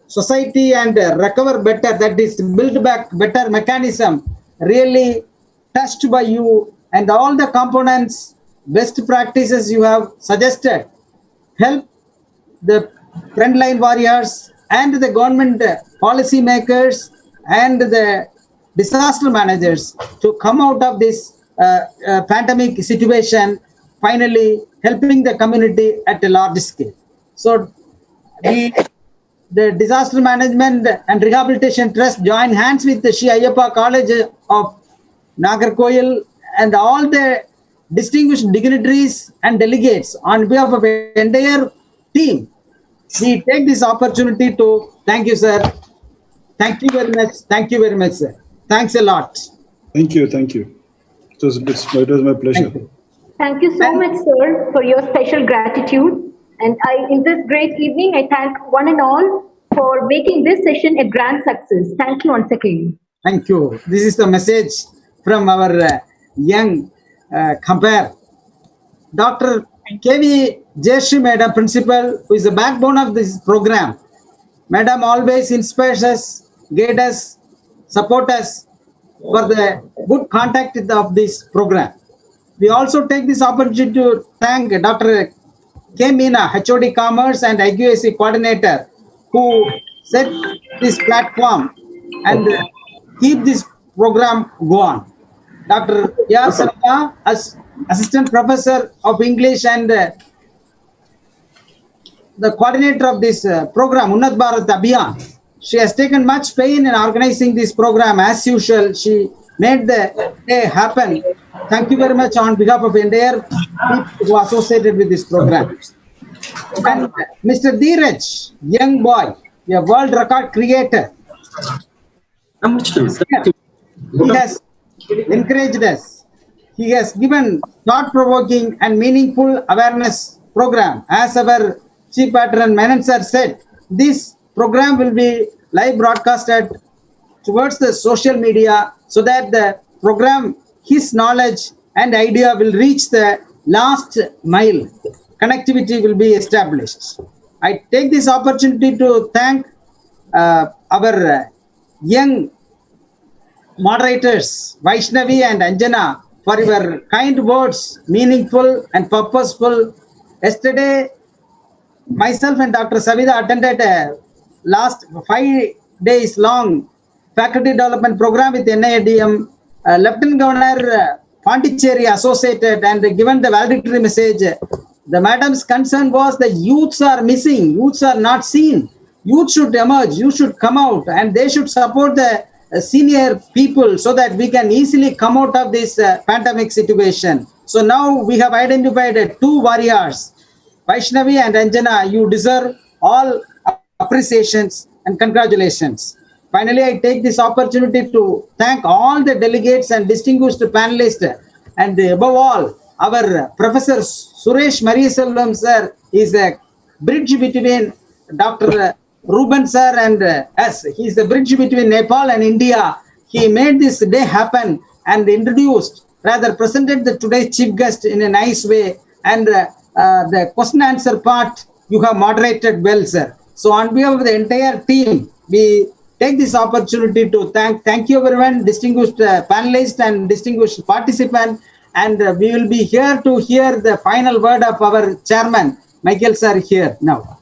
society, and recover better, that is build back better mechanism, really touched by you, and all the components, best practices you have suggested help the frontline warriors and the government policy makers and the disaster managers to come out of this pandemic situation, finally helping the community at a large scale. So the Disaster Management and Rehabilitation Trust join hands with the Sree Ayyappa College of Nagercoil and all the distinguished dignitaries and delegates on behalf of the entire team. We take this opportunity to thank you, sir. Thank you very much. Thank you very much, sir. Thanks a lot. Thank you. Thank you. It was my pleasure. Thank you so much, sir, for your special gratitude. And in this great evening, I thank one and all for making this session a grand success. Thank you once again. Thank you. This is the message from our young compare. Dr. K.V. Jayashree Madam, Principal, who is the backbone of this program. Madam always inspires us, guides us, support us for the good contact of this program. We also take this opportunity to thank Dr. K. Meena, HOD Commerce and IQAC coordinator, who set this platform and keep this program go on. Dr. A.S. as Assistant Professor of English and the coordinator of this program, Unnat Bharat Abhiyan. She has taken much pain in organizing this program. As usual, she made the day happen. Thank you very much on behalf of entire people who are associated with this program. And Mr. Dheeraj, young boy, a world record creator. He has encouraged us. He has given thought-provoking and meaningful awareness program. As our Chief Patron Menon sir said, this program will be live broadcasted towards the social media so that the program, his knowledge and idea will reach the last mile. Connectivity will be established. I take this opportunity to thank our young moderators, Vaishnavi and Anjana, for your kind words, meaningful and purposeful. Yesterday, myself and Dr. Savita attended a last 5 days long faculty development program with NIDM. Lieutenant Governor Pondicherry associated and given the valedictory message. The madam's concern was the youths are missing, youths are not seen. Youth should emerge, you should come out, and they should support the senior people so that we can easily come out of this pandemic situation. So now we have identified two warriors, Vaishnavi and Anjana. You deserve all appreciations and congratulations. Finally, I take this opportunity to thank all the delegates and distinguished panelists, and above all, our Professor Suresh Mariaselvam sir is a bridge between Dr. REUBEN sir and us. He is the bridge between Nepal and India. He made this day happen and introduced, rather presented the today's chief guest in a nice way, and the question answer part you have moderated well, sir. So on behalf of the entire team, we take this opportunity to thank you everyone, distinguished panelists and distinguished participants, and we will be here to hear the final word of our chairman, Michael sir, here now.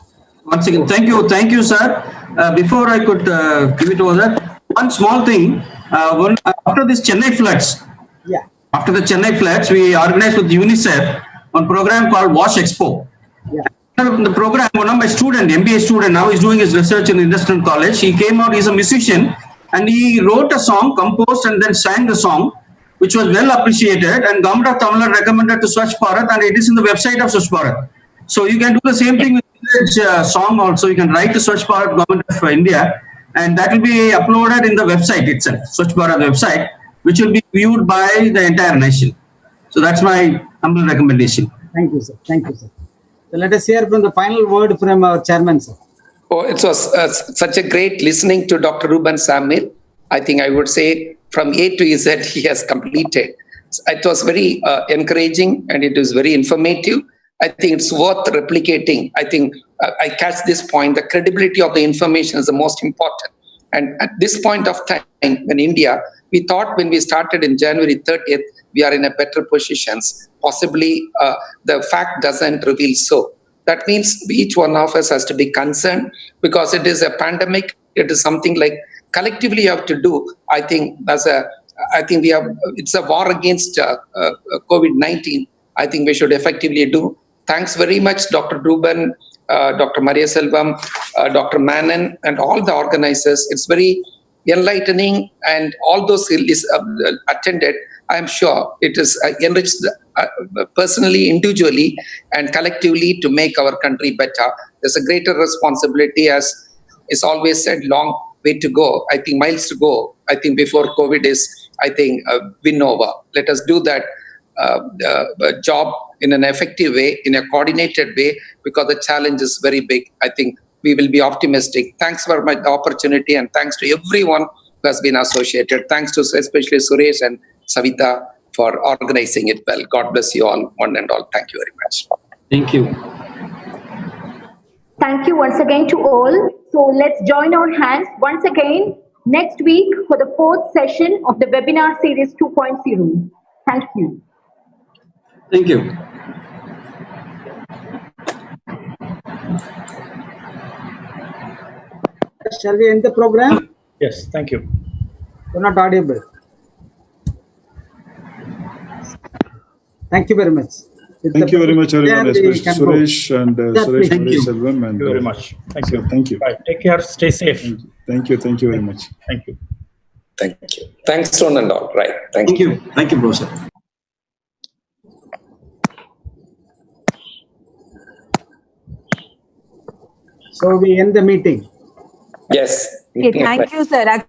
Once again, thank you, sir. Before I could give it over that, one small thing. After this Chennai floods, after the Chennai floods, we organized with UNICEF one program called WASH Expo. The program, one of my student, MBA student, now is doing his research in Industrial College. He came out, he's a musician, and he wrote a song, composed and then sang the song, which was well appreciated, and Govt of Tamil Nadu recommended to Swachh Bharat, and it is in the website of Swachh Bharat. So you can do the same thing with this song also. You can write to Swachh Bharat, Government of India, and that will be uploaded in the website itself, Swachh Bharat website, which will be viewed by the entire nation. So that's my humble recommendation. Thank you, sir. Thank you, sir. So let us hear from the final word from our chairman, sir. Oh, it was such a great listening to Dr. REUBEN Samir. I think I would say from A to Z, he has completed. It was very encouraging and it was very informative. I think it's worth replicating. I think I catch this point. The credibility of the information is the most important. And at this point of time in India, we thought when we started in January 30th, we are in a better positions. Possibly the fact doesn't reveal so. That means each one of us has to be concerned because it is a pandemic. It is something like collectively you have to do. I think it's a war against COVID-19. I think we should effectively do. Thanks very much, Dr. REUBEN, Dr. Mariaselvam, Dr. Menon, and all the organizers. It's very enlightening, and all those who attended, I'm sure it is enriched personally, individually, and collectively to make our country better. There's a greater responsibility, as is always said, long way to go. I think miles to go. I think before COVID is, win over. Let us do that job in an effective way, in a coordinated way, because the challenge is very big. I think we will be optimistic. Thanks for the opportunity, and thanks to everyone who has been associated. Thanks to especially Suresh and Savita for organizing it well. God bless you all, one and all. Thank you very much. Thank you. Thank you once again to all. So let's join our hands once again next week for the fourth session of the webinar series 2.0. Thank you. Thank you. Shall we end the program? Yes, thank you. You're not audible. Thank you very much. Thank you very much, everyone, especially can go. Suresh and Suresh Thank you. Selvam. And, Thank you very much. Thank you. Thank you. Bye. Take care. Stay safe. Thank you. Thank you very much. Thank you. Thank you. Thanks, one and all. Right. Thank Thank you. Thank you, Professor. So we end the meeting. Yes. Okay, thank you, sir.